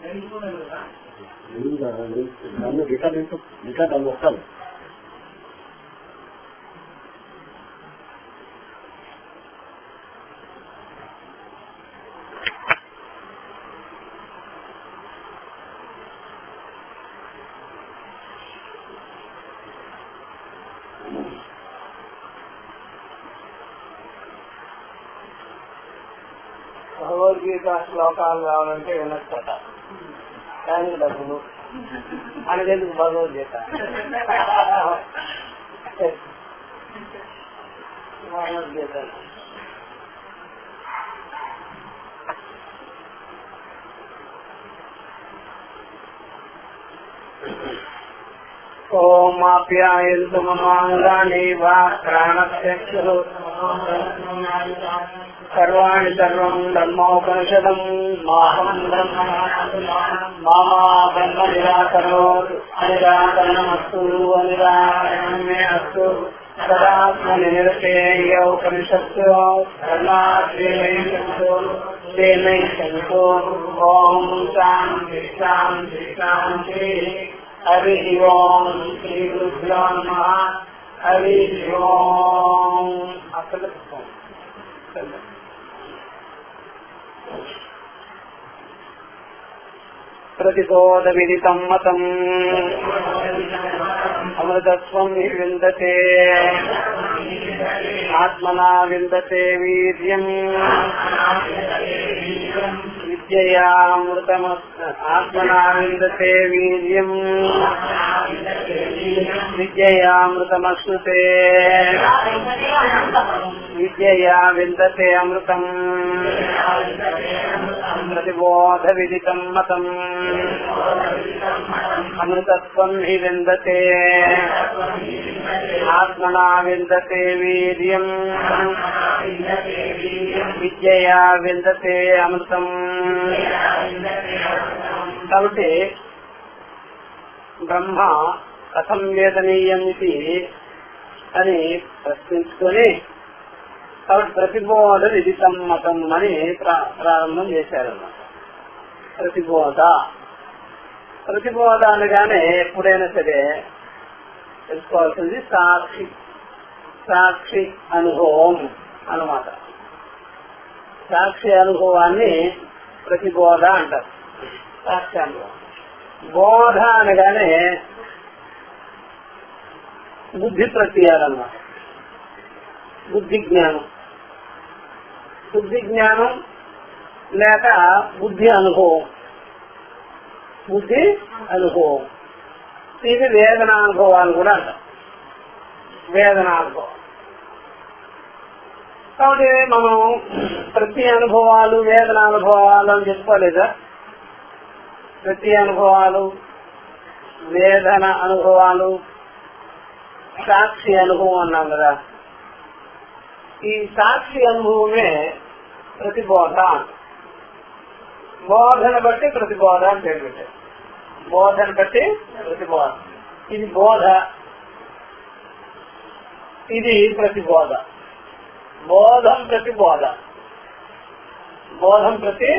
నన్ను ఇంకా దాన్ని వస్తాను. భగవద్గీత శ్లోకాలు కావాలంటే వినొచ్చట, కానీ డబ్బులు మనకెందుకు భగవద్గీత. భగవద్గీత ఓమాప్యాయంతు మమాంగాని వా ప్రాణచక్షు సర్వాణి సర్వం బ్రహ్మోపనిషదం మాహం బ్రహ్మ మామా బ్రహ్మ నిరాకరోతు అనిరాకరణమస్తు అనిరాకరణమే అస్తు సదాత్మని నిరతేయ ఉపనిషత్తు కర్ణాద్రేనై సంతో. ఓం శాంతి శాంతి శాంతి. హరి ఓం శ్రీ గురుభ్యో నమః. హరి ఓం. అసలు ప్రతిబోధ విదితం మతం అమృతత్వం విందతే ఆత్మనా విందతే వీర్యం విద్యయామృతమ ఆత్మనా విందతే వీర్యం విద్యయామృతమశ్నుతే విద్యయా విందతే అమృతం ప్రతిబోధ విదితం మతం అమృతత్వం హి విందతే ఆత్మనా విందతే వీర్యం విద్యయా విందతే అమృతం. కాబట్టి బ్రహ్మ కథం వేదనీయం ఇది అని ప్రశ్నించుకొని కాబట్టి ప్రతిబోధ విదితం మతం అని ప్రారంభం చేశారన్నమాట. ప్రతిబోధ అనగానే ఎప్పుడైనా సరే తెలుసుకోవాల్సింది సాక్షి అనుభవం అన్నమాట. సాక్షి అనుభవాన్ని ప్రతిబోధ అంటారు. సాక్షి అనుభవం. బోధ అనగానే బుద్ధి ప్రక్రియాలన్నమాట. బుద్ధి జ్ఞానం లేక బుద్ధి అనుభవం. ఇది వేదనానుభవాలు కూడా అంటారు. వేదనానుభవం. కాబట్టి మనం ప్రతి అనుభవాలు వేదనానుభవాలు అని చెప్పుకోలేదా? ప్రతి అనుభవాలు, వేదన అనుభవాలు, సాక్షి అనుభవం అన్నాం కదా. ఈ సాక్షి అనుభవమే ప్రతిబోధ. బోధన బట్టి ప్రతిబోధ అని పేరు పెట్టారు. బోధన బట్టి ప్రతిబోధ. ఇది బోధ, ఇది ప్రతిబోధ. బోధం ప్రతిబోధ. బోధం ప్రతి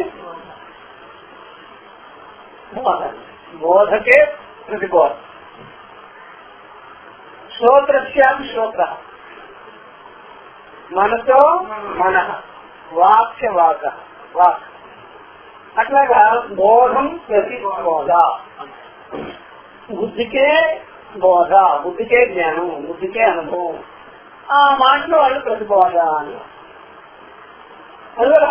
బోధకే ప్రతిబోధ. శ్రోత్రస్యాం శ్రోత్ర, మనతో మనః, వాక్య వాక్. అట్లాగా బోధం ప్రతిబోధ. బుద్ధికే బోధ, బుద్ధికే జ్ఞానం, బుద్ధికే అనుభవం. ఆ మాటలో వాళ్ళు ప్రతిబోధ అని. అందువల్ల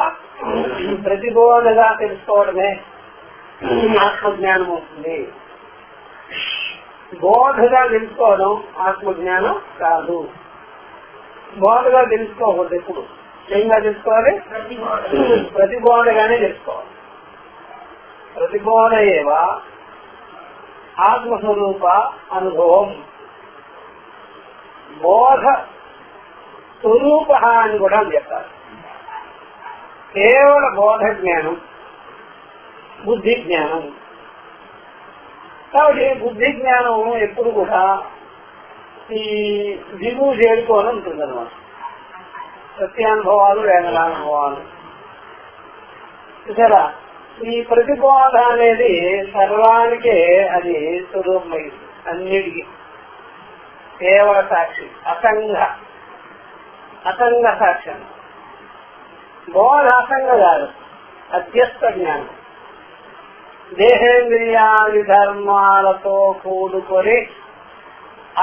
ప్రతిబోధగా తెలుసుకోవడమే ఆత్మజ్ఞానం అవుతుంది. బోధగా తెలుసుకోవడం ఆత్మజ్ఞానం కాదు. బోధగా తెలుసుకోకూడదు. ఎప్పుడు ఏంగా తెలుసుకోవాలి? ప్రతిబోధగానే తెలుసుకోవాలి. ప్రతిబోధ ఏవ ఆత్మస్వరూప అనుభవం. బోధ స్వరూప అని కూడా చెప్తారు. కేవల బోధ జ్ఞానం, బుద్ధి జ్ఞానం. కాబట్టి బుద్ధి జ్ఞానం ఎప్పుడు కూడా ఈ దిగువ చేరుకోని ఉంటుంది అన్నమాట. సత్యానుభవాలు, వేదనానుభవాలు చూసారా? ఈ ప్రతిబోధ అనేది సర్వానికే అది స్వరూపమైంది, అన్నిటికీ కేవల సాక్షి, అసంగ సాక్ష్యం. బోధ అసంగ కాదు, అధ్యస్థ జ్ఞానం. దేహేంద్రియాది ధర్మాలతో కూడుకొని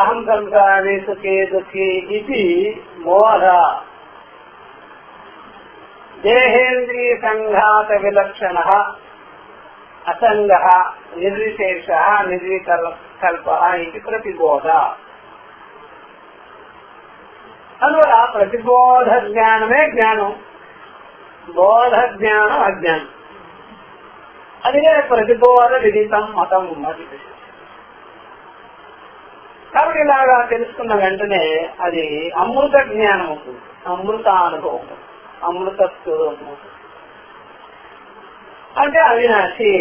అహం సంసారి సుఖే దుఃఖి ఇది బోధ. దేహేంద్రియ సంఘాత విలక్షణ అసంగ నిర్విశేష నిర్వికల్ప ఇది ప్రతిబోధ. అందువల్ల ప్రతిబోధ జ్ఞానమే జ్ఞానం, బోధ జ్ఞానం అజ్ఞానం. అదే ప్రతిబోధ విదితం మతం. అది కాబట్టి ఇలాగా తెలుసుకున్న వెంటనే అది అమృత జ్ఞానం అవుతుంది, అమృతానుభవం, అమృత స్వరూపం. అంటే అవినాశి,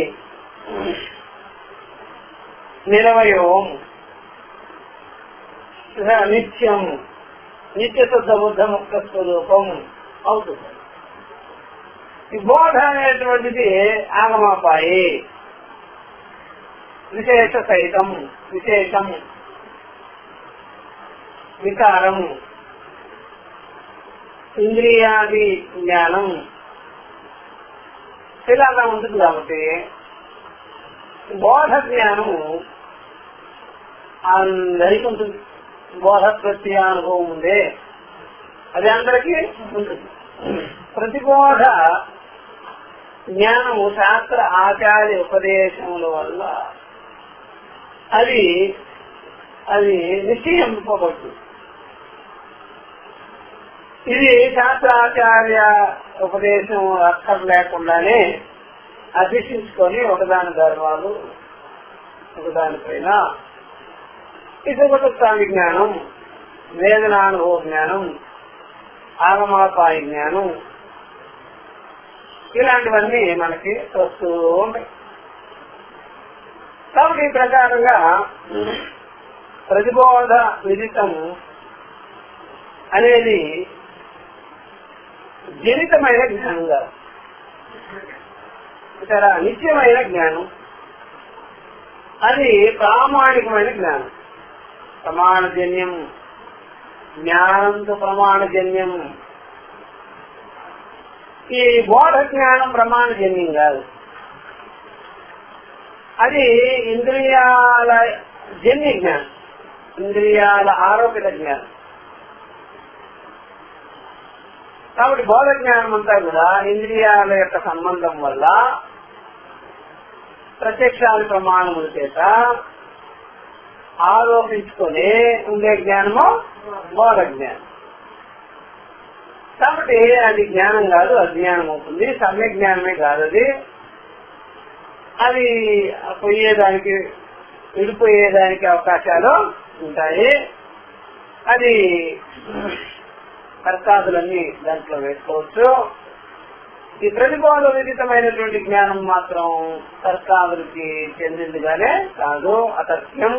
నిరవయం, నిత్యం, నిత్యశుద్ధ బుద్ధ ముక్త స్వరూపం అవుతుంది. ఈ బోధ అనేటువంటిది ఆగమాపాయి, విశేష సహితం, విశేషం, వికారం, ఇంద్రియాది జ్ఞానం ఇలాగా ఉంటుంది. కాబట్టి బోధ జ్ఞానము అందరికీ ఉంటుంది. బోధ ప్రత్యయానుభవం ఉందే అది అందరికీ ఉంటుంది. ప్రతిబోధ జ్ఞానము శాస్త్ర ఆచార్య ఉపదేశముల వల్ల అది నిశ్చయింపబడుతుంది. ఇది శాస్త్రాచార్య ఉపదేశం అక్కర్ లేకుండానే అభ్యసించుకొని ఒకదాని ధర్మాలు ఒకదానిపైన ఇసుకృత విజ్ఞానం, వేదనానుభవ జ్ఞానం, ఆగమాపాయ జ్ఞానం ఇలాంటివన్నీ మనకి వస్తూ ఉంటాయి. కాబట్టి ఈ ప్రకారంగా ప్రతిబోధ విదితం అనేది జనితమైన జ్ఞానం కాదు, ఇతర నిత్యమైన జ్ఞానం. అది ప్రామాణికమైన జ్ఞానం, ప్రమాణజన్యం. జ్ఞానంతో ప్రమాణజన్యం. ఈ బోధ జ్ఞానం ప్రమాణజన్యం కాదు, అది ఇంద్రియాల జన్య జ్ఞానం, ఇంద్రియాల ఆరోపిత జ్ఞానం. కాబట్టి బోధ జ్ఞానం అంతా కూడా ఇంద్రియాల యొక్క సంబంధం వల్ల ప్రత్యక్షాది ప్రమాణముల చేత ఆరోపించుకొని ఉండే జ్ఞానము బోధ జ్ఞానం. కాబట్టి అది జ్ఞానం కాదు, అజ్ఞానం అవుతుంది. సమ్యక్ జ్ఞానమే కాదు, అది పోయేదానికి విడిపోయేదానికి అవకాశాలు ఉంటాయి. అది తర్కాదులన్నీ దాంట్లో వేసుకోవచ్చు. ఈ ప్రతిబోధ విదితమైనటువంటి జ్ఞానం మాత్రం తర్కాదులకి చెందిందిగానే కాదు, అతర్క్యం.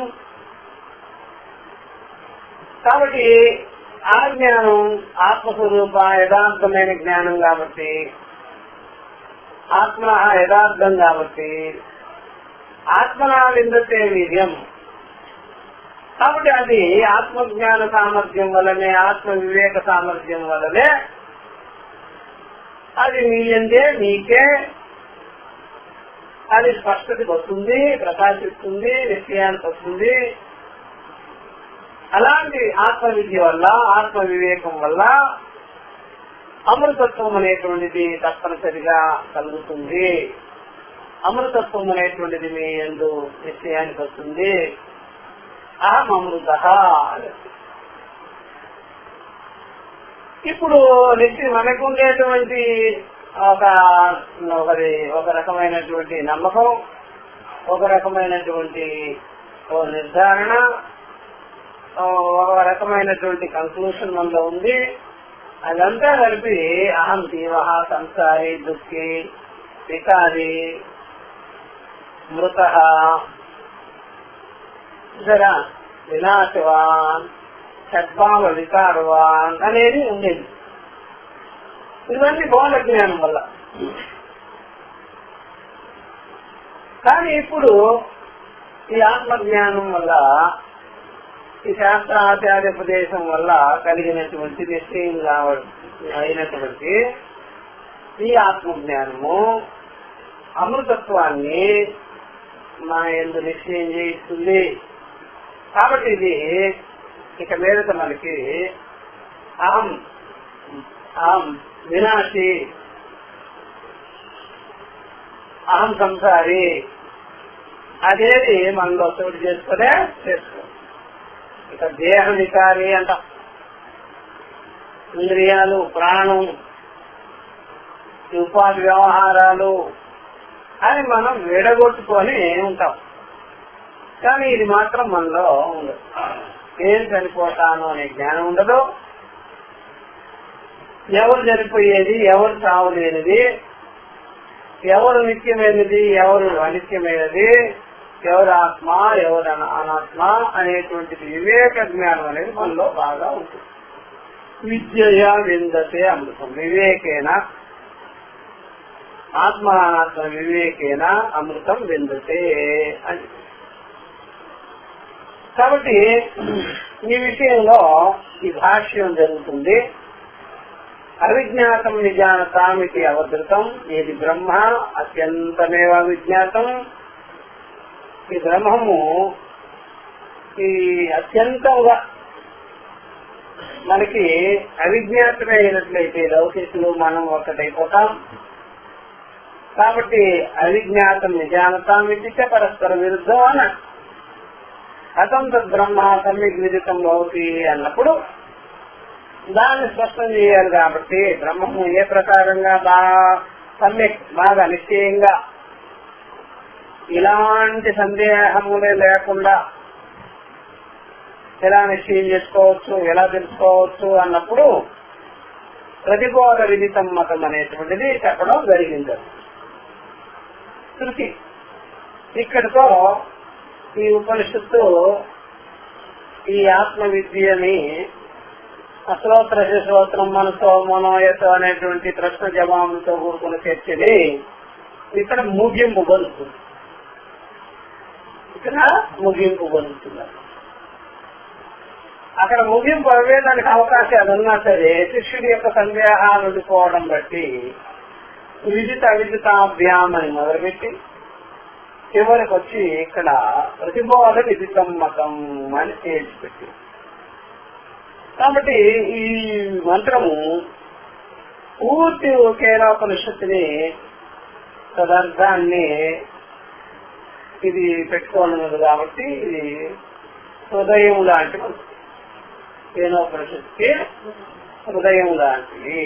కాబట్టి ఆ జ్ఞానం ఆత్మస్వరూప యథార్థమైన జ్ఞానం కాబట్టి, ఆత్మ యథార్థం కాబట్టి, ఆత్మనా విందతే వీర్యం. కాబట్టి అది ఆత్మజ్ఞాన సామర్థ్యం వల్లనే, ఆత్మ వివేక సామర్థ్యం వల్లనే అది మీయందే మీకే అది స్పష్టతకి వస్తుంది, ప్రకాశిస్తుంది, నిశ్చయానికి వస్తుంది. అలాంటి ఆత్మ విద్య వల్ల, ఆత్మ వివేకం వల్ల అమృతత్వం అనేటువంటిది తప్పనిసరిగా కలుగుతుంది. అమృతత్వం అనేటువంటిది మీ యందు నిశ్చయానికి వస్తుంది. అహం అమృత. ఇప్పుడు మనకు ఉండేటువంటి ఒక రకమైనటువంటి నమ్మకం, ఒక రకమైనటువంటి నిర్ధారణ, ఒక రకమైనటువంటి కన్క్లూషన్ మనలో ఉంది. అదంతా కలిపి అహం జీవ సంసారి దుఃఖి వికారి మృత వినాశవాన్ సద్భావ వికారవాన్ అనేది ఉండేది. ఇవన్నీ బోధ జ్ఞానం వల్ల. కానీ ఇప్పుడు ఈ ఆత్మజ్ఞానం వల్ల, ఈ శాస్త్రాచార్యోపదేశం వల్ల కలిగినటువంటి నిశ్చయంగా అయినటువంటి ఈ ఆత్మజ్ఞానము అమృతత్వాన్ని మా యందు నిశ్చయం చేయిస్తుంది. కాబట్టి ఇది ఇక మీదట మనకి అహం వినాశి, అహం సంసారి అదేది మనలో చోటు చేసుకో. ఇక దేహ వికారి అంట, ఇంద్రియాలు, ప్రాణం, ఉపాధి వ్యవహారాలు అని మనం విడగొట్టుకొని ఉంటాం. కానీ ఇది మాత్రం మనలో ఉండదు. ఏం చనిపోతాను అనే జ్ఞానం ఉండదు. ఎవరు చనిపోయేది, ఎవరు చావలేనిది, ఎవరు నిత్యమైనది, ఎవరు అనిత్యమైనది, ఎవరు ఆత్మ, ఎవరు అనాత్మ అనేటువంటిది వివేక జ్ఞానం అనేది మనలో బాగా ఉంటుంది. విద్యయ విందతే అమృతం, వివేకేన ఆత్మ అనాత్మ వివేకేన అమృతం విందతే అని. కాబట్టి ఈ విషయంలో ఈ భాష్యం జరుగుతుంది. అవిజ్ఞాతం నిజానతామితి అవధృతం, ఏది బ్రహ్మ అత్యంతమేవ విజ్ఞాతం. ఈ బ్రహ్మము ఈ అత్యంతంగా మనకి అవిజ్ఞాతమైనట్లయితే లౌకికులు మనం ఒకటైపోతాం. కాబట్టి అవిజ్ఞాతం నిజానతామితి పరస్పర విరుద్ధం అన్నాడు. అతం తద్బ్రహ్మ సమ్యక్ విదితం భవతి అన్నప్పుడు దాన్ని స్పష్టం చేయాలి. కాబట్టి బ్రహ్మము ఏ ప్రకారంగా సమ్యక్ బాగా నిశ్చయంగా ఇలాంటి సందేహములే లేకుండా ఎలా నిశ్చయం చేసుకోవచ్చు, ఎలా తెలుసుకోవచ్చు అన్నప్పుడు ప్రతిబోధ విదితం మతం అనేటువంటిది చెప్పడం జరిగింది. శృతి ఇక్కడితో ఈ ఉపనిషత్తు ఈ ఆత్మ విద్యని అశ్రోత్ర శ్రోత్రం మనతో మనోయత అనేటువంటి ప్రశ్న జవాబులతో కూడుకున్న చర్చని ఇక్కడ ముగింపు పొందుతుంది. ఇక్కడ ముగింపు పొందుతున్నారు. అక్కడ ముగింపు అవ్వేదానికి అవకాశాలు ఉన్నా సరే శిష్యుడి యొక్క సందేహాలు ఉండిపోవడం బట్టి విదిత అవిదితాభ్యాం అని మొదలుపెట్టి చివరికి వచ్చి ఇక్కడ ప్రతిబోధ విదితం మతం అని తేల్చిపెట్టి. కాబట్టి ఈ మంత్రము పూర్తి కేలోపనిషత్తుని తదర్థాన్ని ఇది పెట్టుకోనున్నది. కాబట్టి ఇది హృదయం లాంటి మంత్రం, కేలోపనిషత్తుకి హృదయం లాంటిది.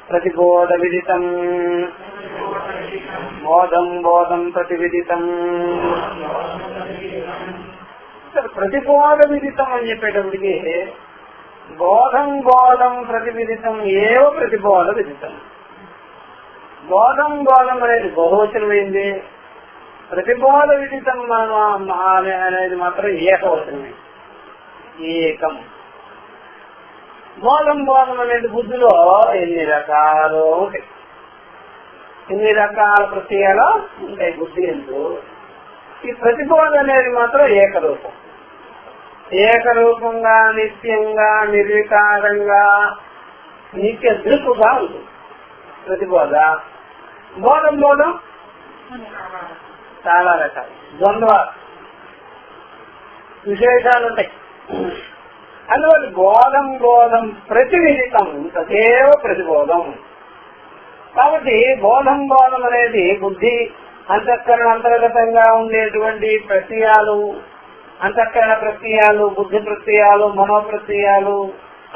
ప్రతిబోధ విదితం బోధం బోధం ప్రతివిదితం. ప్రతిబోధ విదితం అని చెప్పేటప్పటికి బోధం బోధం ప్రతివిదితం ఏవో ప్రతిబోధ విదితం. బోధం బోధం అనేది బహువచనమైంది, ప్రతిబోధ విదితం అనేది మాత్రం ఏకవచనమే, ఏకం. బోధం బోధం అనేది బుద్ధిలో ఎన్ని రకాలు ఉంటాయి, ఎన్ని రకాల ప్రత్యయాలు ఉంటాయి బుద్ధి ఎందు. ఈ ప్రతిబోధ అనేది మాత్రం ఏకరూపం, ఏకరూపంగా నిత్యంగా నిర్వికారంగా నిత్య దృక్కుగా ఉంటుంది ప్రతిబోధ. బోధం బోధం చాలా రకాలు ద్వంద్వ విశేషాలు ఉంటాయి. అందువల్ల బోధం బోధం ప్రతివిదితం తదేవ ప్రతిబోధం. కాబట్టి బోధం బోధం అనేది బుద్ధి అంతఃకరణ అంతర్గతంగా ఉండేటువంటి ప్రత్యయాలు, అంతఃకరణ ప్రత్యయాలు, బుద్ధి ప్రత్యయాలు, మనోప్రత్యయాలు,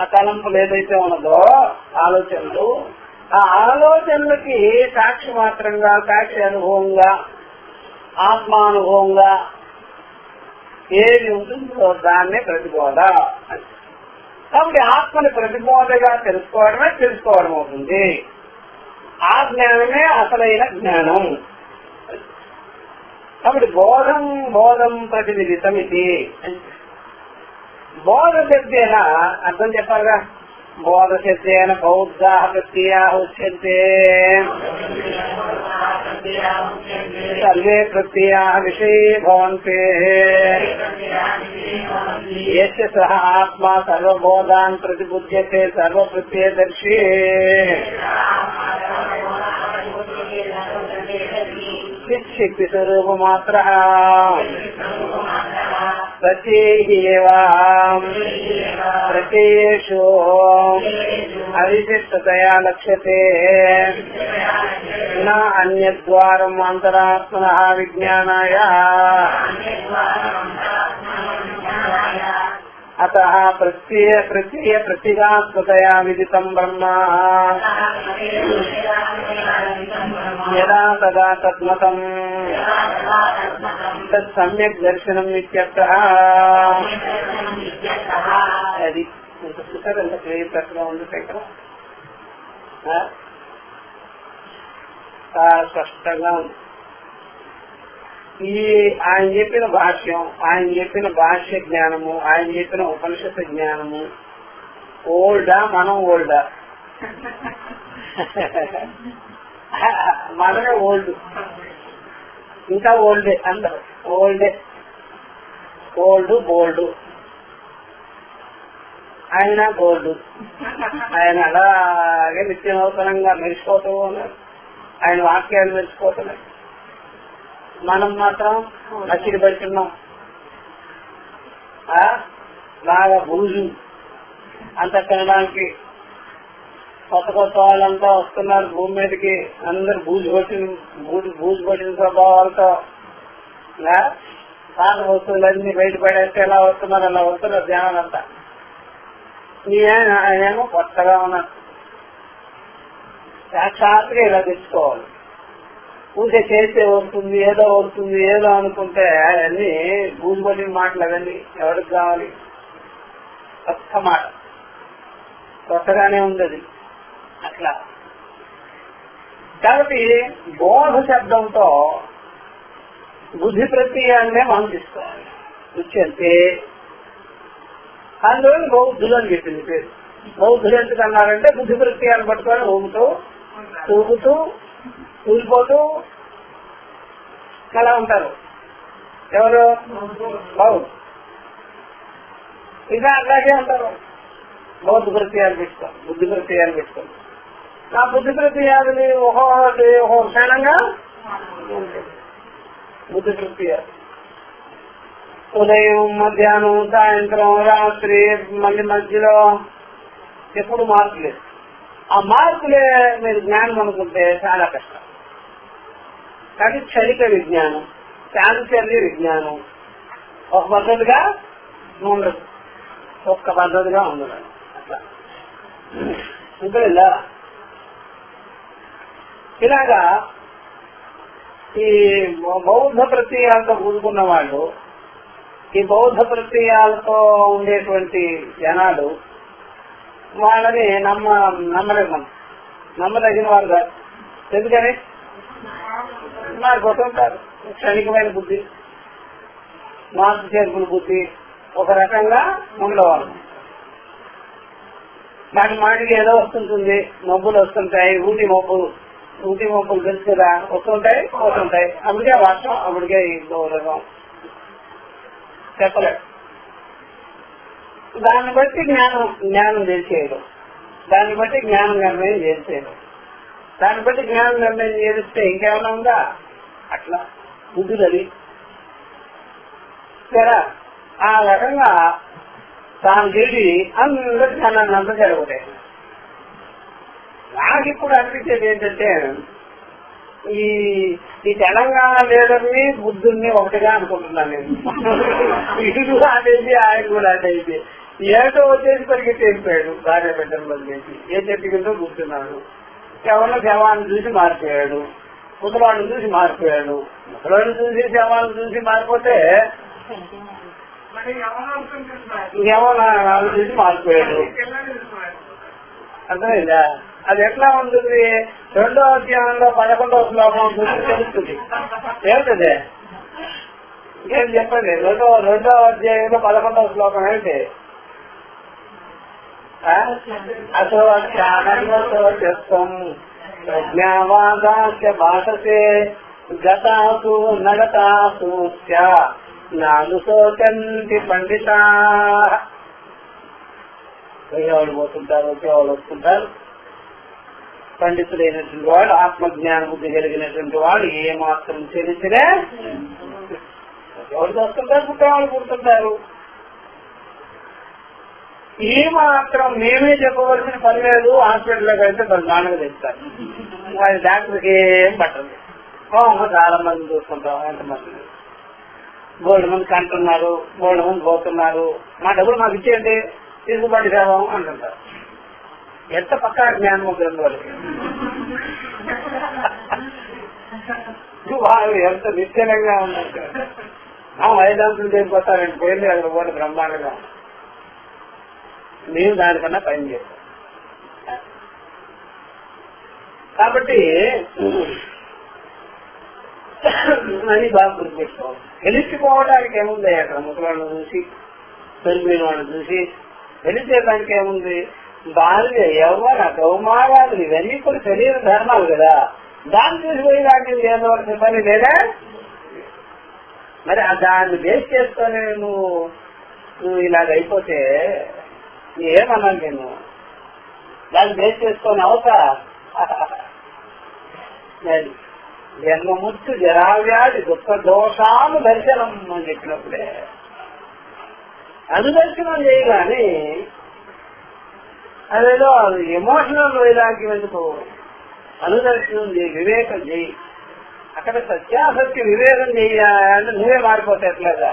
ఆ తలంపులు ఏదైతే ఉన్నదో ఆలోచనలు, ఆ ఆలోచనలకి సాక్షి మాత్రంగా, సాక్షి అనుభవంగా, ఆత్మానుభవంగా ఏది ఉంటుందో దాన్నే ప్రతిబోధ. కాబట్టి ఆత్మని ప్రతిబోధగా తెలుసుకోవడం అవుతుంది. ఆ జ్ఞానమే అసలైన జ్ఞానం. కాబట్టి బోధం బోధం ప్రతివిదితం ఇది. బోధ శబ్దేన అర్థం చెప్పాలిగా. బోధ శబ్దేన బౌద్ధ ప్రత్యయ ఉచ్యంతే. సర్వే ప్రత్యయా విషయే భవంతే యస్య సహ ఆత్మా సర్వబోధాన్ ప్రతిబుధ్యతే సర్వప్రత్యయదర్శి శక్తి స్వరూపమాత్ర ప్రత్యేహ ప్రత్యేషు అవిశిష్టతయా లక్ష్యతే నా అన్యద్వారం అంతరాత్మనః విజ్ఞానాయ అతః ప్రత్యయ ప్రతిగాత్మతయా విదితం బ్రహ్మ యదా తదా తద్మతం తత్ సమ్యక్ దర్శనం ఇత్యర్థః. అది ఎంత క్లియర్గా ఉంది శంకర, చాలా స్పష్టంగా ఉంది. ఈ ఆయన చెప్పిన భాష్యం, ఆయన చెప్పిన భాష్య జ్ఞానము, ఆయన చెప్పిన ఉపనిషత్తు జ్ఞానము ఓల్డా, మనం ఓల్డా? మనమే ఓల్డ్, ఇంకా ఓల్డే, అందరు ఓల్డే, ఓల్డ్ బోల్డ్. ఆయన గోల్డ్, ఆయన అలాగే నిత్యనూతనంగా మెరిసిపోతూ ఉన్నారు, ఆయన వాక్యాలు మెరిసిపోతున్నాయి. మనం మాత్రం నచ్చిడి పడుతున్నాం, బాగా బూజు అంత తినడానికి. కొత్త కొత్త వాళ్ళంతా వస్తున్నారు భూమి మీదకి, అందరు బూజు పట్టిన స్వభావాలతో పాత వస్తువులన్నీ బయటపడేస్తే ఎలా వస్తున్నారు అలా వస్తున్నారు జనాలంతా. ఆయనేమో కొత్తగా ఉన్నారు. సాక్షాత్తుగా ఇలా తెచ్చుకోవాలి. పూజ చేస్తే వస్తుంది, ఏదో వస్తుంది, ఏదో అనుకుంటే అవన్నీ బూజు పట్టిన మాటలు. అవన్నీ ఎవరికి కావాలి? కొత్త మాట, కొత్తగానే ఉంది అట్లా. కాబట్టి బోధ శబ్దంతో బుద్ధి ప్రత్యయాన్నే మనం తీసుకోవాలి. వచ్చేస్తే అందులో బౌద్ధులు అని చెప్పింది పేరు. బౌద్ధులు ఎందుకు అన్నారంటే బుద్ధి ప్రత్యయాన్ని పట్టుకొని ఊగుతూ తూగుతూ కూలిపోతూ అలా ఉంటారు. ఎవరు? బౌద్ధ. ఇంకా అట్లాగే ఉంటారు. బౌద్ధ ప్రత్యయాలు పెట్టుకోండి, బుద్ధి ప్రత్యయాలు పెట్టుకోండి. ఆ బుద్ధి ప్రత్యయాలని ఒక్కొక్కటి ఒక్కొక్క క్షణంగా బుద్ధి ప్రత్యయాలు. ఉదయం, మధ్యాహ్నం, సాయంత్రం, రాత్రి, మళ్ళీ మధ్యలో ఎప్పుడు మార్పు లేదు. ఆ మార్పులే మీరు జ్ఞానం అనుకుంటే చాలా కష్టం. కానీ క్షణిక విజ్ఞానం, శాంతిచర్య విజ్ఞానం ఒక పద్ధతిగా ఉండదు, ఒక్క పద్ధతిగా ఉండదు. అట్లా ఇంకా ఇలాగా ఈ బౌద్ధ ప్రత్యయాలతో కూడుకున్న వాళ్ళు, ఈ బౌద్ధ ప్రత్యయాలతో ఉండేటువంటి జనాలు వాళ్ళని నమ్మలేము, నమ్మదగిన వారు కాదు. ఎందుకని? మారిపోతుంటారు. క్షణికమైన బుద్ధి, మార్పు చేర్పుల బుద్ధి ఒక రకంగా ఉండేవాళ్ళు. మాటికి ఏదో వస్తుంటుంది, మబ్బులు వస్తుంటాయి, ఊటి మబ్బులు తెలుసు కదా, వస్తుంటాయి పోతుంటాయి. అప్పటికే వర్షం, అప్పటికే గౌరవం చెప్పలేదు. దాన్ని బట్టి జ్ఞానం తెలిసేయడం, దాన్ని బట్టి జ్ఞానం నిర్ణయం చేసేయడం, దాన్ని బట్టి జ్ఞానం నిర్ణయం చేస్తే ఇంకేమైనా ఉందా? అట్లా బుద్ధులది సరే. ఆ రకంగా తాను చేసి అందరూ జ్ఞానాన్ని అంతా జరుగుతాయి. నాకు ఇప్పుడు అనిపించేది ఏంటంటే ఈ తెలంగాణ లీడర్ని బుద్ధుల్ని ఒకటిగా అనుకుంటున్నాను నేను. ఇది కూడా అనేది, ఆయన కూడా అనేది. ఏటో వచ్చేసి పరిగెత్తి వెళ్ళిపోయాడు, భార్య బిడ్డను బదిలేసి ఏ చెట్టు కింద కూర్చున్నాడు. ఎవరిలో శవాన్ని చూసి మారిపోయాడు, ముసలాళ్ళని చూసి మారిపోయాడు. ముసలాళ్ళని చూసి శవాన్ని చూసి మారిపోతే ఎవరు చూసి మారిపోయాడు. అర్థమైందా? అది ఎట్లా ఉంటుంది? 2వ అధ్యాయంలో 11వ శ్లోకం చూసి తెలుస్తుంది. ఏమిటది? ఇంకేం చెప్పండి. 2వ అధ్యాయంలో 11వ శ్లోకం ఏంటి? అసో జ్ఞానంతో చేస్తాం ప్రజ్ఞావాదాస్య భాషసే గతాసు నగతాసు నాలు శోచంతి పండితా. పోయేవాళ్ళు పోతుంటారు, వచ్చేవాళ్ళు వస్తుంటారు. పండితులైనటువంటి వాడు, ఆత్మజ్ఞాన బుద్ధి కలిగినటువంటి వాడు ఏ మాత్రం చరిత్రే ఎవరు వస్తుంటారు, పుట్టేవాళ్ళు పుడుతుంటారు. ఏ మాత్రం మేమే చెప్పవలసిన పని లేదు. హాస్పిటల్లోకి వెళ్తే నాన్నగా తెస్తారు. అది డాక్టర్కి ఏం పట్టదు. చాలా మంది చూసుకుంటాం. ఎంతమంది గోల్డ్ మంది కంటున్నారు, గోల్డ్ మంది పోతున్నారు. మా డబ్బులు మాకు ఇచ్చేయండి, తీసుకుబడి సేవం అంటుంటారు. ఎంత పక్కా జ్ఞానం ఉంటుంది వాళ్ళకి. వాళ్ళు ఎంత నిశ్చలంగా ఉన్నారు. వైదాంతులు చేసిపోతారండి, పోయింది అక్కడ పోతే బ్రహ్మాండంగా. మేము దానికన్నా పని చేస్తాం. కాబట్టి అని బాగా గుర్తుపెట్టుకోవాలి. గెలిచిపోవడానికి ఏముంది? అక్కడ ముసలాళ్ళను చూసి, పెరిగిన వాళ్ళని చూసి గెలిచేదానికి ఏముంది? బాల్య యవ్వన కౌమారాలు ఇవన్నీ కూడా శరీర ధర్మాలు కదా. దాన్ని చూసిపోయి దాన్ని చేయవలసిన పని లేదా? మరి దాన్ని బేస్ చేసుకొని నువ్వు ఇలాగ అయిపోతే ఏమన్నాను నేను? దాన్ని బేస్ చేసుకొని అవుతా జన్మముచ్చు జరావ్యాధి దుఃఖ దోషాలు దర్శనం అని చెప్పినప్పుడే అనుదర్శనం చేయగాని అదేదో ఎమోషనల్ వైరాగ్యం ఎందుకు? అనుదర్శనం చేయి, వివేకం చేయి. అక్కడ సత్యాసత్య వివేకం చెయ్యాలంటే నువ్వే మారిపోతే ఎట్లాగా?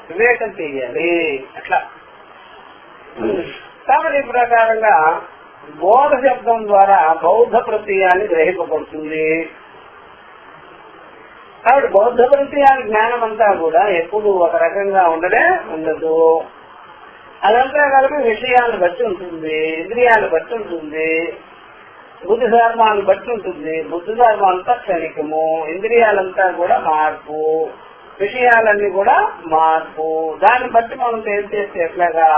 వివేకం చెయ్యాలి అట్లా. కాబట్టి ఈ ప్రకారంగా బోధ శబ్దం ద్వారా బౌద్ధ ప్రత్యయాన్ని గ్రహింపబడుతుంది. కాబట్టి బౌద్ధ ప్రత్యయాన్ని జ్ఞానం అంతా కూడా ఎప్పుడు ఒక రకంగా ఉండదు. అదంతా కలిపి విషయాలను బట్టి ఉంటుంది, ఇంద్రియాలను బట్టి ఉంటుంది, బుద్ధి ధర్మాలను బట్టి ఉంటుంది. బుద్ధి ధర్మాలంతా క్షణికము, ఇంద్రియాలంతా కూడా మార్పు, విషయాలన్నీ కూడా మార్పు. దాన్ని బట్టి మనం చేస్తే ఎట్లాగా?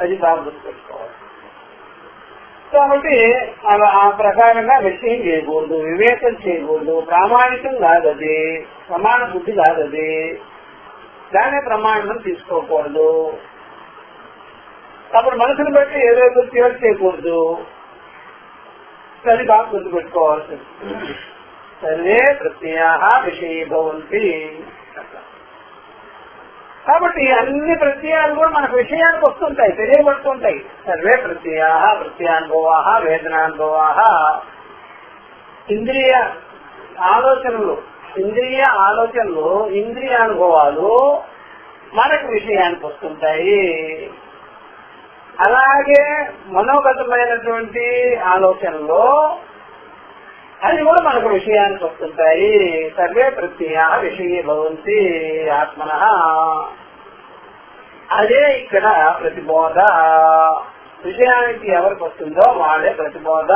అది బాగా గుర్తుపెట్టుకోవాలి. కాబట్టి ఆ ప్రకారంగా విషయం చేయకూడదు, వివేకం చేయకూడదు. ప్రామాణికం కాదది, ప్రమాణ బుద్ధి కాదది. దానే ప్రమాణం తీసుకోకూడదు. అప్పుడు మనసును బట్టి ఏదో తీర్చి చేయకూడదు. అది బాగా గుర్తుపెట్టుకోవాల్సింది. సర్వే ప్రత్యయా విషయీభవంతి. కాబట్టి అన్ని ప్రత్యయాలు కూడా మనకు విషయానికి వస్తుంటాయి, తెలియబడుతుంటాయి. సర్వే ప్రత్యయా ప్రత్యానుభవా వేదనానుభవా. ఇంద్రియ ఆలోచనలు, ఇంద్రియానుభవాలు మనకు విషయానికి వస్తుంటాయి. అలాగే మనోగతమైనటువంటి ఆలోచనలు అది కూడా మనకు విషయానికి వస్తుంటాయి. సర్వే ప్రత్యయా విషయీభవంతి ఆత్మనః. అదే ఇక్కడ ప్రతిబోధ. విషయానికి ఎవరికి వస్తుందో వాళ్ళే ప్రతిబోధ.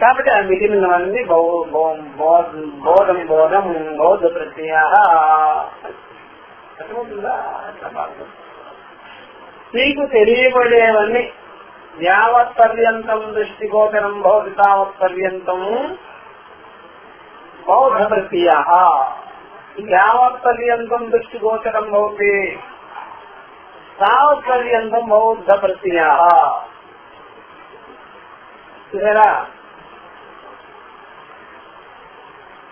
కాబట్టి ఆ మిగిలినవన్నీ బోధం బౌద్ధ ప్రత్యయా. నీకు తెలియబడేవన్నీ యావత్ పర్యంతం దృష్టిగోచరం భవతి తావత్ పర్యంతం బౌద్ధ ప్రత్యయా. యావత్ పర్యంతం దృష్టిగోచరం భవతి తావత్ పర్యంతం బౌద్ధ ప్రత్యయా. చూసారా?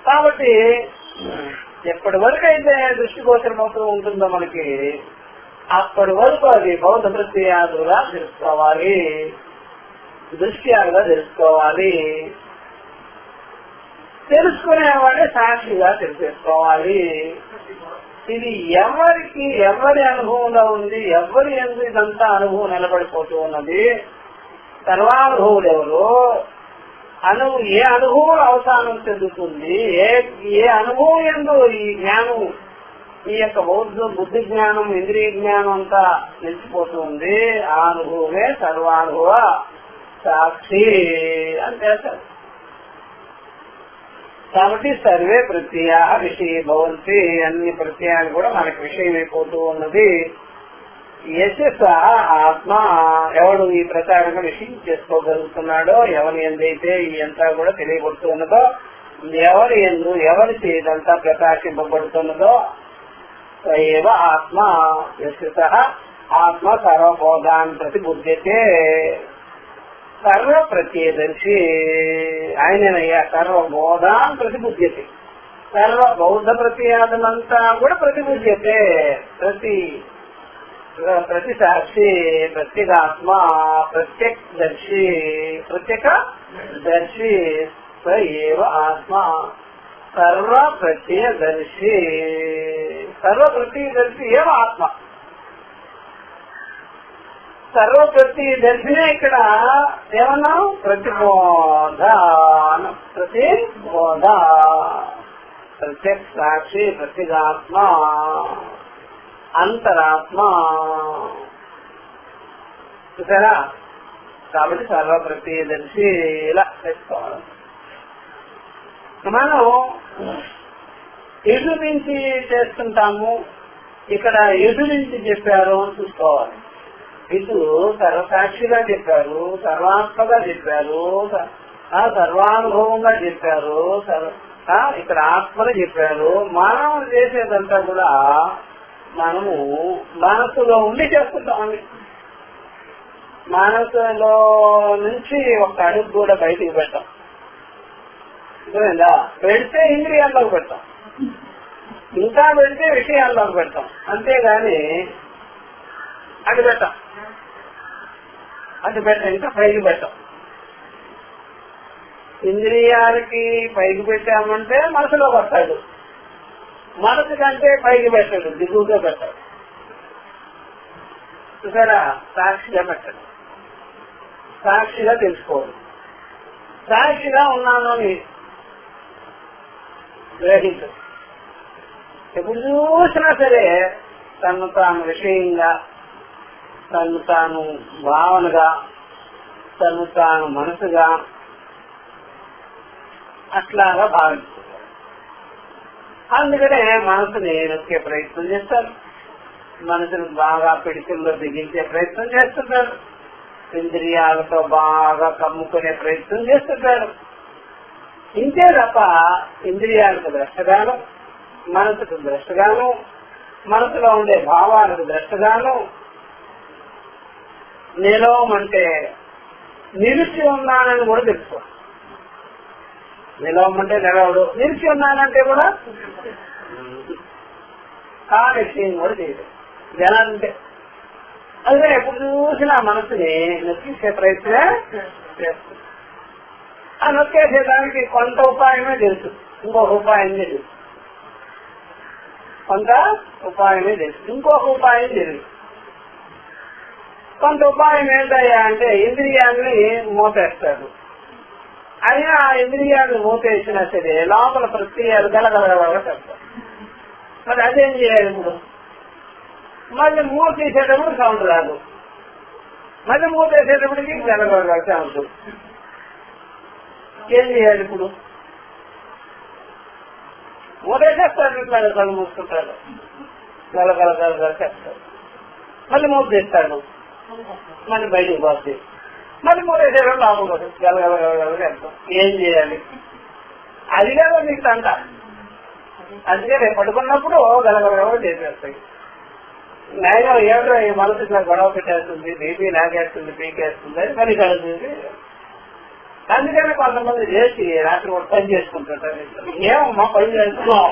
కాబట్టి ఎప్పటి వరకు అయితే దృష్టిగోచరం అవుతూ ఉంటుందో మనకి అప్పటి వరకు అది బౌద్ధ ప్రత్యయాలుగా తెలుసుకోవాలి, దృశ్యాలుగా తెలుసుకోవాలి. తెలుసుకునేవాడే సాక్షిగా తెలుసుకోవాలి. ఇది ఎవరి అనుభవంలో ఉంది, ఎవరి ఎందుకు ఇదంతా అనుభవం నిలబడిపోతూ ఉన్నది? సర్వానుభవులు ఎవరు? ఏ అనుభవం అవసానం చెందుతుంది? ఏ అనుభవం ఎందు ఈ జ్ఞానం, ఈ యొక్క బుద్ధి జ్ఞానం, ఇంద్రియ జ్ఞానం అంతా నిలిచిపోతుంది? ఆ అనుభవమే సర్వానుభవ సాక్షి అంటే. కాబట్టి సర్వే ప్రత్యయా విషయీభవంతి. అన్ని ప్రత్యయాలు కూడా మనకి విషయం అయిపోతూ ఉన్నది. యశస్స ఆత్మ ఎవడు ఈ ప్రకారంగా రిసీవ్ చేసుకోగలుగుతున్నాడో, ఎవరి ఎందైతే ఈ అంతా కూడా తెలియబడుతున్నదో, ఎవరి ఎందు ఎవరి ఇదంతా ప్రకాశింపబడుతున్నదో ఏవ ఆత్మ యశస్స ఆత్మ సర్వబోధాన్ ప్రతిబుద్ధ్యతే సర్వ ప్రత్యదర్శి. ఆయననయ్యా సర్వబోధాన్ ప్రతిబుద్ధ్యతే, సర్వ బౌద్ధ ప్రత్యాదమంతా కూడా ప్రతిబుద్ధ్యతే. ప్రతి సాక్షి, ప్రత్యేగాత్మ, ప్రత్యక్ దర్శి, ప్రత్యేక దర్శి స ఏవ ఆత్మ సర్వ ప్రత్యదర్శి. సర్వ ప్రత్యదర్శి ఏవ ఆత్మ. సర్వ ప్రత్యదర్శినే ఇక్కడ ఏమన్నాం? ప్రతిబోధ. ప్రతిబోధ, ప్రత్యక్ సాక్షి, ప్రత్యేగాత్మ, అంతరాత్మ. చూసారా? కాబట్టి సర్వ ప్రత్యదర్శి ఇలా తెలుసుకోవాలి. మనం ఎదు నుంచి చేస్తుంటాము, ఇక్కడ ఎదు నుంచి చెప్పారు అని చూసుకోవాలి. ఇటు సర్వసాక్షిగా చెప్పారు, సర్వాత్మగా చెప్పారు, సర్వానుభవంగా చెప్పారు, ఇక్కడ ఆత్మగా చెప్పారు. మనం చేసేదంతా కూడా మనము మనసులో ఉండి చేస్తుంటామని. మనసులో నుంచి ఒక అడుగు కూడా బయటికి పెట్టాం. పెడితే ఇంద్రియాల్లోకి పెడతాం, ఇంకా పెడితే విషయాల్లోకి పెడతాం. అంతేగాని అటు పెట్టాం, ఇంకా పైకి పెట్టాం. ఇంద్రియాలకి పైకి పెట్టామంటే మనసులోకి వస్తాడు, మనసు కంటే పైకి పెట్టాడు, దిగువగా పెట్టాడు. చూసారా? సాక్షిగా పెట్టాడు, సాక్షిగా తెలుసుకోవాలి. సాక్షిగా ఉన్నాను అని గ్రహించు. ఎప్పుడు చూసినా సరే తను తాను విషయంగా, తను తాను భావనగా, తను తాను మనసుగా అట్లాగా భావించారు. అందుకనే మనసుని నొక్కే ప్రయత్నం చేస్తారు, మనసును బాగా పిడికిల్లో బిగించే ప్రయత్నం చేస్తుంటారు, ఇంద్రియాలతో బాగా కమ్ముకునే ప్రయత్నం చేస్తుంటారు. ఇంతే తప్ప ఇంద్రియాలకు ద్రష్టగాను, మనసుకు ద్రష్టగాను, మనసులో ఉండే భావాలకు ద్రష్టగాను నిలవమంటే నిలిచి ఉన్నానని కూడా తెలుసుకో. నిలవమంటే నిలవడు, నిలిచి ఉన్నానంటే కూడా ఆ విషయం కూడా చేయదు జనాలంటే. అందుకే ఎప్పుడు చూసినా మనసుని నొక్కించే ప్రయత్నమే చేస్తుంది. ఆ నొక్కేసేదానికి కొంత ఉపాయమే తెలుసు, ఇంకొక ఉపాయమే తెలుసు. కొంత ఉపాయమే తెలుసు, ఇంకొక ఉపాయం తెలుసు. కొంత ఉపాయం ఏంటయ్యా అంటే ఇంద్రియాన్ని మోపేస్తాడు. అయినా ఆ ఇంద్రియాన్ని మోపేసినా సరే లోపల ప్రక్రియలు గలగలగలగా చెప్తారు. మరి అదేం చేయాలి? ఇప్పుడు మళ్ళీ మూసేసేటప్పుడు సౌండ్ రాదు, మళ్ళీ మూసేసేటప్పటికి గలగలగా సౌండ్. ఏం చేయాలి? ఇప్పుడు మూసేసేస్తాడు, ఇట్లా కళ్ళు మూసుకుంటాడు, గలగలగలగా చెప్తాడు. మళ్ళీ మూసేస్తాడు, మళ్ళీ బయటకు పోతుంది, మళ్ళీ మూసేసేటప్పుడు లోపల గలగలగలగా చెప్తాం. ఏం చేయాలి? అది కదా మీకు అంట. అందుకే రేపు పడుకున్నప్పుడు గలగలగా చేసేస్తాయి. నేను ఏమిటో ఈ మనసు ఇట్లా గొడవ పెట్టేస్తుంది, బీపీ నాకేస్తుంది, పీకేస్తుంది అని పని కలుగుతుంది. అందుకని కొంతమంది చేసి రాత్రి కూడా పని చేసుకుంటుంటారు. ఏమమ్మా పని చేస్తున్నాం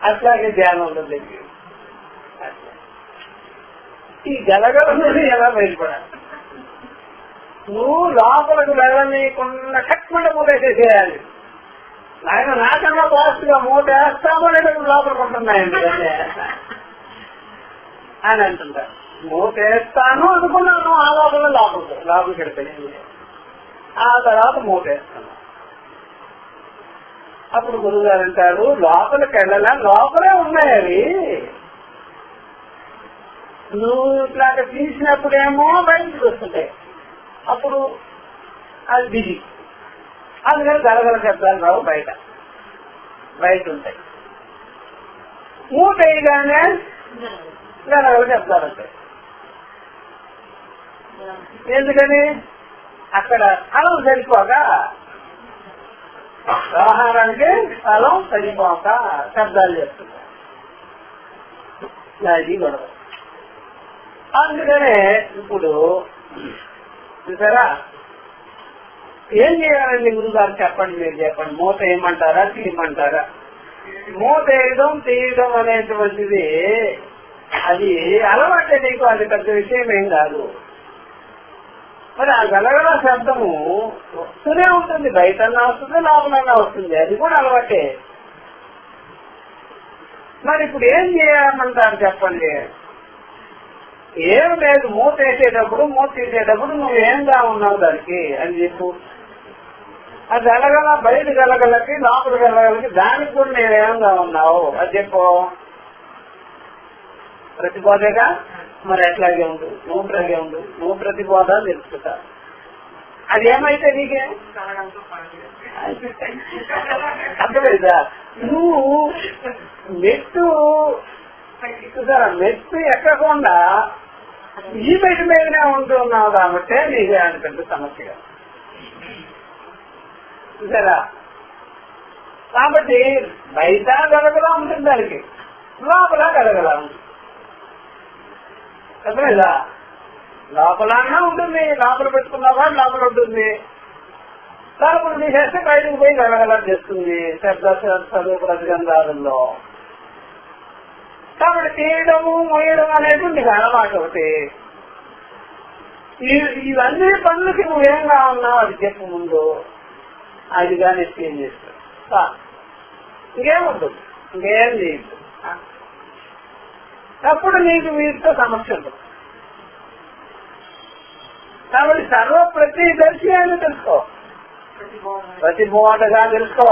అట్లాగే ధ్యానంలో దగ్గర ఈ గలగల నుండి ఎలా బయటపడాలి? నువ్వు లోపలకు వెళ్ళనీయకుండా కట్టుకుంటే మూటేసేసేయాలి. ఆయన నాకన్నా పాస్ట్గా మూటేస్తామో లేకపోతే లోపలికి ఉంటున్నాయండి అని అంటుంటారు. మూటేస్తాను అనుకున్నాను, ఆ లోపల లోపలికి వెళ్తాను, ఆ తర్వాత మూటేస్తాను. అప్పుడు గురువు గారు అంటారు, లోపలికి వెళ్ళాలా, లోపలే ఉన్నాయి అవి. నువ్వు ఇట్లాగా తీసినప్పుడేమో బయటకు వస్తుంటాయి, అప్పుడు అది బిజీ. అందుకని గలగల శబ్దాలు రావు, బయట ఉంటాయి. మూత వేయగానే గలగల శబ్దాలు ఉంటాయి. ఎందుకని అక్కడ స్థలం సరిపోక, వ్యవహారానికి స్థలం సరిపోక శబ్దాలు చేస్తున్నారు. అది గొడవ. అందుకనే ఇప్పుడు చూసారా, ఏం చేయాలండి గురుగారు చెప్పండి, మీరు చెప్పండి. మూత వేయమంటారా తీయమంటారా? మూత వేయడం తీయడం అనేటువంటిది అది అలవాటే, నీకు అది పెద్ద విషయం ఏం కాదు. మరి ఆ గలగల శబ్దము వస్తూనే ఉంటుంది, బయటన్నా వస్తుంది, లోపలన్నా వస్తుంది, అది కూడా అలవాటే. మరి ఇప్పుడు ఏం చేయమంటారు చెప్పండి? ఏం లేదు, మూత వేసేటప్పుడు మూత తీసేటప్పుడు నువ్వేంగా ఉన్నావు దానికి అని చెప్పు. ఆ గలగల బయట గలగలకి లోపల గలగలకి దానికి కూడా నేనేంగా ఉన్నావు అది చెప్పు. ప్రతిబోధగా మరి ఎట్లాగే ఉండు, నువ్వు ప్రతిబోధ తెలుసుకుంటా. అది ఏమైతే నీకే అర్థమైందా? నువ్వు మెట్టు ఎక్కకుండా ఈ మెట్టు మీదనే ఉంటున్నావు కాబట్టి నీకే అనుకుంటే సమస్య చూసారా. కాబట్టి బయట గలగలా ఉంటుంది, దానికి లోపల గలగలా ఉంటుంది. అర్థమైందా? లోపలన్నా ఉంటుంది, లోపల పెట్టుకున్నావా లోపల ఉంటుంది, తలుపులు తీసేస్తే బయటకు పోయి గలగలా చేస్తుంది చదువు ప్రతిగంధాలలో. కాబట్టి తీయడము మోయడం అనేది నీకు అలవాటు ఒకటి. ఇవన్నీ పనులకి నువ్వేంగా ఉన్నావు అది చెప్పు ముందు. అది కానీ ఏం చేస్తావు, ఇంకేముంటుంది, ఇంకేం చేయదు. అప్పుడు నీకు వీటితో సమస్య ఉంటుంది. కాబట్టి ప్రతి దర్శి అని తెలుసుకో, ప్రతిబోధగా తెలుసుకో.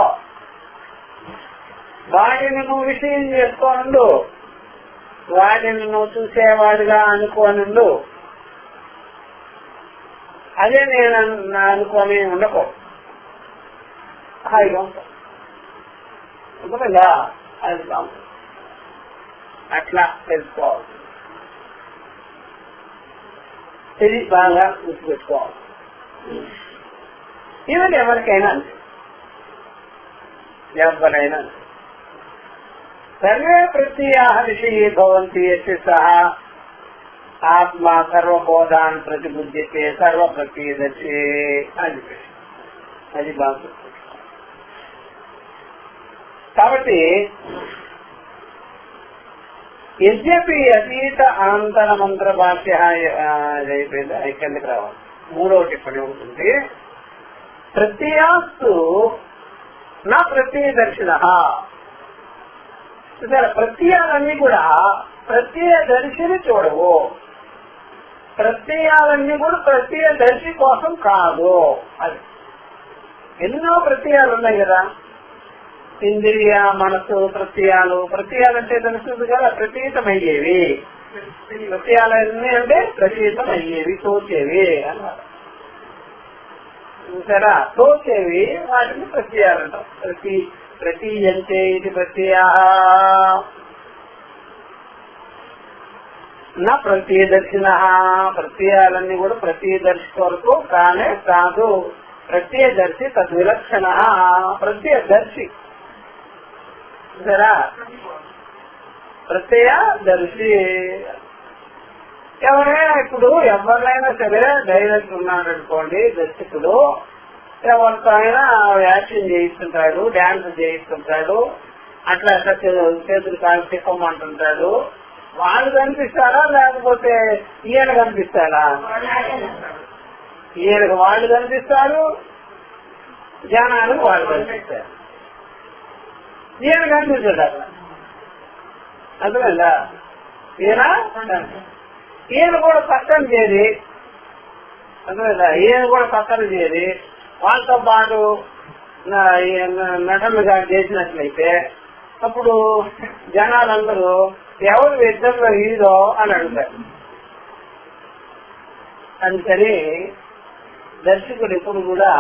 వాటిని నువ్వు విషయం చేసుకోనుండు, వాటిని నువ్వు చూసేవాడిగా అనుకోనుండు. అదే నేను అనుకోని ఉండకో, హాయిగా ఉంటా. అది బాగుంటుంది. అట్లా తెలుసుకోవాలి, ఇది బాగా గుర్తుపెట్టుకోవాలి. ఈవెన్ ఎవరికైనా సర్వే ప్రత్యయా విషయే భవంతి యస్య సహ ఆత్మ సర్వబోధాన్ ప్రతిబుద్ధ్యతే సర్వ ప్రత్యయదర్శే. అది బాగా. కాబట్టి యజ్ఞపి అతీత అనంతర మంత్ర భాష్య అయిపోయింది, కిందకి రావాలి. మూడవ టిప్పణి ఉంటుంది. ప్రత్యయాస్తు నా ప్రత్యయదర్శిన. ప్రత్యయాలన్నీ కూడా ప్రత్యయదర్శిని చూడవు. ప్రత్యయాలన్నీ కూడా ప్రత్యయదర్శి కోసం కాదు. అది ఎన్నో ప్రత్యయాలు ఉన్నాయి కదా, ఇంద్రియ మనసు ప్రత్యయాలంటే తెలుస్తుంది కదా, ప్రతీతమయ్యేవి. ప్రత్యయాలన్నీ అంటే ప్రతీతమయ్యేవి, తోచేవి అన్నమాట. చూసారా, తోచేవి వాటిని ప్రత్యయాలు అంటాం. ప్రతీయంతే ఇది ప్రత్యయా నా ప్రత్యయదర్శిన. ప్రత్యయాలన్నీ కూడా ప్రత్యయదర్శి వరకు కానే కాదు. ప్రత్యయదర్శి తద్విలక్షణ. ప్రత్యయదర్శి సరా, ప్రత్యయదర్శి ఎవరైనా ఇప్పుడు ఎవరినైనా సరే డైరెక్ట్ ఉన్నాడు అనుకోండి, దర్శకుడు ఎవరితో అయినా యాక్షన్ చేయిస్తుంటాడు, డాన్స్ చేయిస్తుంటాడు, అట్లా చేతులు కాలు తిప్పమంటుంటాడు. వాళ్ళు కనిపిస్తారా లేకపోతే ఈయన కనిపిస్తాడా? ఈయనకు వాళ్ళు కనిపిస్తారు, జనాలకు వాళ్ళు కనిపిస్తారు. ఈయన కనిపిస్తాడు అట్లా, అర్థమైందా? ఈయన కూడా పక్కన చేరి, అర్థమైందా? ఈయన కూడా పక్కన చేరి వాళ్ళతో పాటు నటనగా చేసినట్లయితే అప్పుడు జనాలందరూ ఎవరు ఇద్దరు హీరో అని అడుగుతారు. అందుకని దర్శకుడు ఎప్పుడు కూడా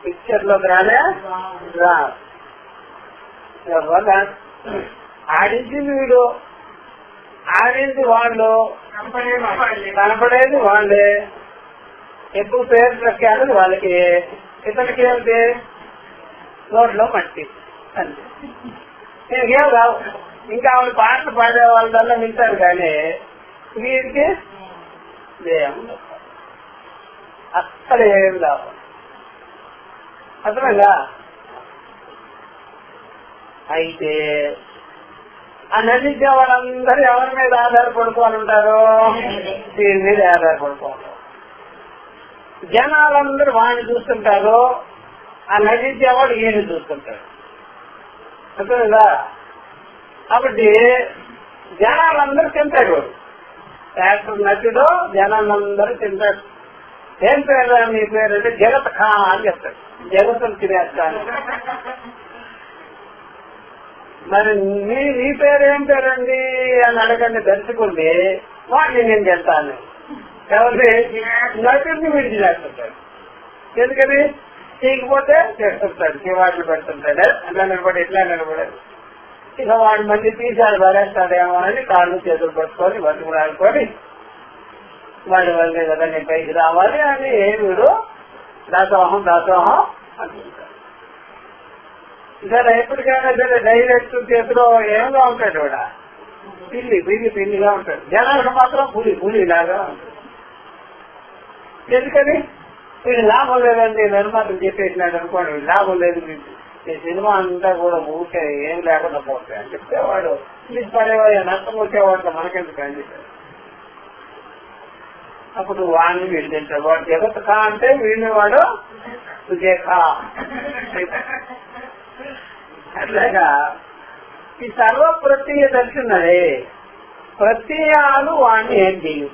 పిక్చర్ లోకి రాలే రా. ఆడించింది వీడు, ఆడింది వాళ్ళు, కనపడేది వాళ్ళే, ఎప్పుడు పేరు ప్రఖ్యాతులు వాళ్ళకి. ఇతనికి ఏమిటి? రోడ్లో మట్టి అంతే. ఇంకేం రావు. ఇంకా ఆవిడ పాటలు పాడే వాళ్ళ వింటారు కానీ వీరికి అక్కడ ఏమి రావు. అర్థమైందా? అయితే ఆ నటించే వాళ్ళందరూ ఎవరి మీద ఆధారపడుకోవాలి ఉంటారు? దీని మీద ఆధారపడుకోవాలి. జనాలందరూ వాడిని చూస్తుంటారు, ఆ నటించేవాడు ఈయన చూస్తుంటాడు. అర్థమైందా? కాబట్టి జనాలందరూ తింటాడు. యాక్టర్ నటుడు జనాలందరూ తింటాడు. ఏం పేరు మీ పేరు అంటే జగత్ ఖా అని చెప్తాడు. జగత్తును తినేస్తాను. మరి నీ పేరు ఏం పేరండి అని అడగండి దర్శకుడిని, వాడిని నేను చెప్తాను. కాబట్టి నటుడిని విడిచిలేస్తుంటాడు. ఎందుకని తీయకపోతే చేస్తుంటాడు, శివాట్లు పెడుతుంటాడు. అట్లా నిలబడి ఇట్లా నిలబడాడు. ఇక వాడు మళ్ళీ తీసాడు భరేస్తాడేమో అని కాళ్ళు చేతులు పట్టుకొని బతుకులు ఆడుకొని వాడి వల్లే కదా నేను పైకి రావాలి అని వీడు దాసోహం అంటుంటాడు. సరే ఎప్పటికైనా సరే డైరెక్టర్ చేతిలో ఏమగా ఉంటాడు వాడ, పిల్లిగా ఉంటాడు. జనాలకు మాత్రం పులిలాగా ఉంటాడు. ఎందుకని వీడు లాభం లేదండి నిర్మాతలు చెప్పేసినాడు అనుకోండి, వీడు లాభం లేదు, ఈ సినిమా అంతా కూడా ఊరికే ఏం లేకుండా పోతాయి అని చెప్తే వాడు మీకు పడేవాడు నష్టం వచ్చేవాడు మనకెందుకు అని చెప్పాడు. అప్పుడు వాడిని వీళ్ళు తింటాడు. వాడు జగత్ ఖా అంటే వీడిని వాడు సుజేఖా. అట్లాగా ఈ సర్వ ప్రత్యయ దర్శనమే. ప్రత్యయాలు వాడిని ఏం చేయవు,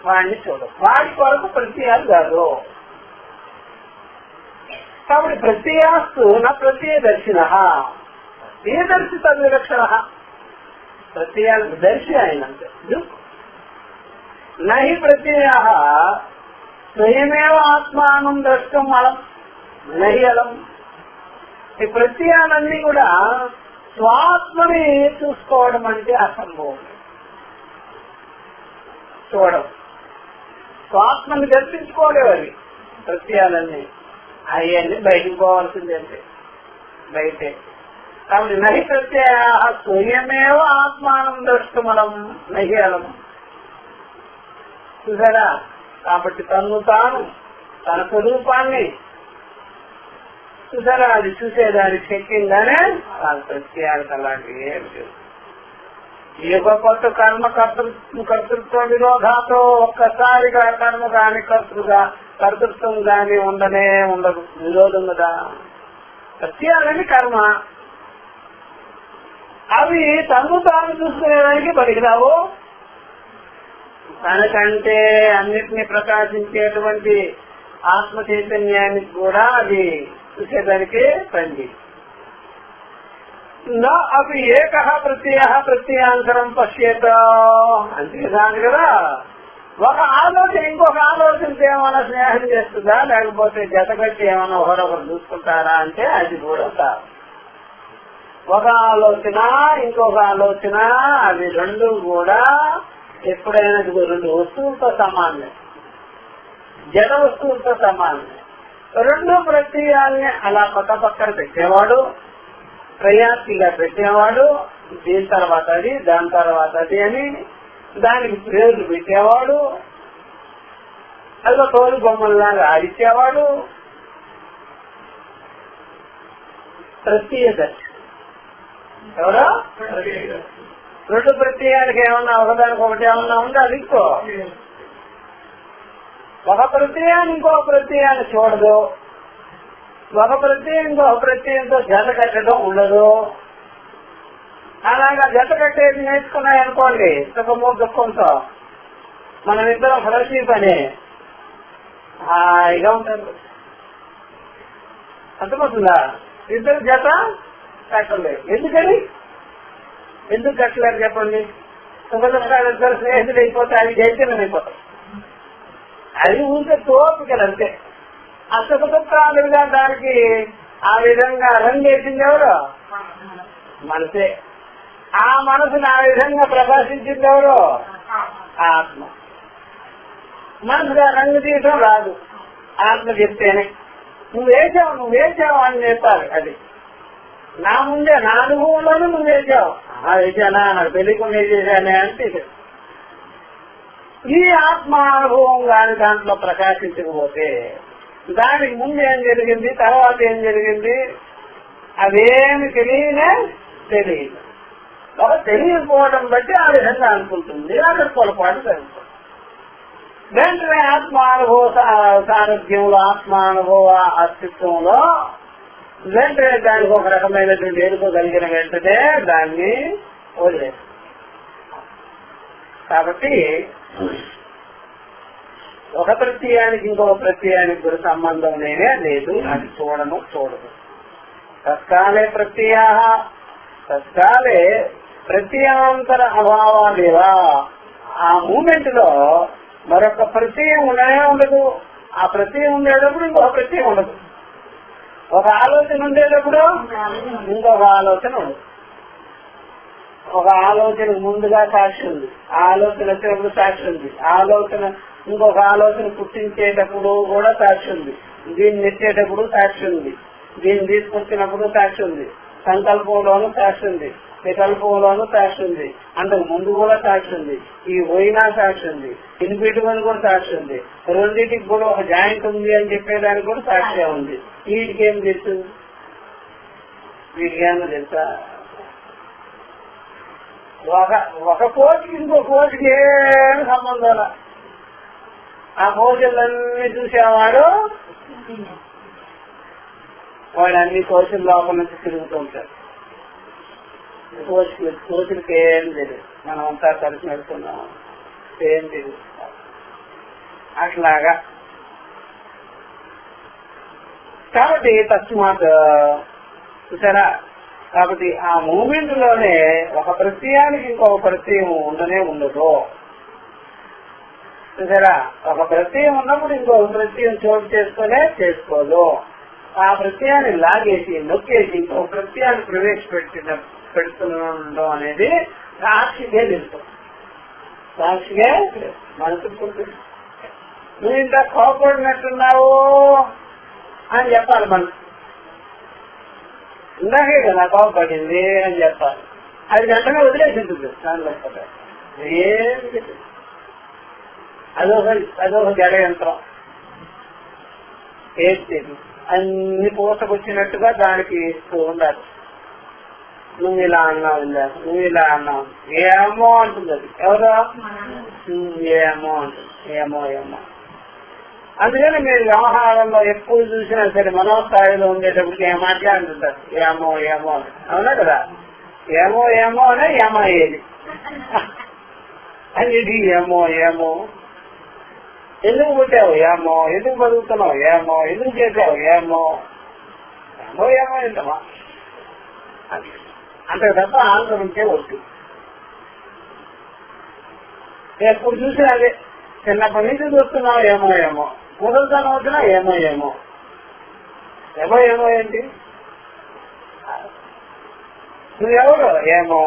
వాడిని చూడవు. వాడి కొరకు ప్రత్యయాలు కాదు. కాబట్టి ప్రత్యయాస్తు నా ప్రత్యయ దర్శన ఏ దర్శిత విలక్షణ. ప్రత్యయాలకు దర్శి అయినంతే. నహి ప్రత్యయ స్వయమేవ ఆత్మానం ద్రష్టం అలం నహి అలం. ఈ ప్రత్యయాలన్నీ కూడా స్వాత్మని చూసుకోవడం అంటే అసంభవం. చూడడం స్వాత్మని దర్శించుకోలేవు అవి ప్రత్యయాలన్నీ. అవన్నీ బయటకు పోవాల్సిందే అంటే బయటే. కాబట్టి నహి ప్రత్యయ స్వయమేవ ఆత్మానం ద్రష్టమలం నహి అలం. చూసారా? కాబట్టి తాను తన స్వరూపాన్ని చూసారా, అది చూసేదానికి శక్యంగానే వాళ్ళ ప్రత్యయాలకు అలాంటివి ఏమి. ఈ యొక్క కొత్త కర్తృత్వ విరోధాతో ఒక్కసారిగా కర్మ కాని కర్తృత్వం కాని ఉండనే ఉండదు. విరోధం కదా. ప్రత్యయాలని కర్మ, అవి తాను చూసుకునేదానికి పనికిరావు. తనకంటే అన్నిటినీ ప్రకాశించేటువంటి ఆత్మ చైతన్యానికి కూడా అది చూసేదానికి పని. అవి ఏక ప్రత్యయాంతరం పశ్చేత అంతేదాని కదా. ఒక ఆలోచన ఇంకొక ఆలోచనతో ఏమైనా స్నేహం చేస్తుందా, లేకపోతే జతగట్టి ఏమైనా ఒకరొకరు చూసుకుంటారా అంటే అది కూడా కాదు. ఒక ఆలోచన ఇంకొక ఆలోచన అవి రెండు కూడా ఎప్పుడైనా రెండు వస్తువులతో సమానమే, జడ వస్తువులతో సమానమే. రెండు ప్రత్యయాల్ని అలా పక్కన పెట్టేవాడు, ప్రయాసిగా పెట్టేవాడు. దీని తర్వాత అది, దాని తర్వాత అది అని దానికి పేర్లు పెట్టేవాడు. అలా తోలు బొమ్మల్లాగా ఆడిచ్చేవాడు. ప్రత్యయదర్శి ఎవరో. రెండు ప్రత్యయానికి ఏమన్నా ఒకదానికి ఒకటి ఏమన్నా ఉందా? అది ఇంకో ఒక ప్రత్యయాన్ని ఇంకో ప్రత్యయాన్ని చూడదు. ఒక ప్రత్యయం ఇంకొక ప్రత్యయంతో జత కట్టడం ఉండదు. అలాగా జత కట్టేది నేర్చుకున్నాయనుకోండి సుఖము దుఃఖంతో, మనం ఇద్దరం ఫ్రెష్ పని హాయిగా ఉంటారు. అర్థమవుతుందా? ఇద్దరు జత కట్టలేదు. ఎందుకు కట్టలేరు చెప్పండి? సుఖ దుఃఖాలు ఇద్దరు స్నేహితులు అయిపోతే అవి జైత్యం అయిపోతాయి. అది ఊరికే తోపికలు అంతే. ఆ సుఖ దుఃఖాలుగా దానికి ఆ విధంగా రంగేసింది ఎవరు? మనసే. ఆ మనసుని ఆ విధంగా ప్రకాశించింది ఎవరు? ఆత్మ. మనసుగా రంగు తీయటం రాదు, ఆత్మ చెప్తేనే. నువ్వేసావు అని చెప్పాలి. అది నా ముందే, నా అనుభవంలోనూ నువ్వు వేసావు. వేసానా, నాకు తెలియకుండా చేశానే అంటే ఈ ఆత్మానుభవం కానీ దాంట్లో ప్రకాశించకపోతే దానికి ముందు ఏం జరిగింది, తర్వాత ఏం జరిగింది, అదేమి తెలియదు. ఒక తెలియకపోవడం బట్టి ఆ విధంగా అనుకుంటుంది, అక్కడ పొరపాటు జరుగుతుంది. వెంటనే ఆత్మానుభవ సారథ్యంలో, ఆత్మానుభవ అస్తిత్వంలో వెంటనే దానికి ఒక రకమైనటువంటి ఎదుకోగలిగిన వెంటనే దాన్ని వదిలేదు. కాబట్టి ఒక ప్రత్యయానికి ఇంకొక ప్రత్యయానికి కూడా సంబంధం లేదు. అది చూడదు. తత్కాలే ప్రత్యయ, తత్కాలే ప్రత్యయాంతర అభావాలేవా. ఆ మూమెంట్ లో మరొక ప్రత్యయం ఉండదు. ఆ ప్రత్యయం ఉండేటప్పుడు ఇంకొక ప్రత్యయం ఉండదు. ఒక ఆలోచన ఉండేటప్పుడు ఇంకొక ఆలోచన ఉండదు. ఒక ఆలోచన ముందుగా సాక్షి ఉంది, ఆలోచన వచ్చినప్పుడు సాక్షి ఉంది, ఆలోచన ఇంకొక ఆలోచన పుట్టించేటప్పుడు కూడా సాక్షి ఉంది, దీన్ని నెట్టేటప్పుడు సాక్షి ఉంది, దీన్ని తీసుకొచ్చినప్పుడు సాక్షి ఉంది, సంకల్పంలోనూ సాక్షి ఉంది, వికల్పంలోనూ సాక్షి ఉంది, అంతకు ముందు కూడా సాక్షి ఉంది, ఈ పోయినా సాక్షి ఉంది, ఇన్పెట్టుకొని కూడా సాక్షి ఉంది, రెండింటికి కూడా ఒక జాయింట్ ఉంది అని చెప్పేదానికి కూడా సాక్షి ఉంది. వీటికి ఏం తెలుసు? వీటికి ఏమో తెలుసా? ఒక కోటికి ఇంకో కోటికి ఏమి సంబంధం. ఆ కోశలన్నీ చూసేవాడు వాడు అన్ని కోశల లోపల నుంచి తిరుగుతూ ఉంటాడు. కోశలకి ఏం తెలియదు, మనం అంతా కలిసి నడుస్తున్నాం, ఏం తెలియదు. అట్లాగా కాబట్టి తస్మాత్ చూసారా, కాబట్టి ఆ మూమెంట్ లోనే ఒక ప్రత్యయానికి ఇంకొక ప్రత్యయం ఉండదు. చూసారా, ఒక ప్రత్యయం ఉన్నప్పుడు ఇంకొక ప్రత్యయం చోటు చేసుకోదు. ఆ ప్రత్యయాన్ని లాగేసి నొక్కేసి ఇంకొక ప్రత్యయాన్ని పెడుతుండడం అనేది సాక్షిగా తెలుస్తుంది. సాక్షిగా మనసుకుంటుంది. నువ్వు ఇంత కోపడినట్టున్నావు అని చెప్పాలి. మనసు ఇందాకే కదా కోపడింది అని చెప్పాలి. అది వెంటనే వదిలేసి ఉంటుంది దానిలో. ఏమి అదొక జడ యంత్రం. ఏంటి అన్ని పూసకొచ్చినట్టుగా దానికి ఇస్తూ ఉండాలి. నువ్వు ఇలా అన్నావు, నువ్వు ఇలా అన్నావు, ఏమో అంటుంది. అది ఎవరో ఏమో అంటుంది. ఏమో అందుకని మీరు వ్యవహారంలో ఎక్కువ చూసినా సరే మనోస్థాయిలో ఉండేటప్పటికి ఏ మాట్లాడుతుంటారు, ఏమో అని. అవునా కదా? ఏమో అనే ఏమో అయ్యేది అనేది. ఏమో ఎందుకు పుట్టావు, ఏమో ఎందుకు బతుకుతున్నావు, ఏమో ఎందుకు చేసావు, ఏమో ఏంటమ్మా అంతే తప్ప ఆన్సర్ ఉంటే వద్దు. ఎప్పుడు చూసినా అదే. చిన్నప్పటి నుంచి చూస్తున్నావు ఏమో, మొదలుతనం వచ్చినా ఏమో ఏంటి, నువ్వెవరు ఏమో,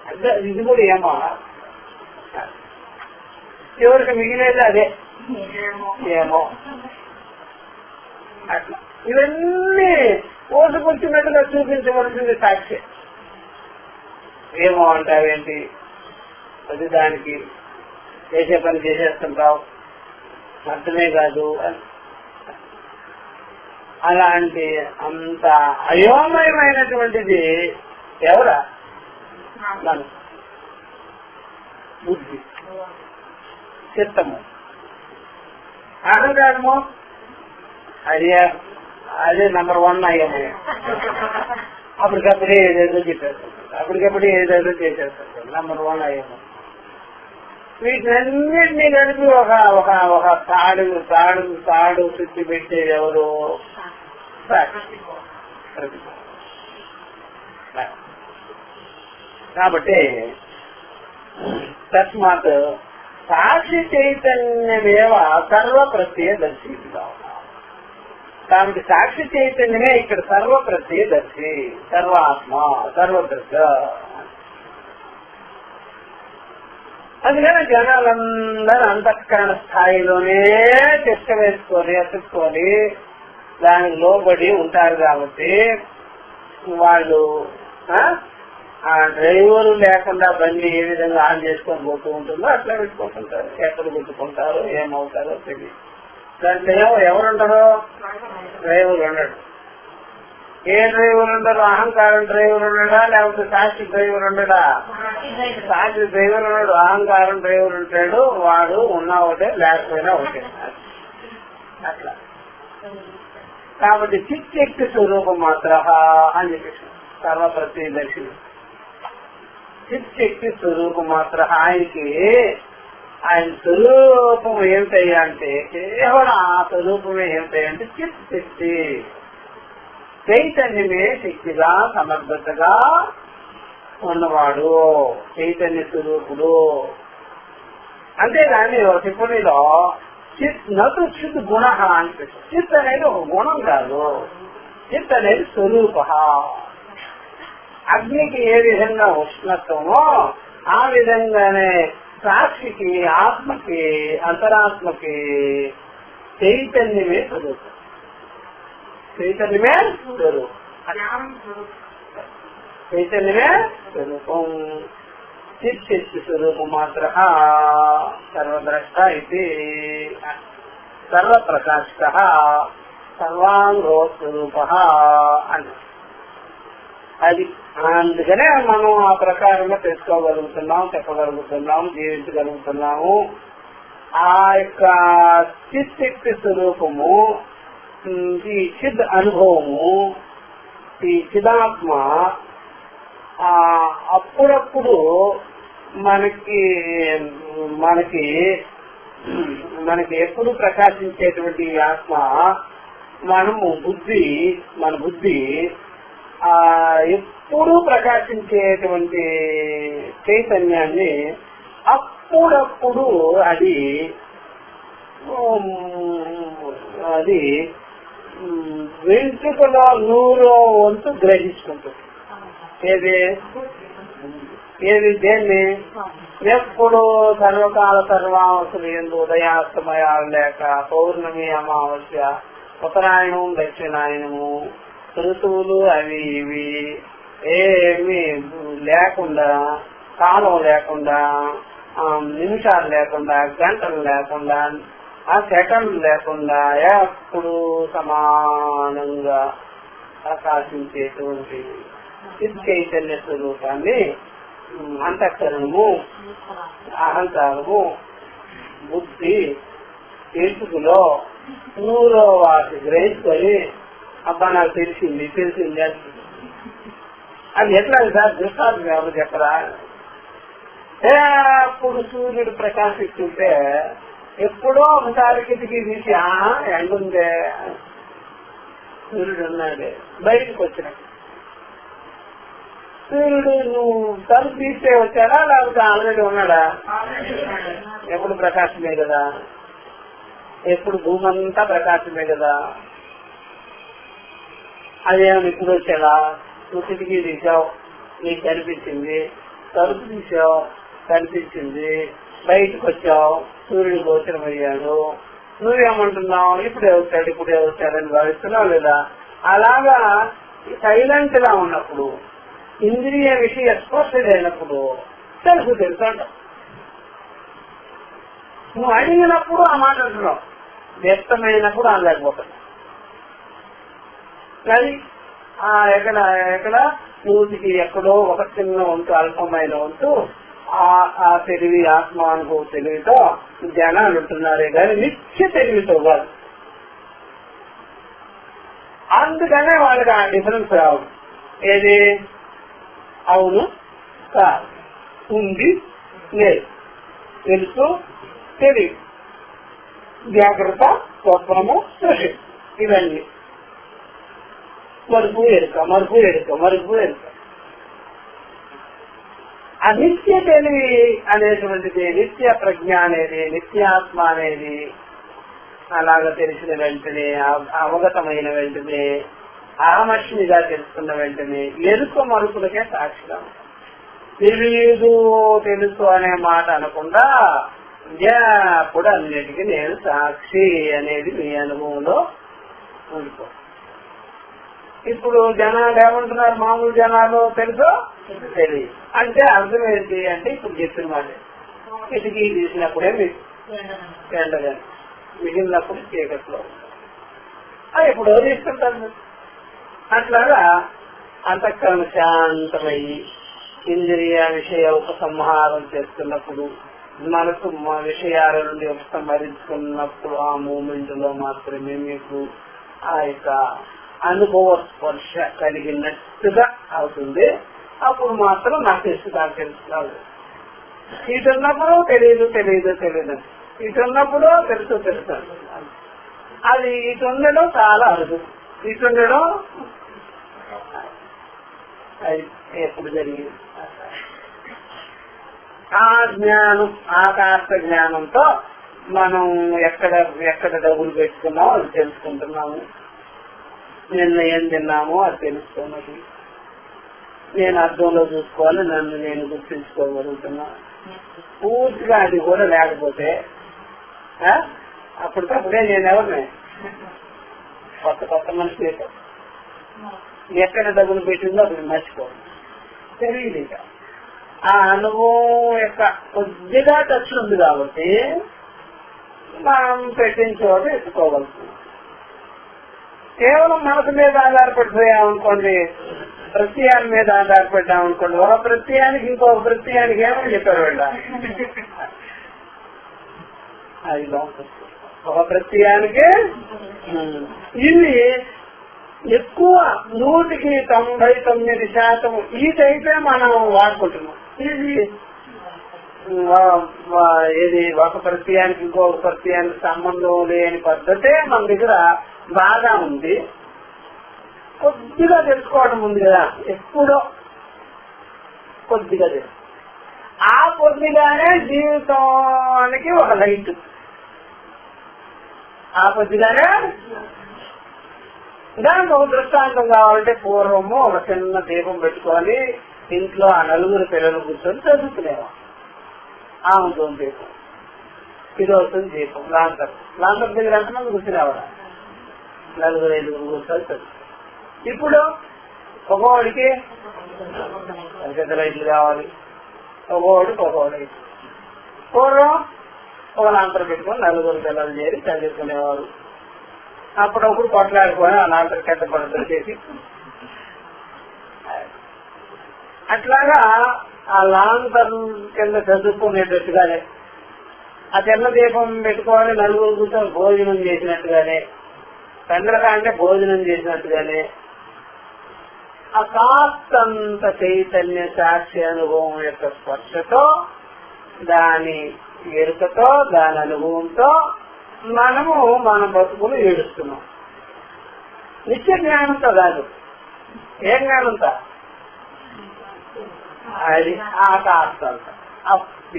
అంటే ఇది కూడా ఏమో. ఎవరికి మిగిలేదు అదే ఏమో. అట్లా ఇవన్నీ పోసుకొచ్చినట్టుగా చూపించవలసింది సాక్షి. ఏమో అంటావేంటి, అది దానికి చేసే పని చేసేస్తుంటావు, అర్థమే కాదు. అలాంటి అంత అయోమయమైనటువంటిది ఎవరా? మనసు, బుద్ధి, చిత్తము. అహంకారము అదే నంబర్ 1 అయోమయం. అప్పటికప్పుడే ఏదేదో చెప్పేస్తాడు, అప్పటికప్పుడే ఏదేదో చేసేస్తాడు. నంబర్ 1 అయోమయం. వీటినన్నింటినీ కలిపి ఒక తాడు చుట్టి పెట్టేది ఎవరు? కాబట్టి తస్మాత్ సాక్షి చైతన్యమేవ సర్వ ప్రత్యయ దర్శిగా. కాబట్టి సాక్షి చైతన్యమే ఇక్కడ సర్వప్రత్యదర్శి, సర్వాత్మ, సర్వదర్శ. అందుకని జనాలందరూ అంతఃకరణ స్థాయిలోనే చర్చ వేసుకొని ఎత్తుకొని దానికి లోబడి ఉంటారు. కాబట్టి వాళ్ళు ఆ డ్రైవరు లేకుండా బండి ఏ విధంగా ఆన్ చేసుకొని పోతూ ఉంటుందో అట్లా పెట్టుకుంటుంటారు. ఎక్కడ పెట్టుకుంటారో ఏమవుతారో తెలియదు. దాంట్లో ఎవరుంటారో డ్రైవర్ ఉండడు. ఏ డ్రైవర్ ఉండరు? అహంకారం డ్రైవర్ ఉండడా, లేకపోతే సాక్షి డ్రైవర్ ఉండడా? సాక్షి డ్రైవర్ ఉన్నాడు, అహంకారం డ్రైవర్ ఉంటాడు. వాడు ఉన్నా ఒకటే, లేకపోయినా ఒకటే. అట్లా కాబట్టి చిత్తశక్తి స్వరూపం మాత్ర అని చెప్పేసి సర్వప్రత్యదర్శి. చిత్తశక్తి స్వరూపం మాత్ర ఆయనకి ఆయన స్వరూపం ఏమిటయ్యా అంటే కేవలం ఆ స్వరూపమే ఏమిటయ్యా అంటే చిత్తశక్తి, చైతన్యమే శక్తిగా సమర్థతగా ఉన్నవాడు చైతన్య స్వరూపుడు. అంతేగాని టిప్పణిలో చిత్ నటు చిత్ గుణ అంటే చిత్ అనేది ఒక గుణం కాదు, చిత్ అనేది స్వరూప. అగ్నికి ఏ విధంగా ఉష్ణత్వమో ఆ విధంగానే సాక్షికి, ఆత్మకి, అంతరాత్మకి చైతన్యమే స్వరూపం. చైతన్యమే స్వరూపం, చైతన్యమే స్వరూపం. చిత్తశక్తి స్వరూపం మాత్ర సర్వద్రష్ట ఇది సర్వప్రకాశిత సర్వాంగో స్వరూప అని. అది అందుకనే మనం ఆ ప్రకారంగా తెలుసుకోగలుగుతున్నాం, చెప్పగలుగుతున్నాం, జీవించగలుగుతున్నాము. ఆ యొక్క చిత్తశక్తి స్వరూపము, ఈ చిద్ అనుభవము, ఈ చిదాత్మ అప్పుడప్పుడు మనకి మనకి మనకి ఎప్పుడు ప్రకాశించేటువంటి ఆత్మ మనము మన బుద్ధి ఎప్పుడూ ప్రకాశించేటువంటి చైతన్యాన్ని అప్పుడప్పుడు అది వెంట్రుకలో 100వ వంతు గ్రహించుకుంటుంది. ఏది దేన్ని? ఎప్పుడు సర్వకాల సర్వావస్థలు ఎందు ఉదయాస్తమయాలు లేక, పౌర్ణమి, అమావాస్య, ఉత్తరాయణం, దక్షిణాయనము, ఋతువులు అవి ఇవి ఏమి లేకుండా, కాలం లేకుండా, నిమిషాలు లేకుండా, గంటలు లేకుండా, ఆ సెకండ్లు లేకుండా ఎప్పుడు సమానంగా ప్రకాశించేటువంటి చైతన్య స్వరూపాన్ని అంతఃకరణము, అహంకారము, బుద్ధి, తెలుసుకులో 100వ వాటి గ్రహించుకొని అబ్బా నాకు తెలిసింది అది ఎట్లా సార్ దృష్టాంతం ఎవరు చెప్పరా? ఎప్పుడు సూర్యుడు ప్రకాశిస్తుంటే ఎప్పుడో ఒకసారి కిటికీ తీసి ఎండుందే సూర్యుడు ఉన్నాడే బయటకు వచ్చిన సూర్యుడు నువ్వు తలుపు తీస్తే వచ్చాడా లేకపోతే ఆల్రెడీ ఉన్నాడా? ఎప్పుడు ప్రకాశమే కదా, ఎప్పుడు భూమి అంతా ప్రకాశమే కదా. అదేమో ఇప్పుడు వచ్చాడా? నువ్వు కిటికీ తీసావు, నీకు కనిపించింది, తలుపు తీసావు, కనిపించింది, బయటకు వచ్చావు, సూర్యుడు గోచరం అయ్యాడు. నువ్వేమంటున్నావు? ఇప్పుడే వచ్చాడని భావిస్తున్నావు లేదా? అలాగా సైలెంట్ గా ఉన్నప్పుడు, ఇంద్రియ విషయ స్పష్టత అయినప్పుడు తెలుసు అంటావు. నువ్వు అడిగినప్పుడు ఆ మాట అంటున్నావు, వ్యక్తమైనప్పుడు అనలేకపోతున్నావు. కానీ ఎక్కడ నూతికి ఎక్కడో ఒక చిన్న వంతు, అల్పమైన వంతు ఆ తెలివి, ఆత్మానుభవ తెలివితో జనాలు ఉంటున్నారే కానీ నిత్య తెలివితో కాదు. అందుకనే వాళ్ళకి ఆ డిఫరెన్స్ రావు. ఏది అవును కాదు, ఉంది లేదు, తెలుసు తెలివి, జాగ్రత్త, స్వప్నము, సృష్టి, ఇవన్నీ మరుపు ఎరుక. ఆ నిత్య తెలివి అనేటువంటిది, నిత్య ప్రజ్ఞ అనేది, నిత్యాత్మ అనేది అలాగ తెలిసిన వెంటనే, అవగతమైన వెంటనే, ఆమర్షినిగా తెలుసుకున్న వెంటనే ఎరుక మరుపులకే సాక్షిగా ఉంటాం. తెలియదు తెలుసు అనే మాట అనకుండా అప్పుడు అన్నిటికీ నేను సాక్షి అనేది మీ అనుభవంలో ఉండిపో. ఇప్పుడు జనాలు ఏమంటున్నారు, మామూలు జనాలు తెలుసు తెలియదు అంటే అర్థం ఏంటి అంటే ఇప్పుడు చెప్పిన మాట, కిటికీ తీసినప్పుడే మీకు ఎండగాని, మిగిలినప్పుడు చీకట్లో ఎప్పుడో తీసుకుంటారు. అట్లాగా అంతఃకరణ శాంతమయ్యి ఇంద్రియ విషయ ఉపసంహారం చేస్తున్నప్పుడు, మనసు విషయాల నుండి ఉపసంహరించుకున్నప్పుడు ఆ మూమెంట్ లో మాత్రమే మీకు ఆ యొక్క అనుభవ స్పర్శ కలిగినట్టుగా అవుతుంది. అప్పుడు మాత్రం నాకు తెలుసు. ఇటున్నప్పుడు తెలియదు తెలియదు తెలియదు, ఇటున్నప్పుడు తెలుసు తెలుసు. అది ఇటుండడం చాలా అరుదు, ఇటుండడం అది ఎప్పుడు జరిగింది. ఆ జ్ఞానం, ఆకాశ జ్ఞానంతో మనం ఎక్కడ డబ్బులు పెట్టుకున్నామో అది తెలుసుకుంటున్నాము, నిన్న ఏం తిన్నామో అది తెలుసుకున్నది, నేను అర్థంలో చూసుకోవాలి, నన్ను నేను గుర్తించుకోగలుగుతున్నా. పూర్తిగా అది కూడా లేకపోతే అప్పటికప్పుడే నేను ఎవరిని కొత్త మనిషి ఎక్కడ డబ్బులు పెట్టిందో అప్పుడు మర్చిపోవాలి, తెలియదు. ఇక ఆ అనుభవం యొక్క కొద్దిగా టచ్ ఉంది కాబట్టి మనం పెట్టిన చోట ఎత్తుకోగలుగుతున్నాం. కేవలం మనసు మీద ఆధారపడిపోయామనుకోండి, ప్రత్యయాల మీద ఆధారపడ్డామనుకోండి, ఒక ప్రత్యయానికి ఇంకొక ప్రత్యయానికి ఏమని చెప్పారు వెళ్ళ, అది ఒక ప్రత్యయానికి ఇది ఎక్కువ 99% ఈ టైపే మనం వాడుకుంటున్నాం. ఇది ఒక ప్రత్యయానికి ఇంకొక ప్రత్యయానికి సంబంధం లేని పద్ధతే మన దగ్గర బాగా ఉంది. కొద్దిగా తెలుసుకోవడం ఉంది కదా, ఎప్పుడో కొద్దిగా తెలుసు. ఆ కొద్దిగానే జీవితానికి ఒక లైట్, ఆ కొద్దిగానే దానికి ఒక దృష్టాంతం కావాలంటే పూర్వము ఒక చిన్న దీపం పెట్టుకొని ఇంట్లో ఆ నలుగురు పిల్లలు కూర్చొని చదువుకునేవా, ఆమెతో దీపం, కిరోసిన్ దీపం, లాంతర్ దగ్గర ఎంతమంది కూర్చునేవారా, 4-5 కూర్చొని చదువు. ఇప్పుడు ఒకవాడికి పెద్ద లైట్లు కావాలి, ఒకవాడు పూర్వం ఒక లాంతర్ పెట్టుకొని 4 పిల్లలు చేరి చదువుకునేవారు. అప్పుడప్పుడు కొట్లాడుకొని ఆ లాంతర్ కింద పడుతుంది చేసి, అట్లాగా ఆ లాంతర్ కింద చదువుకునేటట్టుగానే ఆ తెల్ల దీపం పెట్టుకోవాలి, 4 కూర్చొని భోజనం చేసినట్టుగానే, చంద్రకాంటే భోజనం చేసినట్టుగానే ఆ కాస్తంత చైతన్య సాక్షి అనుభవం యొక్క స్పర్శతో, దాని ఎరుకతో, దాని అనుభవంతో మనము మన బతుకులు ఏడుస్తున్నాం. నిత్య జ్ఞానంతో కాదు, ఏ జ్ఞానంతో, అది ఆకాశంతో.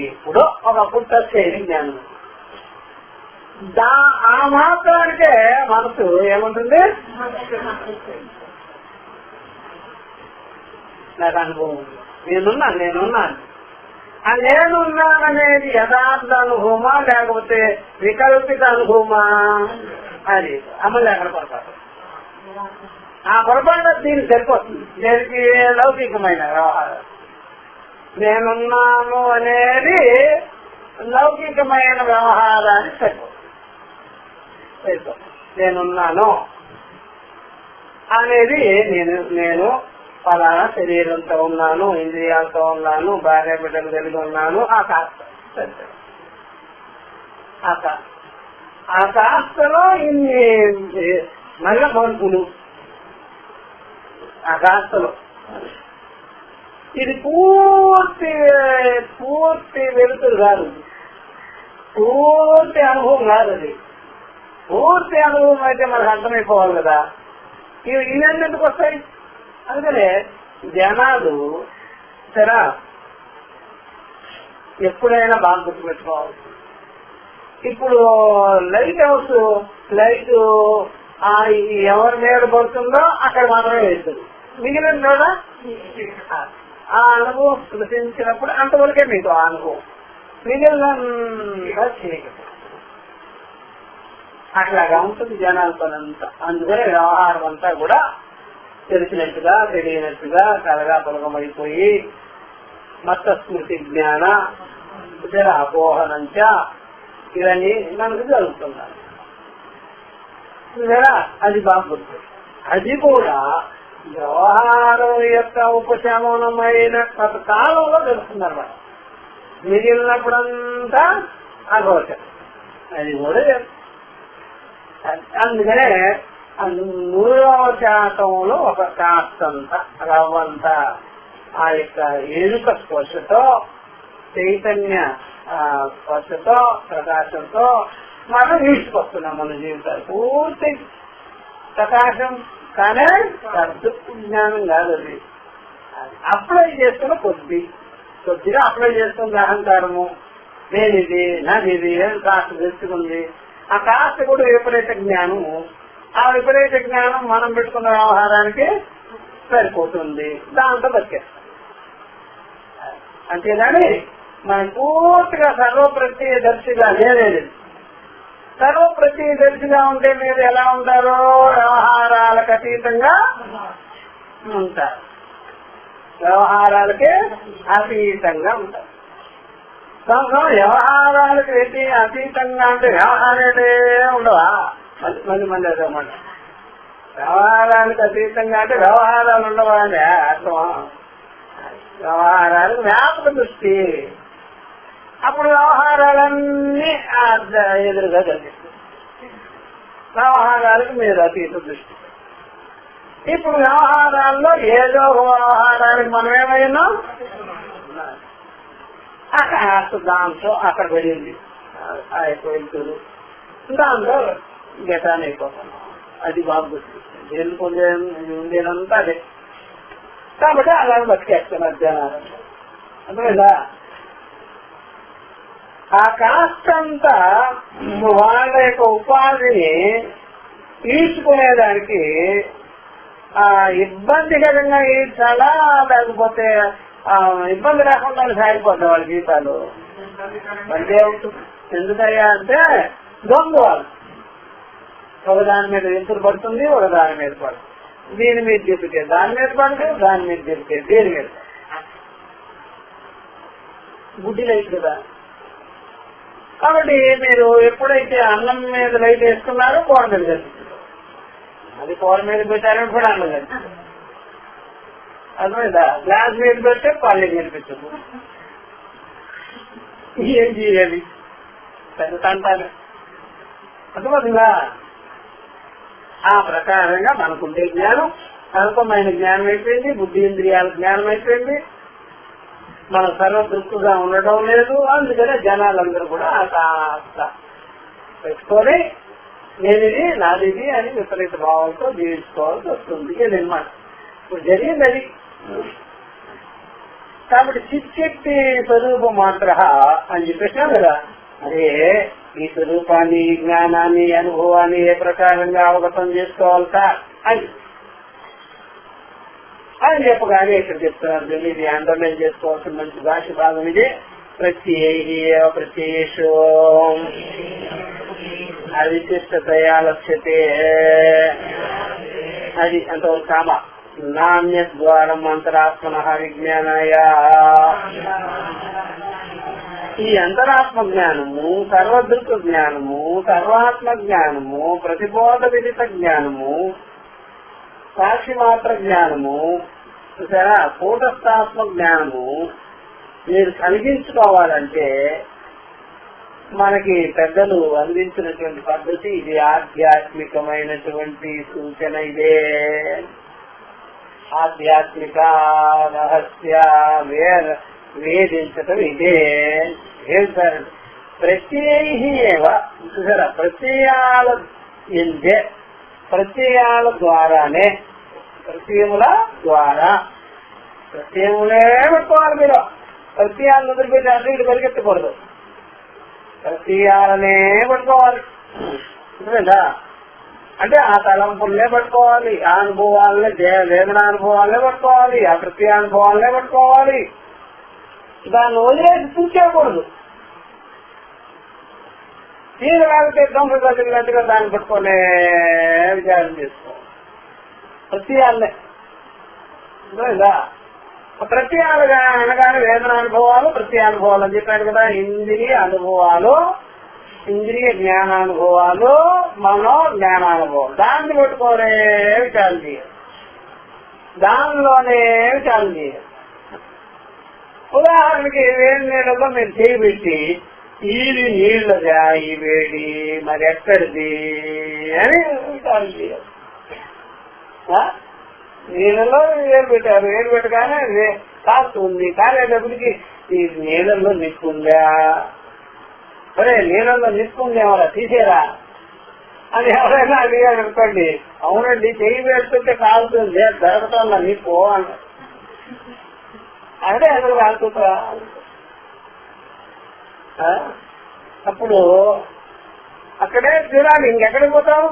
ఇప్పుడు ఒకప్పుడు తప్పేది జ్ఞానం. ఆ మాత్రానికే మనసు ఏముంటుంది, నాకు అనుభవం ఉంది, నేనున్నాను. ఆ నేనున్నాననేది యథార్థ అనుభవమా లేకపోతే వికల్పిత అనుభవమా అది అమలు ఎక్కడ పొరపాటు. ఆ పొరపాటు దీనికి సరిపోతుంది, దీనికి లౌకికమైన వ్యవహారం. నేనున్నాను అనేది లౌకికమైన వ్యవహారానికి సరిపోతుంది. నేనున్నాను అనేది నేను ఫలానా శరీరంతో ఉన్నాను, ఇంద్రియాలతో ఉన్నాను, భార్య బిడ్డలు కలిగి ఉన్నాను, ఆకాశలో ఇన్ని మల్ల మలుపులు, ఆకాశలో ఇది పూర్తి వెలుతురు కాదు, పూర్తి అనుభవం కాదు. అది పూర్తి అనుభవం అయితే మనకు అర్థమైపోవాలి కదా, ఇవి ఇవన్నీ వస్తాయి. అందుకనే జనాలు సరే ఎప్పుడైనా బాగా గుర్తుపెట్టుకోవాలి, ఇప్పుడు లైట్ హౌస్ లైట్ ఎవరి మీద పడుతుందో అక్కడ మాత్రమే వేస్తుంది, మిగిలిన కూడా ఆ అనుభవం స్పృశించినప్పుడు అంతవరకే మీకు ఆ అనుభవం, మిగిలిన చీకటి. అట్లాగా ఉంటుంది జనాల పనంతా. అందుకనే వ్యవహారం అంతా కూడా తెలిసినట్టుగా తెలియనట్టుగా కలగా పొలగమైపోయి మత స్మృతి జ్ఞాన ఇతర అపోహనంచ ఇవన్నీ మనకు జరుగుతున్నాయి. అది బాగుంటుంది. అది కూడా వ్యవహారం యొక్క ఉపశమనమైన కాలంలో తెలుస్తుంది అన్నమాట. మిగిలినప్పుడంతా అగోచరం. అది కూడా అందుకనే 100% ఒక కాస్తంత రవ్వంత ఆ యొక్క ఎరుక స్పర్శతో చైతన్య స్పర్శతో ప్రకాశంతో మనం తీసుకొస్తున్నాం మన జీవితాలు. పూర్తి ప్రకాశం కానీ సద్దు జ్ఞానం కాదు. అది అప్లై చేసుకున్న కొద్దిగా అప్లై చేసుకున్న అహంకారము, నేనిది నాది కాస్త తెలుసుకుంది. ఆ కాస్త కూడా విపరీత జ్ఞానము. ఆ విపరీత జ్ఞానం మనం పెట్టుకున్న వ్యవహారానికి సరిపోతుంది, దాంతో బతికేస్తాం. అంతేగాని మనం పూర్తిగా సర్వప్రత్యయదర్శిగా లేదు. సర్వప్రత్యయదర్శిగా ఉంటే మీరు ఎలా ఉంటారో వ్యవహారాలకు అతీతంగా ఉంటారు. వ్యవహారాలకే అతీతంగా ఉంటారు. వ్యవహారాలకు అతీతంగా అంటే వ్యవహారాలే ఉండవా? మళ్ళీ అదన్నమాట. వ్యవహారాలకు అతీతంగా అంటే వ్యవహారాలు ఉండవా అని అర్థం. వ్యవహారాలకు వ్యాపక దృష్టి. అప్పుడు వ్యవహారాలన్నీ ఎదురుగా కనిపిస్తుంది. వ్యవహారాలకు మీరు అతీత దృష్టి. ఇప్పుడు వ్యవహారాల్లో ఏదో వ్యవహారానికి మనం ఏమైనా దాంతో అక్కడ పడింది అయిపోయింది, దాంతో గతాన్ని అయిపోతున్నాం. అది బాగా గుర్తిస్తుంది. ఉండేదంతా అదే. కాబట్టి అలా బతికేస్తున్నారు జనాలు. అర్థమైందా? ఆ కాస్తంతా వాళ్ళ యొక్క ఉపాధిని తీర్చుకునేదానికి ఇబ్బందికరంగా ఈడ్చాలా, లేకపోతే ఇబ్బంది లేకుండా సాగిపోతాయి వాళ్ళ జీవితాలు. అంటే ఎందుకయ్యా అంటే ద్వంద్వాలు. ఒకదాని మీద ఎదురు పడుతుంది, ఒకదాని మీద పడుతుంది. దీని మీద చెప్తే దాని మీద పడుతుంది, దాని మీద చెప్తే దేని మీద గుడ్డి లైట్ కదా. కాబట్టి మీరు ఎప్పుడైతే అన్నం మీద లైట్ వేసుకున్నారో కూర మీద కనిపిస్తుంది. అది కూర మీద పెట్టారని కూడా అన్నం కనిపిస్తుంది. అర్థమైందా? గ్లాస్ మీద పెడితే పళ్ళు కనిపించదు. ఏం చేయాలి? పెద్ద తంటాను. అర్థమవుతుందా? ఆ ప్రకారంగా మనకుండే జ్ఞానం అల్పమైన జ్ఞానం అయిపోయింది, బుద్ధి ఇంద్రియాల జ్ఞానం అయిపోయింది. మనం సర్వదృష్టిగా ఉండడం లేదు. అందుకనే జనాలందరూ కూడా కాస్త పెట్టుకొని నేనిది నాదిది అని విపరీత భావంతో జీవించుకోవాల్సి వస్తుంది. అన్నమాట ఇప్పుడు జరిగింది అది. కాబట్టి చిచ్చక్తి స్వరూపం మాత్ర అని చెప్పేసినా కదా. అదే ఈ స్వరూపాన్ని, జ్ఞానాన్ని, అనుభవాన్ని ఏ ప్రకారంగా అవగతం చేసుకోవాలి సార్ అని చెప్పగానే ఇక్కడ చెప్తున్నారు. ఇది అండర్లైన్ చేసుకోవాల్సిన మంచి భాష భాగం ఇది. ప్రత్యేషు అవిశిష్టతయా లక్ష్యతే. అది అంతవరకు కామ. నాణ్యద్వారం అంతరాత్మన విజ్ఞానాయ. ఈ అంతరాత్మ జ్ఞానము, సర్వదృక్ జ్ఞానము, సర్వాత్మ జ్ఞానము, ప్రతిబోధ విదిత జ్ఞానము, సాక్షి మాత్ర జ్ఞానము, కూటస్థాత్మ జ్ఞానము మీరు కలిగించుకోవాలంటే మనకి పెద్దలు అందించినటువంటి పద్ధతి ఇది. ఆధ్యాత్మికమైనటువంటి సూచన ఇదే. ఆధ్యాత్మిక రహస్య వేదించటం ఇదే. ఏం సార్? ప్రత్యయాల ఎందే, ప్రత్యయాల ద్వారానే, ప్రత్యయముల ద్వారా. ప్రత్యయములే పెట్టుకోవాలి మీరు. ప్రత్యయాలను వదిలిపెట్టి అటు ఇటు పరిగెత్తకూడదు. ప్రత్యయాలనే పట్టుకోవాలి. అంతేదా? అంటే ఆ తలంపులనే పట్టుకోవాలి, ఆ అనుభవాలనే వేదన అనుభవాలనే పట్టుకోవాలి, ఆ ప్రత్యయానుభవాలనే పట్టుకోవాలి. దాన్ని వదిలేసి చూసేయకూడదు. తీరగాలితే దొంగ కలిగినట్టుగా దాన్ని పట్టుకోలే విచారం చేసుకోవాలి. ప్రత్యయాలనే లేదా? ప్రత్యయాలుగా అనగానే వేదనానుభవాలు, ప్రత్యయానుభవాలు అని చెప్పాడు కదా. ఇంద్రియ అనుభవాలు, ఇంద్రియ జ్ఞానానుభవాలు, మనో జ్ఞానానుభవం. దాన్ని పట్టుకోలే విచారం చేయాలి, దానిలోనే విచారం చేయాలి. ఉదాహరణకి వేడి నీళ్ళలో మీరు చేయబెట్టి ఇది నీళ్ళదా ఈ వేడి మరి ఎక్కడిది అని విచారం చేయాలి. నీళ్ళలో వేరు పెట్టారు, వేరు పెట్టగానే కాస్తుంది. కాలేటప్పటికి ఈ నీళ్ళల్లో నిప్పుందా, సరే నీళ్ళల్లో నిప్పుందేమరా తీసేరా అని ఎవరైనా అడిగారు అనుకోండి, అవునండి చెయ్యి వేస్తుంటే కాలుతుంది, దొరకటంలో నిప్పు అన్నారు. అంటే అసలు కాలుతుందా? అప్పుడు అక్కడే చూడాలి. ఇంకెక్కడికి పోతావు,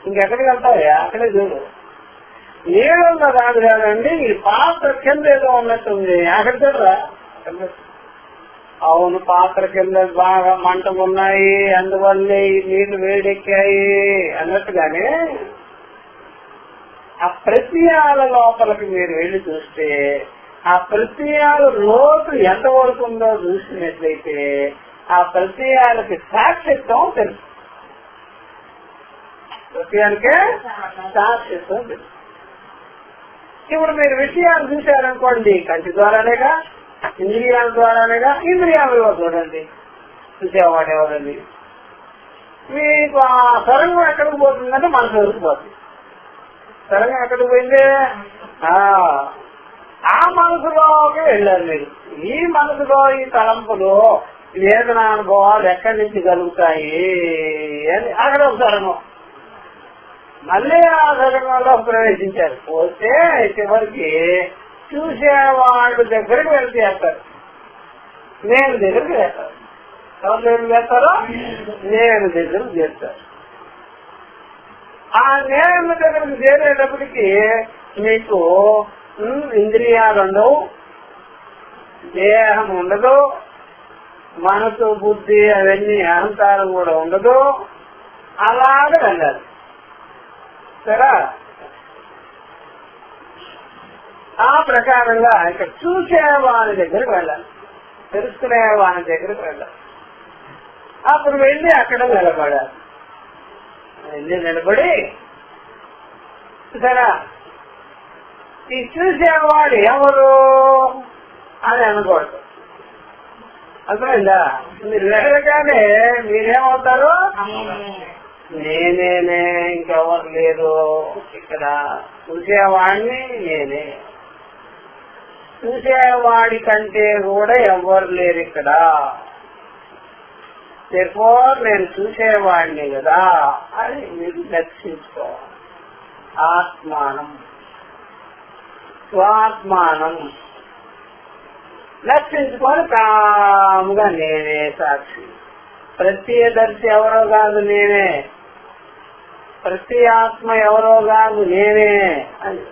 ఇంకెక్కడికి వెళ్తావా? అక్కడే చూడు. నీళ్ళల్లో కాదు కాదండి, ఈ పాత్ర కింద ఏదో ఉన్నట్టుంది, అక్కడ చూడరా. అవును, పాత్ర కింద బాగా మంటలు ఉన్నాయి, అందువల్లే ఈ నీళ్లు వేడెక్కాయి అన్నట్టుగానే ఆ ప్రత్యయాల లోపలికి మీరు వెళ్లి చూస్తే ఆ ప్రత్యయాల లోటు ఎంతవరకు ఉందో చూసినట్లయితే ఆ ప్రత్యయాలకి సాక్షిత్వం తెలుసు. ప్రత్యయానికే సాక్షిత్వం తెలుసు. ఇప్పుడు మీరు విషయాలు చూశారనుకోండి, కంటి ద్వారానేగా, ఇంద్రియాల ద్వారానేగా. ఇంద్రియాలలో చూడండి, చూసేవాడు ఎవరండి? మీకు ఆ సరంగం ఎక్కడికి పోతుందంటే మనసు వరకు పోతుంది. సరంగం ఎక్కడికి పోయింది? ఆ మనసులోకి వెళ్ళారు మీరు. ఈ మనసులో ఈ తలంపులు, వేదనానుభవాలు ఎక్కడి నుంచి కలుగుతాయి అని అక్కడ ఒక సరంగం. మళ్ళీ ఆ సరంగంలో ప్రవేశించారు. పోతే చివరికి చూసేవాళ్ళు దగ్గరికి వెళ్తే చేస్తారు, నేను దగ్గరికి చేస్తారు. ఎవరు దగ్గరికి చేస్తారో నేను దగ్గరకు చేస్తారు. ఆ నేను దగ్గరికి చేరేటప్పటికి మీకు ఇంద్రియాలు ఉండవు, దేహం ఉండదు, మనసు బుద్ధి అవన్నీ అహంకారం కూడా ఉండదు. అలాగే వెళ్ళాలి. సరే, ఆ ప్రకారంగా ఇక్కడ చూసేవాని దగ్గరికి వెళ్ళాలి, తెలుసుకునే వాని దగ్గరికి వెళ్ళాలి. అప్పుడు వెళ్ళి అక్కడ నిలబడాలి. వెళ్ళి నిలబడి సరే ఈ చూసేవాడు ఎవరు అని అనకూడదు. అర్థమైందా? మీరు వెళ్ళగానే మీరేమవుతారు? నేనేనే, ఇంకెవరు లేరు ఇక్కడ, చూసేవాడిని నేనే, చూసేవాడి కంటే కూడా ఎవరు లేరు ఇక్కడ, నేను చూసేవాడిని కదా అని మీరు లక్షించుకోవాలి. ఆత్మానం, స్వాత్మానం లక్షించుకొని కాముగా నేనే సాక్షి. ప్రత్యదర్శి ఎవరో కాదు నేనే, ప్రత్యాత్మ ఎవరో కాదు నేనే అని.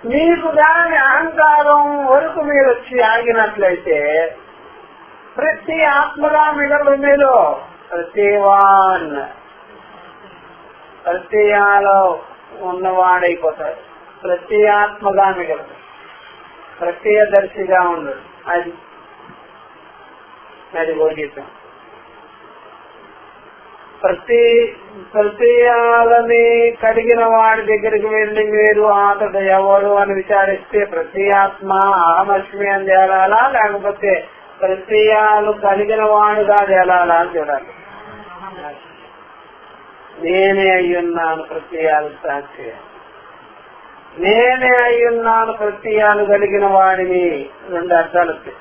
మీకు దాని అహంకారం వరకు మీరు వచ్చి ఆగినట్లయితే ప్రతి ఆత్మగా మిగలదు. మీరు ప్రత్యేవాన్, ప్రత్యయాలో ఉన్నవాడైపోతాడు. ప్రత్యేగాత్మగా మిగలదు, ప్రత్యదర్శిగా ఉండదు. అది గోచీతం. ప్రత్యయాలని కడిగిన వాడి దగ్గరికి వెళ్ళి మీరు అతడు ఎవరు అని విచారిస్తే ప్రత్యేగాత్మ అహమస్మి అని తేలాలా, లేకపోతే ప్రత్యయాలు కలిగిన వాడుగా తేలాలా అని చూడాలి. నేనే అయ్యున్నాను ప్రత్యయాలు సాక్షి, నేనే అయ్యున్నాను ప్రత్యయాలు కలిగిన వాడిని. రెండు అర్థాలు వస్తాయి.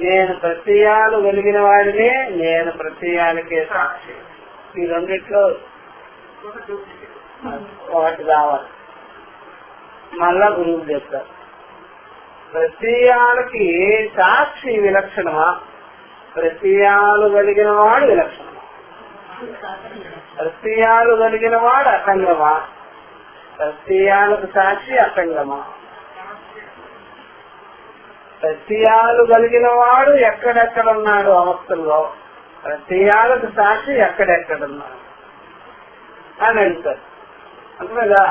నేను ప్రత్యయాలు కలిగిన వాడిని, నేను ప్రత్యయాలకే సాక్షి. ఈ రెండిట్లో ఒకటి కావాలి. మళ్ళా గురువులు చెప్తారు. ప్రత్యయాలకి సాక్షి విలక్షణమా, ప్రత్యయాలు కలిగిన వాడు విలక్షణమా? ప్రత్యయాలు కలిగిన వాడు అసంగమా, ప్రత్యయాలకు సాక్షి అసంగమా? ప్రత్యయాలు కలిగిన వాడు ఎక్కడెక్కడున్నాడు అవస్థల్లో, ప్రత్యయాలకు సాక్షి ఎక్కడెక్కడున్నాడు అని అడుగుతారు. అంతేగా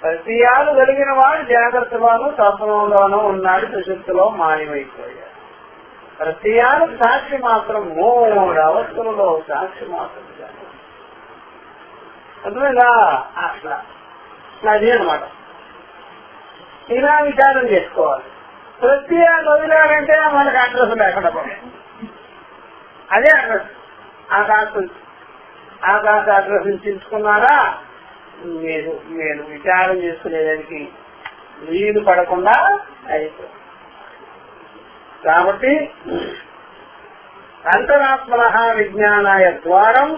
ప్రత్యయాలు కలిగిన వాడు జాగ్రత్తలోనూ స్వప్నంలోనూ ఉన్నాడు, సుశక్తిలో మాయమైపోయాడు. ప్రత్యయాలకు సాక్షి మాత్రం 3 అవస్థలలో సాక్షి మాత్రం. అంతేగా అట్లా అది అనమాట. ఇలా విచారం చేసుకోవాలి. ప్రత్యయాలు వదిలాడంటే మనకు అడ్రస్ లేకుండా పోతుంది. అదే అడ్రస్. ఆకాశ అడ్రస్ తీసుకున్నారా మీరు విచారం చేసుకునేదానికి వీలు పడకుండా అయిపోతుంది. కాబట్టి అంతరాత్మన విజ్ఞానాయ ద్వారం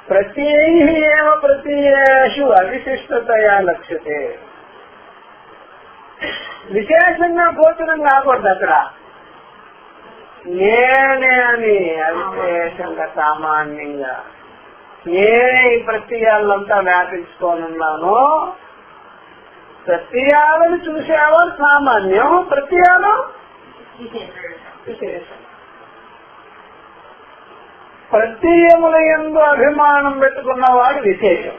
ప్రత్యేవ ప్రత్యేషు అవిశిష్టతయా లక్ష్యతే. విశేషంగా గోచరం కాకూడదు. అక్కడ నేనే అని అవిశేషంగా సామాన్యంగా నేనే ఈ ప్రత్యయాలంతా వ్యాపించుకోనున్నాను. ప్రత్యయాలను చూసేవాడు సామాన్యం, ప్రత్యయాలు విశేషం. ప్రత్యయముల యందు అభిమానం పెట్టుకున్నవాడు విశేషం,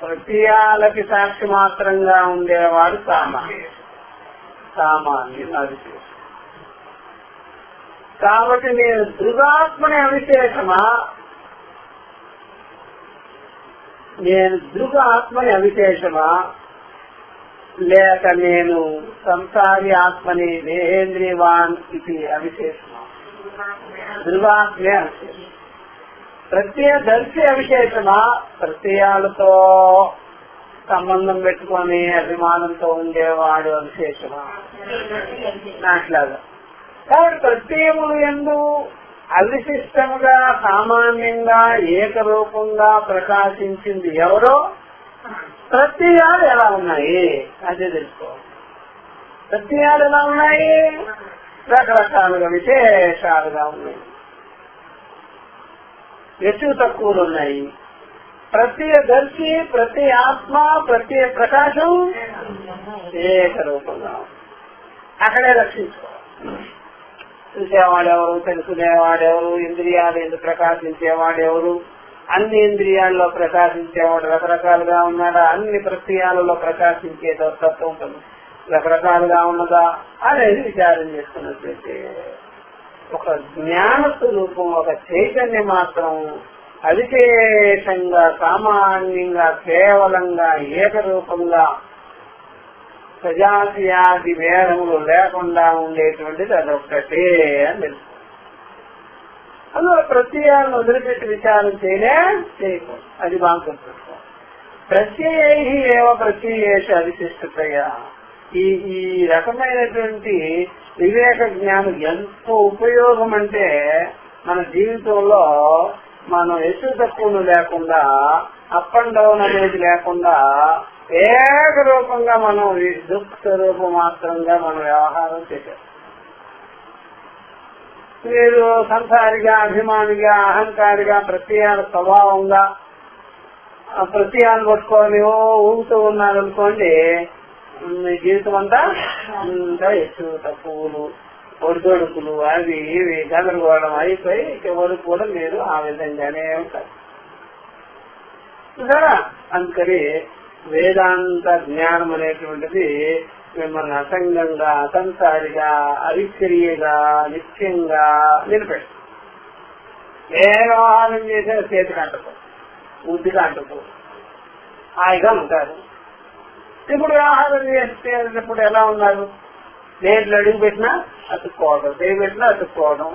ప్రత్యయాలకి సాక్షి మాత్రంగా ఉండేవాడు సామాన్యం అవిశేషం. కాబట్టి నేను దృగాత్మని అవిశేషమా, నేను దృగ ఆత్మని అవిశేషమా, లేక నేను సంసారి ఆత్మని దేహేంద్రియవాన్ ఇది అవిశేషమా? దృగాత్మే అవిశేషం. ప్రత్యయదర్శి అవిశేషమా, ప్రత్యయాలతో సంబంధం పెట్టుకొని అభిమానంతో ఉండేవాడు అవిశేషమా? నాట్లాగా. కాబట్టి ప్రత్యయములు యందు అవిశిష్టంగా సామాన్యంగా ఏకరూపంగా ప్రకాశించింది ఎవరో, ప్రత్యయాలు ఎలా ఉన్నాయి అదే తెలుసుకోవాలి. ప్రత్యయాలు ఎలా ఉన్నాయి? రకరకాలుగా విశేషాలుగా ఉన్నాయి, ఎక్కువ తక్కువలు ఉన్నాయి. ప్రత్యయదర్శి, ప్రత్యయ ఆత్మ, ప్రత్యయ ప్రకాశం ఏకరూపంగా అక్కడే రక్షించుకోవాలి. చూసేవాడెవరు, తెలుసుకునేవాడెవరు, ఇంద్రియాలు ఎందుకు ప్రకాశించేవాడెవరు, అన్ని ఇంద్రియాల్లో ప్రకాశించేవాడు రకరకాలుగా ఉన్నాడా, అన్ని ప్రత్యయాలలో ప్రకాశించే తత్వం రకరకాలుగా ఉన్నదా అనేది విచారం చేసుకున్నట్లయితే ఒక జ్ఞాన స్వరూపం, ఒక చైతన్యం మాత్రం అవిశేషంగా సామాన్యంగా కేవలంగా ఏకరూపంగా ప్రజాతి భేదములు లేకుండా ఉండేటువంటిది అదొక్కటే అని తెలుసు. అందులో ప్రత్యయాలను వదిలిపెట్టి విచారం చేయకూడదు. అది బాగా గుర్తుపెట్టుకోవాలి. ప్రత్యయై ఏవ ప్రత్యయేష అవిశిష్టతయా. ఈ రకమైనటువంటి వివేక జ్ఞానం ఎంతో ఉపయోగం అంటే మన జీవితంలో మనం ఎక్కువ తక్కువను లేకుండా, అప్ అండ్ డౌన్ అనేది లేకుండా ఏకరూపంగా మనం దుఃఖ స్వరూపం మాత్రంగా మనం వ్యవహారం చేశాం. మీరు సంసారిగా, అభిమానిగా, అహంకారిగా, ప్రత్యయాల స్వభావంగా ప్రత్యయాలు పట్టుకొని ఊగుతూ ఉన్నారనుకోండి, మీ జీవితం అంతా ఎక్కువ తక్కువలు, ఒడిదొడుకులు, అవి ఇవి గందరగోళం అయిపోయి ఎవరు కూడా మీరు ఆ విధంగానే ఉంటారు కదా. అందుకని వేదాంత జ్ఞానం అనేటువంటిది మిమ్మల్ని అసంగంగా, అసంసారిగా, అవిక్రియగా, నిత్యంగా నిలబెట్టు. ఏ వ్యవహారం చేసినా చేతికి అంటుకో, బుద్ధికి అంటుకో, హాయిగా ఉంటారు. ఇప్పుడు వ్యవహారం చేసేటప్పుడు ఎలా ఉన్నారు? నేట్లు అడుగు పెట్టినా అతుక్కోవడం, చేయి పెట్టినా అతుక్కోవడం,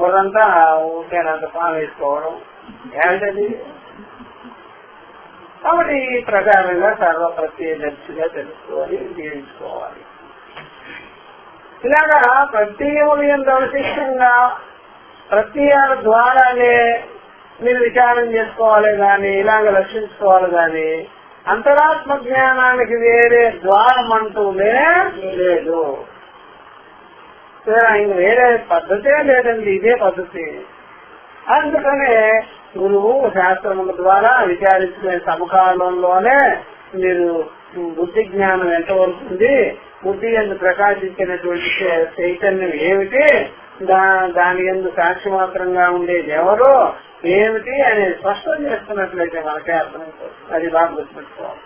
ఊరంతా ఊరికేనంత పాము వేసుకోవడం ఏంటది? కాబట్టి ఈ ప్రకారంగా సర్వ ప్రత్యయదర్శిగా తెలుసుకోవాలి, జీవించుకోవాలి. ఇలాగా ప్రత్యయములు ఎంత అవశిష్టంగా ప్రత్యయాల ద్వారానే మీరు విచారం చేసుకోవాలి కానీ, ఇలాగ రక్షించుకోవాలి కానీ, అంతరాత్మ జ్ఞానానికి వేరే ద్వారం అంటూనే లేదు. ఇంక వేరే పద్ధతే లేదండి, ఇదే పద్ధతి. అందుకనే గురువు శాస్త్రముల ద్వారా విచారించుకునే సమకాలంలోనే మీరు బుద్ధి జ్ఞానం ఎంతవరకు ఉంది, బుద్ధి ఎందు ప్రకాశించినటువంటి చైతన్యం ఏమిటి, దాని ఎందు సాక్షి మాత్రంగా ఉండేది ఎవరు ఏమిటి అనేది స్పష్టం చేస్తున్నట్లయితే మనకే అర్థమైపోతుంది. అది బాగా గుర్తుపెట్టుకోవాలి.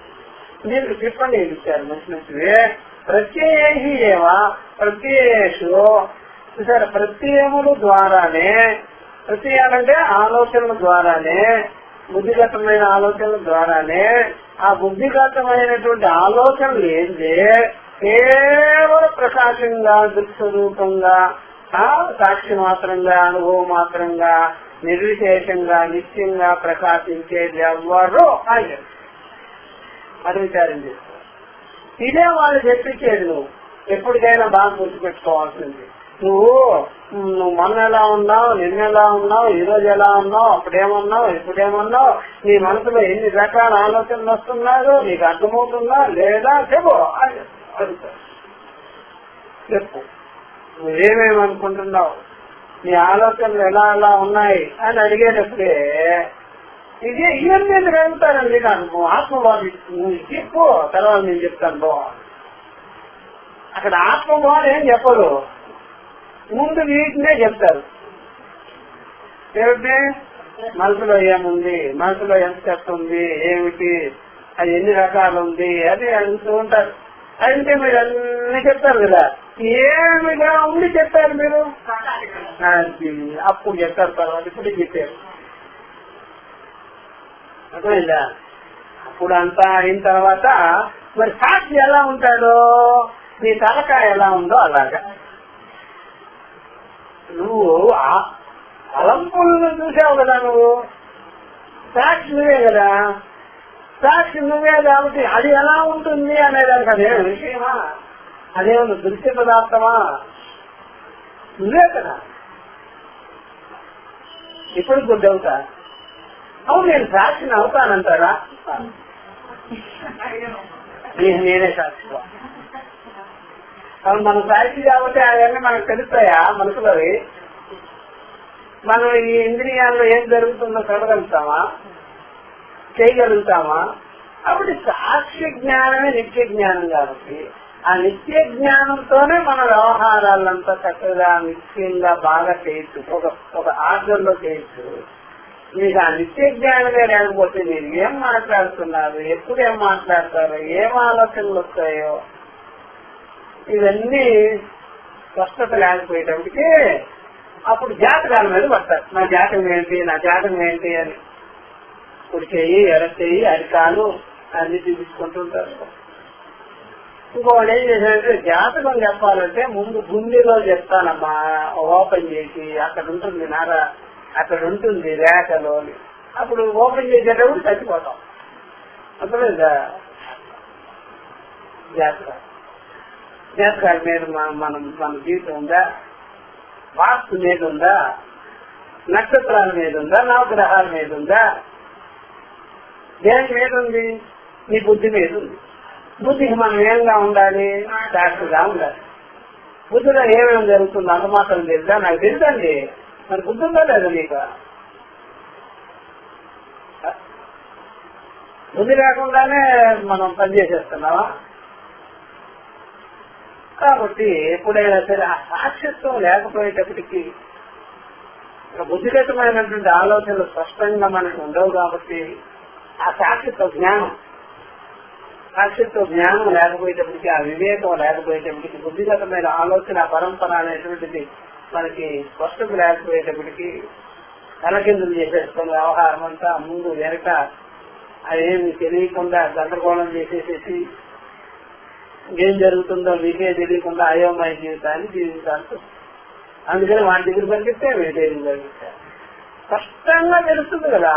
దీనికి చెప్పండి ఇచ్చారు మంచి మంచివి. ప్రత్యయేహి ఏవా ప్రత్యయేషు సరే ప్రత్యయముల ద్వారానే, ప్రత్యయాలంటే ఆలోచనల ద్వారానే, బుద్ధిగతమైన ఆలోచనల ద్వారానే, ఆ బుద్ధిగతమైనటువంటి ఆలోచనలు ఏంటి కేవలం ప్రకాశంగా దృక్స్వరూపంగా సాక్షి మాత్రంగా అనుభవం మాత్రంగా నిర్విశేషంగా నిత్యంగా ప్రకాశించేది ఎవ్వరూ ఆయన అది విచారం చేసుకో. ఇదే వాళ్ళు చెప్పించేది. నువ్వు ఎప్పటికైనా బాగా గుర్తుపెట్టుకోవాల్సింది. నువ్వు మొన్న ఎలా ఉన్నావు, నిన్న ఎలా ఉన్నావు, ఈ రోజు ఎలా ఉన్నావు, అప్పుడేమన్నావు, ఇప్పుడేమన్నావు, నీ మనసులో ఎన్ని రకాల ఆలోచనలు వస్తున్నాయో నీకు అర్థమవుతుందా లేదా చెప్పు అని అడుగుతారు. చెప్పు నువ్వేమేమనుకుంటున్నావు, నీ ఆలోచనలు ఎలా ఎలా ఉన్నాయి అని అడిగేటప్పుడే ఇదే ఇవన్నీ ఎందుకు అడుగుతారండి. నాకు ఆత్మవాది నువ్వు చెప్పు, తర్వాత నేను చెప్తాను బో. అక్కడ ఆత్మవాదం ఏం చెప్పరు, ముందు వీటినే చెప్తారు. ఏమిటి మనసులో ఏముంది, మనసులో ఎంత చెప్తుంది, ఏమిటి, అది ఎన్ని రకాలు ఉంది అది అడుగుతూ ఉంటారు. అంటే మీరు అన్ని చెప్తారు కదా, ఏమిగా ఉండి చెప్పారు మీరు అప్పుడు చెప్తారు, తర్వాత ఇప్పుడు చెప్పారు. అర్థమైందా? అప్పుడు అంతా అయిన తర్వాత మరి సాక్షి ఎలా ఉంటాడో నీ తలకాయ ఎలా ఉందో అలాగా. నువ్వు అలంపులను చూసావు కదా, నువ్వు సాక్షి నువ్వే కదా, సాక్షి నువ్వే కాబట్టి అది ఎలా ఉంటుంది అనేదానికి అదేం విషయమా, అదేమన్నా దృశ్య పదార్థమా, నువ్వే కదా. ఇప్పుడు గుడ్డవుతా అవును నేను సాక్షిని అవుతానంటారా, నేనే సాక్షిగా. మన సాక్షి కాబట్టి అవన్నీ మనకు తెలుస్తాయా మనసులోవి? మనం ఈ ఇంద్రియాల్లో ఏం జరుగుతుందో చూడగలుగుతామా, చేయగలుగుతామా? కాబట్టి సాక్షి జ్ఞానమే నిత్య జ్ఞానం కాబట్టి ఆ నిత్య జ్ఞానంతోనే మన వ్యవహారాలంతా చక్కగా నిత్యంగా బాగా చేయొచ్చు, ఒక ఆర్డర్లో చేయొచ్చు. మీకు ఆ నిత్య జ్ఞానమే లేకపోతే మీరు ఏం మాట్లాడుతున్నారు, ఎప్పుడు ఏం మాట్లాడతారో, ఏం ఆలోచనలు వస్తాయో ఇవన్నీ స్పష్టత లేకపోయేటప్పటికి అప్పుడు జాతకాల మీద పడతారు. నా జాతకం ఏంటి, నా జాతకం ఏంటి అని ఇప్పుడు చెయ్యి ఎర చెయ్యి అరికాలు అన్ని చూపించుకుంటుంటారు. ఇంకోటి ఏం చేశారంటే జాతకం చెప్పాలంటే ముందు గుండెలో చెప్తానమ్మా ఓపెన్ చేసి అక్కడ ఉంటుంది నారా, అక్కడ ఉంటుంది రేఖలో అని. అప్పుడు ఓపెన్ చేసేటప్పుడు చచ్చిపోతాం. అర్థమైందా? జాతకాల మీద మన జీవితం ఉందా, వాస్తు మీద ఉందా, నక్షత్రాల మీద ఉందా, నవగ్రహాల మీద ఉందా, దేని మీద ఉంది? నీ బుద్ధి మీద ఉంది. బుద్ధికి మనం ఏంగా ఉండాలి, శాస్త్రగా ఉండాలి. బుద్ధిలో ఏమేమి జరుగుతుందో అంత మాత్రం తెలుసా? నాకు తెలుసండి. మరి బుద్ధి ఉందా లేదా నీకు? బుద్ధి లేకుండానే మనం పనిచేసేస్తున్నావా? కాబట్టి ఎప్పుడైనా సరే ఆ సాక్షిత్వం లేకపోయేటప్పటికీ బుద్ధిగతమైనటువంటి ఆలోచనలు స్పష్టంగా మనకు ఉండవు. కాబట్టి ఆ సాక్షిత్వ జ్ఞానం లేకపోయేటప్పటికి, ఆ వివేకం లేకపోయేటప్పటికి, బుద్ధిగతమైన ఆలోచన పరంపర అనేటువంటిది మనకి స్పష్టత లేకపోయేటప్పటికి తలకిందులు చేసేసుకున్న వ్యవహారం అంతా ముందు వెనక అదేమి తెలియకుండా గందరగోళం చేసేసేసి ఏం జరుగుతుందో మీకే తెలియకుండా అయోమయ జీవితాన్ని జీవించాల్సి. అందుకని వాటి దగ్గర పరిగిస్తే వేరేది పరిగిస్తారు. స్పష్టంగా తెలుస్తుంది కదా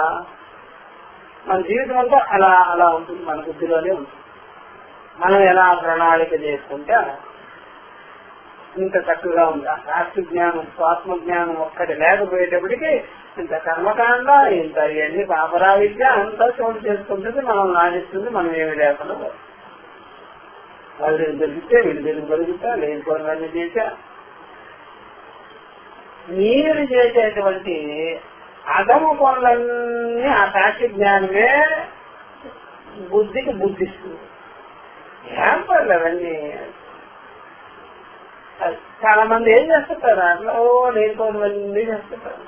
మన జీవితం అంతా అలా అలా ఉంటుంది, మన బుద్ధిలోనే ఉంటుంది. మనం ఎలా ప్రణాళిక చేసుకుంటే అలా. ఇంత చక్కగా ఉంది. శాస్త్ర జ్ఞానం స్వాత్మ జ్ఞానం ఒక్కటి లేకపోయేటప్పటికి ఇంత కర్మకాండ, ఇంత ఇవన్నీ పాపరా విద్య అంతా చోటు చేసుకుంటుంది, మనం నాశిస్తుంది. మనం ఏమి లేకుండా వాళ్ళు దొరికితే వీళ్ళు తెలుగు దొరుకుతా లేనిపోయినవన్నీ చేశా. మీరు చేసేటువంటి అధము పనులన్నీ ఆ సాక్షి జ్ఞానమే బుద్ధికి బుద్ధిస్తుంది. ఏం పర్లేదండి. చాలా మంది ఏం చేస్తుంటారు, అట్లా లేనిపోయినవన్నీ చేస్తుంటారు.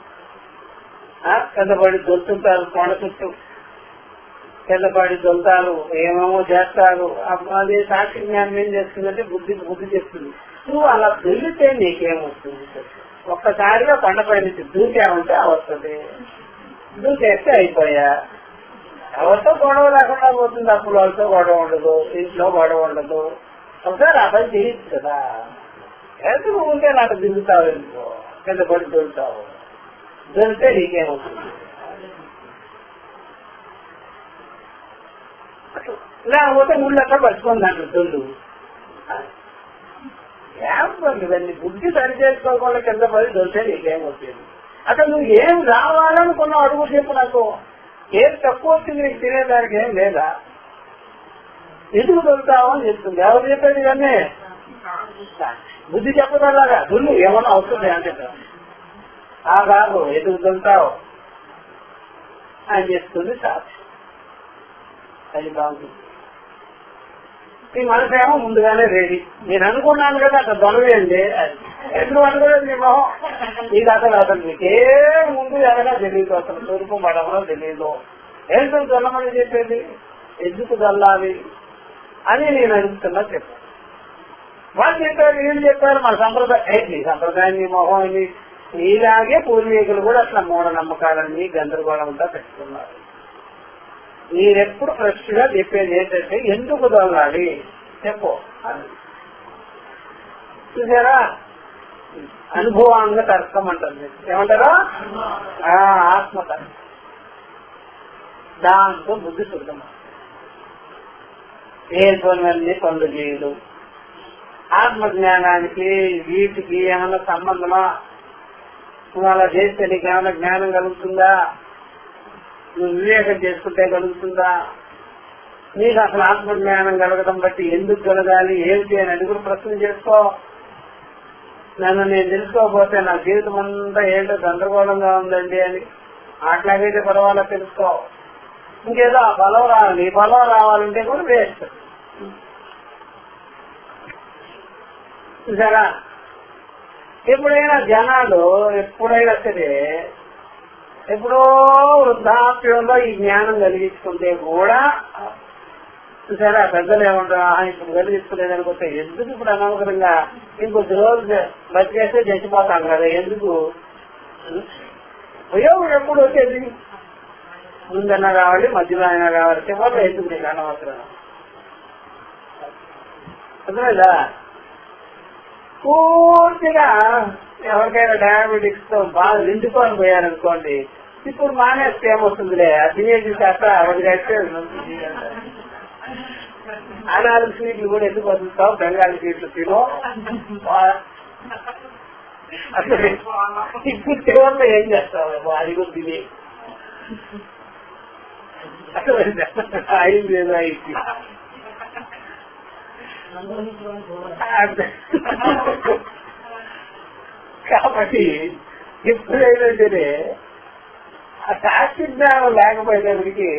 కిందపడి దొరుకుతుంటారు, కొండ చుట్టూ కిందపడి దొరుకుతారు, ఏమేమో చేస్తారు. అది సాక్షి జ్ఞానం ఏం చేస్తుందంటే బుద్ధి చేస్తుంది. నువ్వు అలా దొరికితే నీకేమొస్తుంది? ఒక్కసారిగా కొండపై నుంచి దూకామంటే వస్తుంది, దూకేస్తే అయిపోయా. ఎవరితో గొడవ లేకుండా పోతుంది. అప్పుడు వాళ్ళతో గొడవ ఉండదు, ఇంట్లో గొడవ ఉండదు. ఒకసారి ఆ పని చేయొచ్చు కదా. ఎందుకు ఉంటే నాకు దిగుతావు, ఎందుకో కింద పడి దొరుకుతావు. దొరికితే నీకేమవుతుంది? లేకపోతే ముళ్ళక్క పట్టుకుంది అంటారు దొల్లు. ఇవన్నీ బుద్ధి సరి చేసుకోకుండా కింద పడి దొరికితే నీకేమవుతుంది? అసలు నువ్వు ఏం రావాలనుకున్నావు అడుగు చెప్పు. నాకు ఏం తక్కువ వచ్చింది నీకు తినేదానికి ఏం లేదా? ఎందుకు దొరుకుతావు అని చెప్తుంది. ఎవరు చెప్పేది ఇవన్నీ? బుద్ధి చెప్పదలాగా దొల్లు ఏమన్నా అవుతుంది అంటే కాదు, ఎందుకు దొరుకుతావు అని చెప్తుంది సాక్షి. అది బాగుంది. ఈ మనసేమో ముందుగానే రెడీ. నేను అనుకున్నాను కదా అక్కడ దొరవేయండి, ఎందుకు అనుకోలేదు మీ మొహం. ఇది అసలు మీకే ముందు ఎలాగా తెలియదు, అసలు తూర్పు పడవలో తెలియదు. ఎందుకు దొల్లమని చెప్పేది, ఎందుకు దొల్లాలి అని నేను అడుగుతున్నా చెప్పాను. వాళ్ళు చెప్పారు, వీళ్ళు చెప్పారు, మన సంప్రదాయం నీ సంప్రదాయం నీ మొహం అని. ఇలాగే పూర్వీకులు కూడా అట్లా మూఢనమ్మకాలన్నీ గందరగోళంతా పెట్టుకున్నారు. మీరెప్పుడు ఫ్రెష్ గా చెప్పేది ఏంటంటే ఎందుకు దొల్లాలి చెప్పు అని. చూసారా, అనుభవాంగ తర్కం అంటుంది. ఏమంటారా? ఆత్మతర్కం. దాంతో బుద్ధి శుద్ధం. ఏ పనులన్నీ పనులు చేయదు. ఆత్మజ్ఞానానికి వీటికి ఏమైనా సంబంధమా? నువ్వు అలా చేస్తే నీకు ఏమైనా జ్ఞానం కలుగుతుందా? నువ్వు వివేకం చేసుకుంటే కలుగుతుందా? నీకు అసలు ఆత్మజ్ఞానం కలగడం బట్టి ఎందుకు కలగాలి, ఏమిటి అని అది కూడా ప్రశ్న చేసుకో. నన్ను నేను తెలుసుకోకపోతే నా జీవితం అంతా ఏంటో గందరగోళంగా ఉందండి అని అట్లాగైతే పర్వాలా తెలుసుకో. ఇంకేదో ఆ బలం రావాలి, ఈ బలం రావాలంటే కూడా వేస్ట్. చూసారా, ఎప్పుడైనా జనాలు ఎప్పుడైనా సరే ఎప్పుడో వృద్ధాప్యంలో ఈ జ్ఞానం కలిగించుకుంటే కూడా చూసారా, పెద్దలు ఏమంటారు, ఇప్పుడు కలిగించుకునేదనుకుంటే ఎందుకు ఇప్పుడు అనవసరంగా ఇంకొద్ది రోజులు బతికేస్తే చచ్చిపోతాం కదా, ఎందుకు ఉపయోగం ఎప్పుడు వచ్చేది? ముందన్నా కావాలి, మధ్యలో అయినా కావాలి, చివరిలో ఎందుకు నీకు అనవసరం? అర్థమైందా? పూర్తిగా ఎవరికైనా డయాబెటిక్స్ తో బాగా నిండుకొని పోయారనుకోండి, ఇప్పుడు మానేస్తే ఏమొస్తుందిలే, తినేసి కాస్త వదిలేస్తే ఆ 4 స్వీట్లు కూడా ఎందుకు వదులుతావు, బెంగాలీ స్వీట్లు తినో. అసలు ఇప్పుడు చివరిలో ఏం చేస్తావు? అది కూడా తిని అయింది ఏదో అయింది. కాబట్టి ఎప్పుడైనా సరే ఆ శాస్త్ర జ్ఞానం లేకపోయేటప్పటికి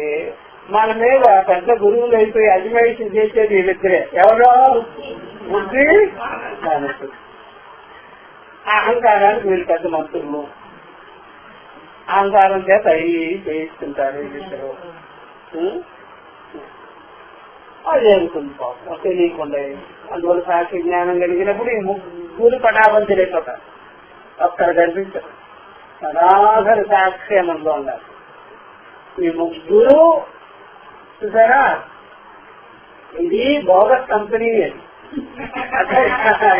మన మీద పెద్ద గురువులు అయిపోయి అజమాయిషి చేసేది వీళ్ళిద్దరే. ఎవరో బుద్ధి, అహంకారానికి వీళ్ళు పెద్ద మంత్రులు. అహంకారం చేత అవి చేయిస్తుంటారు వీళ్ళిద్దరు. అది అనుకుంది పాపం తెలియకుండా. అందువల్ల సాక్షి జ్ఞానం కలిగినప్పుడు ఈ ముగ్గురు పటాపం తెలియపోతారు. ఒక్కరు కనిపించారు, సదాసరి సాక్షేమంలో ఉండాలి. ఈ ముగ్గురు చూసారా, ఇది బోగస్ కంపెనీ.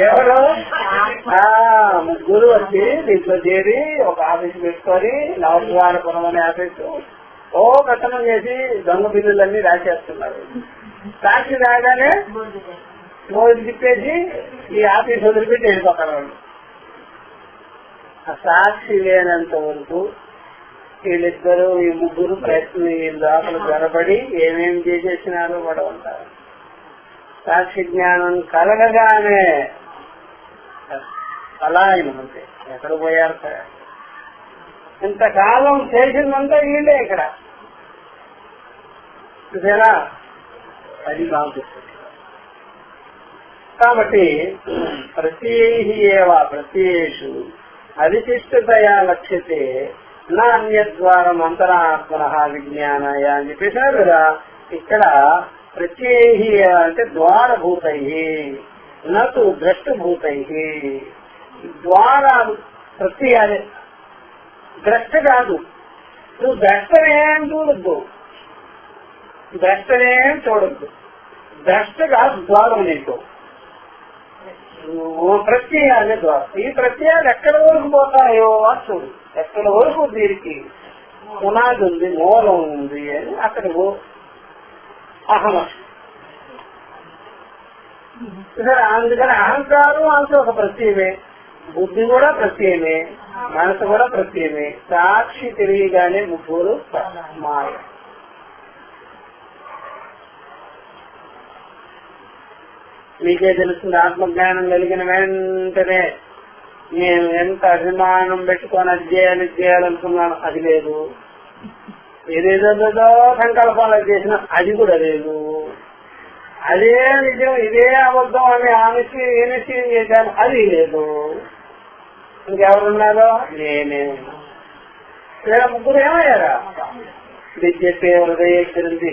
ఎవరు ముగ్గురు వచ్చి దీంట్లో చేరి ఒక ఆఫీస్ పెట్టుకొని నవద్వారపురం అనే ఆఫీసు కట్టణం చేసి దొంగ బిల్లులన్నీ రాసేస్తున్నారు. సాక్షి రాగానే రోజు తిప్పేసి ఈ ఆఫీస్ వదిలిపెట్టి వెళ్ళిపోతారు వాళ్ళు. ఆ సాక్షి లేనంత వరకు వీళ్ళిద్దరూ ఈ ముగ్గురు ప్రయత్నం ఈ లోపల జరబడి ఏమేమి చేసేసినారో పడవంటారు. సాక్షి జ్ఞానం కలగగానే పలాయనం అంతే. ఎక్కడ పోయారు సార్? ఇంతకాలం చేసిందంతా వీళ్ళే ఇక్కడ చూసారా? అది బాగుంటుంది. కాబట్టి ప్రత్యేషు అవిశిష్టతయా లక్ష్యతే నా అన్యద్వారం అంతరాత్మన విజ్ఞానాయ అని చెప్పేశారు కదా. ఇక్కడ ప్రత్యేహి అంటే ద్వారభూతై నటు ద్రష్టభూతై. ద్వారాలు ప్రత్యేయాలే, ద్రష్ట కాదు. నువ్వు ద్రష్టనేం చూడద్దు, ద్రష్టనేం చూడద్దు. ద్రష్ట కాదు ద్వారం నీకు, ప్రత్యయాలే ద్వారం. ఈ ప్రత్యయాలు ఎక్కడ వరకు పోతాయో అని చూడు. ఎక్కడ వరకు దీనికి పునాది ఉంది, మూలం ఉంది అని అక్కడ అహం. అందుకని అహంకారం అంటే ఒక ప్రత్యయమే, బుద్ధి కూడా ప్రత్యయమే, మనసు కూడా ప్రత్యయమే. సాక్షి తెలియగానే ముగ్గురు మాయ. మీకే తెలుస్తుంది. ఆత్మజ్ఞానం కలిగిన వెంటనే నేను ఎంత అభిమానం పెట్టుకొని అది చేయాలనుకున్నాను, అది లేదు. ఏదేదో సంకల్పాలు చేసినా అది కూడా లేదు. అదే నిజం, ఇదే అబద్ధం అని నిశ్చయం చేశాను, అది లేదు. ఇంకెవరున్నారో నేనే. లేదా ముగ్గురు ఏమయ్యారా? విద్యతే హృదయ గ్రంథి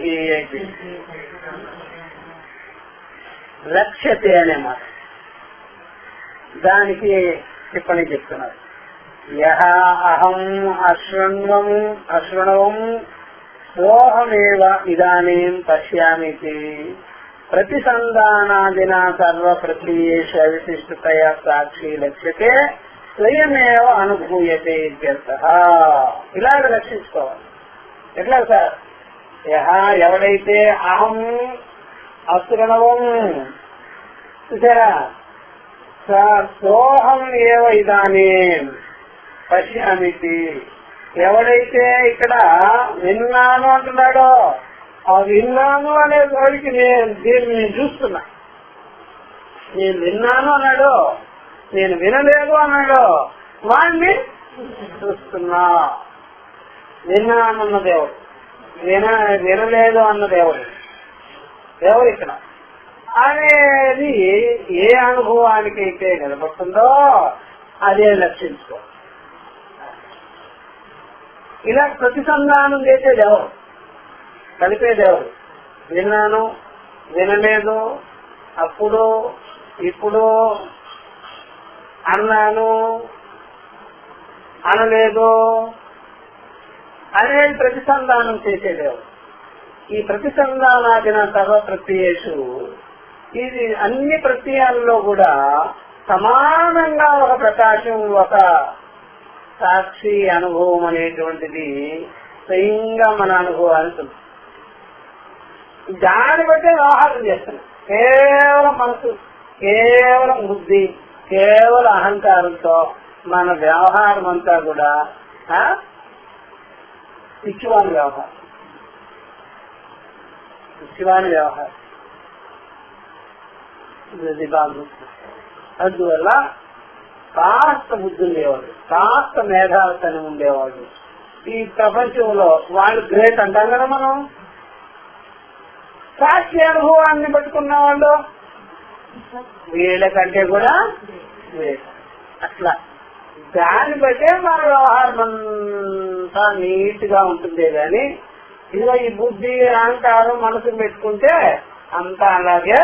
రక్షతే అనే మాట. దానికి టిప్పణి చెప్తున్నారు. యహ అహం అశృణవం సోహమేవ ఇదానీం పశ్యామితి ప్రతిసంధానాదినా సర్వ ప్రక్రియేషు అవిశిష్టతయా సాక్షి లక్ష్యతే స్వయమేవ అనుభూయతే ఇత్యర్థః. ఇలాగ రక్షించుకోవాలి. ఎట్లా సార్? యహ ఎవడైతే అహం అశృణవం చూసారా, సోహం ఏవ ఇదానీం పశ్యామితి. ఎవడైతే ఇక్కడ విన్నాను అంటున్నాడో, ఆ విన్నాను అనే వాడికి నేను దీన్ని చూస్తున్నా. నేను విన్నాను అన్నాడు, నేను వినలేదు అన్నాడు, వాడిని చూస్తున్నా. విన్నానన్న దేవుడు, వినలేదు అన్న దేవుడు ఎవరు ఇక్కడ అనేది ఏ అనుభవానికి అయితే నిలబడుతుందో అదే లక్షించుకో. ఇలా ప్రతిసంధానం చేసేది ఎవరు? కలిపేది ఎవరు? విన్నాను, వినలేదు, అప్పుడు ఇప్పుడు, అన్నాను, అనలేదు అనేది ప్రతిసంధానం చేసేది ఎవరు? ఈ ప్రతిసంధానాదిన సర్వ ప్రత్యయేషు, ఇది అన్ని ప్రత్యయాల్లో కూడా సమానంగా ఒక ప్రకాశం, ఒక సాక్షి అనుభవం అనేటువంటిది స్వయంగా మన అనుభవాన్ని తెలుసు. దాన్ని బట్టే వ్యవహారం చేస్తున్నాం. కేవలం మనసు, కేవలం బుద్ధి, కేవలం అహంకారంతో మన వ్యవహారం అంతా కూడా పిచ్చివాని వ్యవహారం, పిచ్చివాని వ్యవహారం. అందువల్ల కాస్త బుద్ధి ఉండేవాడు, కాస్త మేధావితనం ఉండేవాడు ఈ ప్రపంచంలో వాళ్ళు గ్రేట్ అంటాం కదా మనం. సాక్షి అనుభవాన్ని పట్టుకున్న వాళ్ళు వీళ్ళకంటే కూడా గ్రేట్. అట్లా దాన్ని బట్టే మన వ్యవహారం అంతా నీట్ గా ఉంటుంది. కానీ ఇదిగో ఈ బుద్ధి, అహంకారం మనసు పెట్టుకుంటే అంతా అలాగే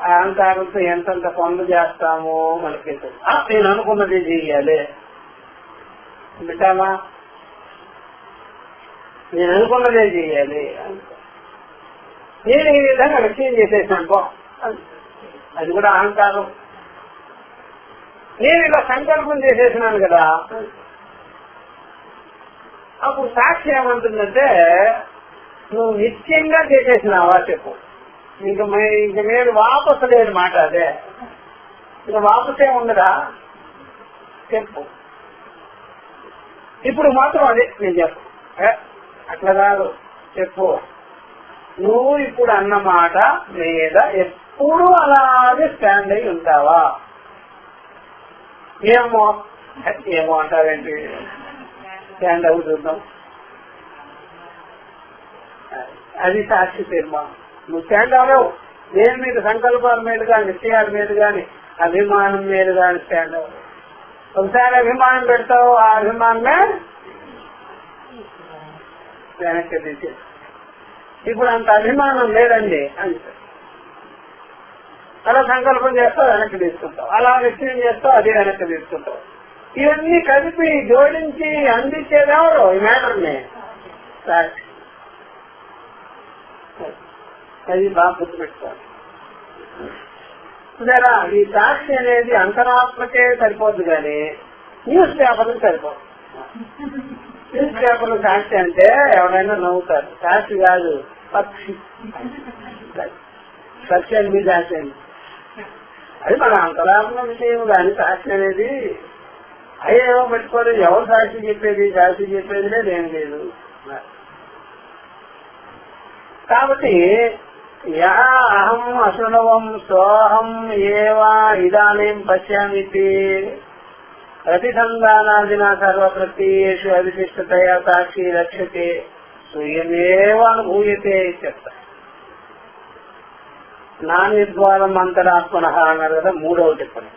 అహంకారంతో ఎంతంత పనులు చేస్తామో మనకి నేను అనుకున్నది చెయ్యాలి బిడ్డామా, నేను అనుకున్నదే చెయ్యాలి, నేను ఈ విధంగా లక్ష్యం చేసేసాను, అది కూడా అహంకారం. నేను ఇలా సంకల్పం చేసేసినాను కదా. అప్పుడు సాక్షి ఏమంటుందంటే, నువ్వు నిత్యంగా చేసేసినావా చెప్పు. ఇంక మీరు వాపసు లేని మాట అదే. ఇక వాపసే ఉండదా చెప్పు. ఇప్పుడు మాత్రం అదే నేను చెప్పు, అట్లా కాదు చెప్పు. నువ్వు ఇప్పుడు అన్నమాట మీద ఎప్పుడు అలాగే స్టాండ్ అయి ఉంటావా? ఏమో ఏమో అంటావేంటి? స్టాండ్ అవు చూద్దాం. అది సాక్షి తీర్మానం. నువ్వు స్టాండ్ అవ్వవు. దేని మీద? సంకల్పాల మీద కానీ, నిశ్చయాల మీద కానీ, అభిమానం మీద కానీ స్టాండ్ అవ్వవు. ఒకసారి అభిమానం పెడతావు, ఆ అభిమానమే వెనక్కి తీసే. ఇప్పుడు అంత అభిమానం లేదండి అంటే అలా సంకల్పం చేస్తావు, వెనక్కి తీసుకుంటావు. అలా నిశ్చయం చేస్తావు, అది వెనక్కి తీసుకుంటావు. ఇవన్నీ కలిపి జోడించి అందించేదెవరు ఈ మ్యాటర్ని? సాక్షి. అది బాగా గుర్తుపెట్టుకోవాలి. సరే, ఈ సాక్షి అనేది అంతరాత్మకే సరిపోద్దు కానీ న్యూస్ పేపర్లకు సరిపోదు. న్యూస్ పేపర్లు సాక్షి అంటే ఎవరైనా నవ్వుతారు. సాక్షి కాదు, పక్షి. పక్షి అని మీ సాక్షి అండి. అది మన అంతరాత్మ విషయం కానీ సాక్షి అనేది అయ్యేమో పెట్టుకోలేదు. ఎవరు సాక్షి చెప్పేది? సాక్షి చెప్పేది లేదు, ఏం లేదు. కాబట్టి యా అహం అశృణవం సోహం ఏవా ఇదానీం పశ్యామితి ప్రతిసంధానాదిన సర్వప్రత్యేషు అవిశిష్టతయా సాక్షి రక్షతే స్వయమేవ అనుభూయతే చెప్తా. నానిద్వారం అంతరాత్మన అన్నారు కదా, మూడవ టిప్పణి.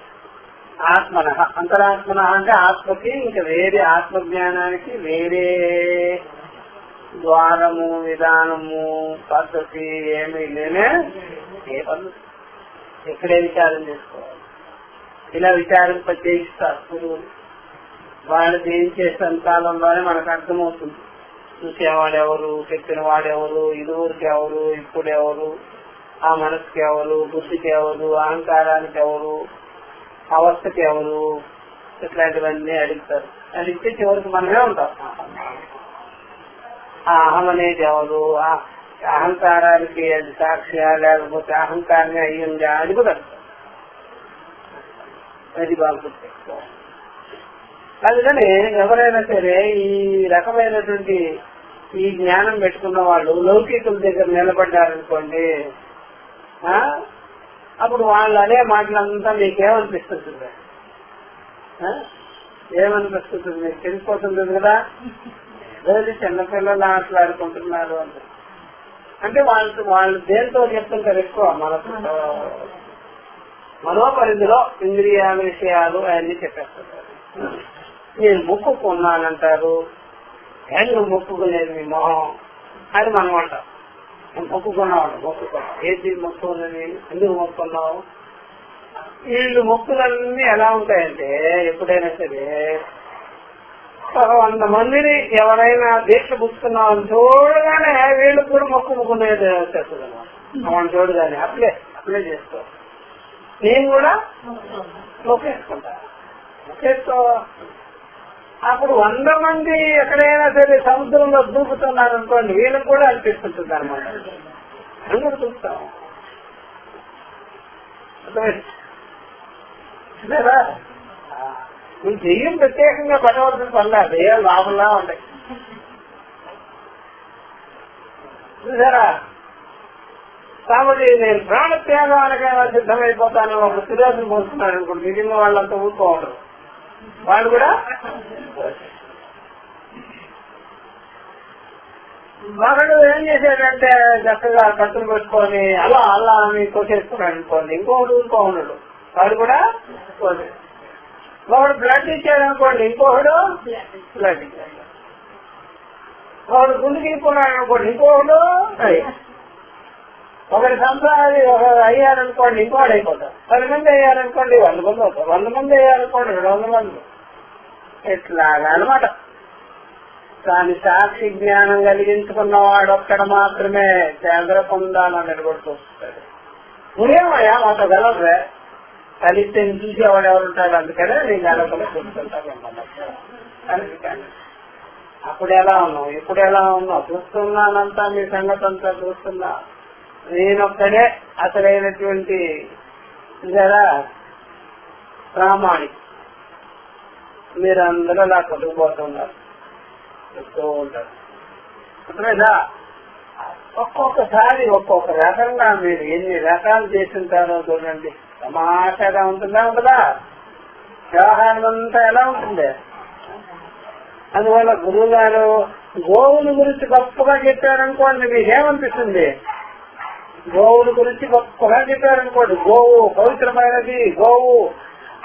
ఆత్మన అంతరాత్మన అంటే ఆత్మకి ఇంకా వేరే ఆత్మజ్ఞానానికి వేరే ద్వారము, విధానము, పద్ధతి ఏమీ లేనే. ఏ పద్ధతి? ఎక్కడే విచారం చేసుకోవాలి. ఇలా విచారింప చేయిస్తారు గురువులు. వాళ్ళు ఏం చేసిన కాలంలోనే మనకు అర్థమవుతుంది. చూసేవాడెవరు, చెప్పిన వాడెవరు, ఇదివరకు ఎవరు, ఇప్పుడు ఎవరు, ఆ మనసుకి ఎవరు, బుద్ధికి ఎవరు, అహంకారానికి ఎవరు, అవస్థకి ఎవరు, ఇట్లాంటివన్నీ అడుగుతారు. అడిగితే చివరికి మనమే ఉంటాం. ఆ అహం అనేది ఎవరు, అహంకారానికి అది సాక్షిగా లేకపోతే అహంకారమే అయ్యిందా అని కూడా అది బాగా గుర్తుపెట్టుకోవాలి. అందుకని ఎవరైనా సరే ఈ రకమైనటువంటి ఈ జ్ఞానం పెట్టుకున్న వాళ్ళు లౌకికుల దగ్గర నిలబడ్డారనుకోండి, అప్పుడు వాళ్ళు అనే మాటలంతా మీకేమనిపిస్తుంది? ఏమనిపిస్తుంది? మీకు తెలిసిపోతుంది కదా, రోజు చిన్నపిల్లలు ఆటలాడుకుంటున్నారు అంటే వాళ్ళు దేంతో చెప్తుంటారు ఎక్కువ మనకు మనోపరిధిలో ఇంద్రియ విషయాలు అవన్నీ చెప్పేస్తుంటారు. నేను మొక్కుకున్నానంటారు. నువ్వు మొక్కుకునేది మీ మొహం అని మనం అంటాం. మొక్కుకున్నావు, మొక్కుకున్నావు. ఏది మొక్కుకున్నది, ఎందుకు మొక్కుకున్నావు? వీళ్ళు మొక్కులన్నీ ఎలా ఉంటాయంటే ఎప్పుడైనా సరే 100 మందిని ఎవరైనా దీక్ష పుచ్చుకున్నామని చూడగానే వీళ్ళు కూడా మొక్కుకునేది వచ్చేస్తుంది అన్నమాట. చూడగానే అప్లై చేసుకో. నేను కూడా మొక్కేసుకో. అప్పుడు 100 మంది ఎక్కడైనా సరే సముద్రంలో దూకుతున్నారు అనుకోండి, వీళ్ళకి కూడా అనిపిస్తుంటుంది అనమాట. అందరూ చూస్తాం. నువ్వు దెయ్యం ప్రత్యేకంగా పడవలసిన పనులు దెయ్యాలు లాభంలా ఉంటాయి చూసారా. కాబట్టి నేను ప్రాణత్యాగానికైనా సిద్ధమైపోతాను ఒక సురేషన్ పోతున్నాడు అనుకోండి, మిగిలిన వాళ్ళంతా ఊరుకోవడం. వాళ్ళు కూడా మగడు ఏం చేశాడంటే చక్కగా కట్టులు పెట్టుకొని అలా అలా అని కోసేసుకున్నాడు అనుకోండి, ఇంకొకడు ఊరుకోన్నాడు, వాడు కూడా కోసే. ఒకడు బ్లడ్ ఇచ్చాడు అనుకోండి, ఇంకొకడు బ్లడ్ ఇచ్చాడు. ఒకడు గుండెకిపోయినాడు అనుకోండి, ఇంకొకడు ఒకటి సంసారి ఒకరు అయ్యారనుకోండి, ఇంకోటి అయిపోతారు. 10 మంది అయ్యారనుకోండి 100 మంది అవుతారు. 100 మంది అయ్యారనుకోండి 200 మంది. ఇట్లాగా అనమాట. కానీ సాక్షి జ్ఞానం కలిగించుకున్నవాడు ఒక్కడ మాత్రమే చంద్ర పొందాలని నిలబడుతూ వస్తాడు. నువ్వేమయ్యా మాతో గెలవే, కలిస్తే చూసేవాడు ఎవరు ఉంటాడు, అందుకనే నేను గెలవకుండా చూసుకుంటాను. అప్పుడు ఎలా ఉన్నావు, ఇప్పుడు ఎలా ఉన్నావు చూస్తున్నానంతా, మీ సంగతి అంతా చూస్తున్నా. నేనొక్కడే అసలైనటువంటి కదా ప్రామాణి. మీరందరూ అలా కొట్టుకుపోతున్నారు, చెప్తూ ఉంటారు. అర్థమైందా? ఒక్కొక్కసారి ఒక్కొక్క రకంగా మీరు ఎన్ని రకాలు చేస్తుంటారో చూడండి. తమాషాగా ఉంటుందా ఉండదా? వ్యవహారం అంతా ఎలా ఉంటుంది? అందువల్ల గురువు గారు గోవుల గురించి గొప్పగా చెప్పారనుకోండి, మీకేమనిపిస్తుంది? గోవుల గురించి గొప్పగా చెప్పారనుకోండి, గోవు పవిత్రమైనది, గోవు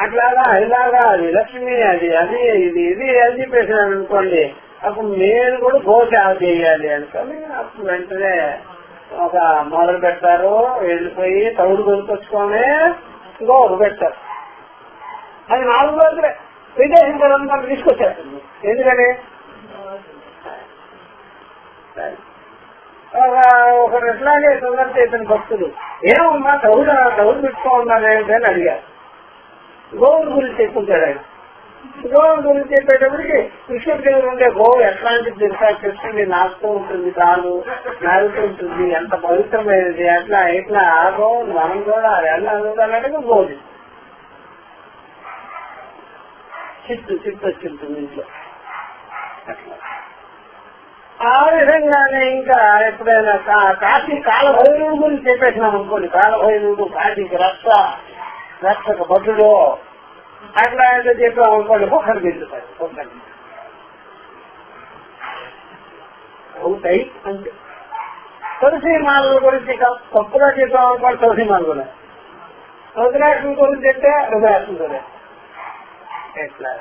అట్లాగా ఇలాగా, అది లక్ష్మి, అది అది ఇది ఇది అని చెప్పేసినారు అనుకోండి, అప్పుడు మీరు కూడా గోసేవ చేయాలి అనుకోని అప్పుడు వెంటనే ఒక మొదలు పెడతారు. వెళ్ళిపోయి తౌడు కొనుకొచ్చుకొని గోవులు పెడతారు. అది 4 రోజులే విదేశం కూడా తీసుకొచ్చేస్తుంది. ఎందుకని ఒకరు ఎట్లాగే తొందర చేసిన భక్తులు ఏమమ్మా తౌడు పెట్టుకోమన్నారేంటి అని అడిగారు. గోవుల గురించి చెప్పుకుంటాడు ఆయన. గోవుల గురించి చెప్పేటప్పటికి కృష్ణుడి దగ్గర ఉండే గోవు ఎట్లాంటిది తెలుసా? కృష్ణుడి నాకుతూ ఉంటుంది, తాను నాలుగుతూ ఉంటుంది, ఎంత పవిత్రమైనది. అట్లా ఇట్లా ఆ గోవును మనం కూడా ఎలా చూడాలంటే గోవు చిట్టు వచ్చింటుంది ఇంట్లో. ఆ విధంగానే ఇంకా ఎప్పుడైనా కాశీ కాలభైరుడు గురించి చెప్పేసినాం అనుకోండి, కాలభైరుడు కాశీకి రక్షక భద్రుడు అట్లా అయితే చెప్పాం అనుకోండి, ఒకరు పెరుగుతారు. అవుతాయి అంటే తులసి మాలల గురించి తప్పుగా చెప్పాం అనుకోండి, తులసి మాల కూడా. రుద్రాక్షం గురించి చెప్తే రుద్రాక్షం కూడా. ఎట్లా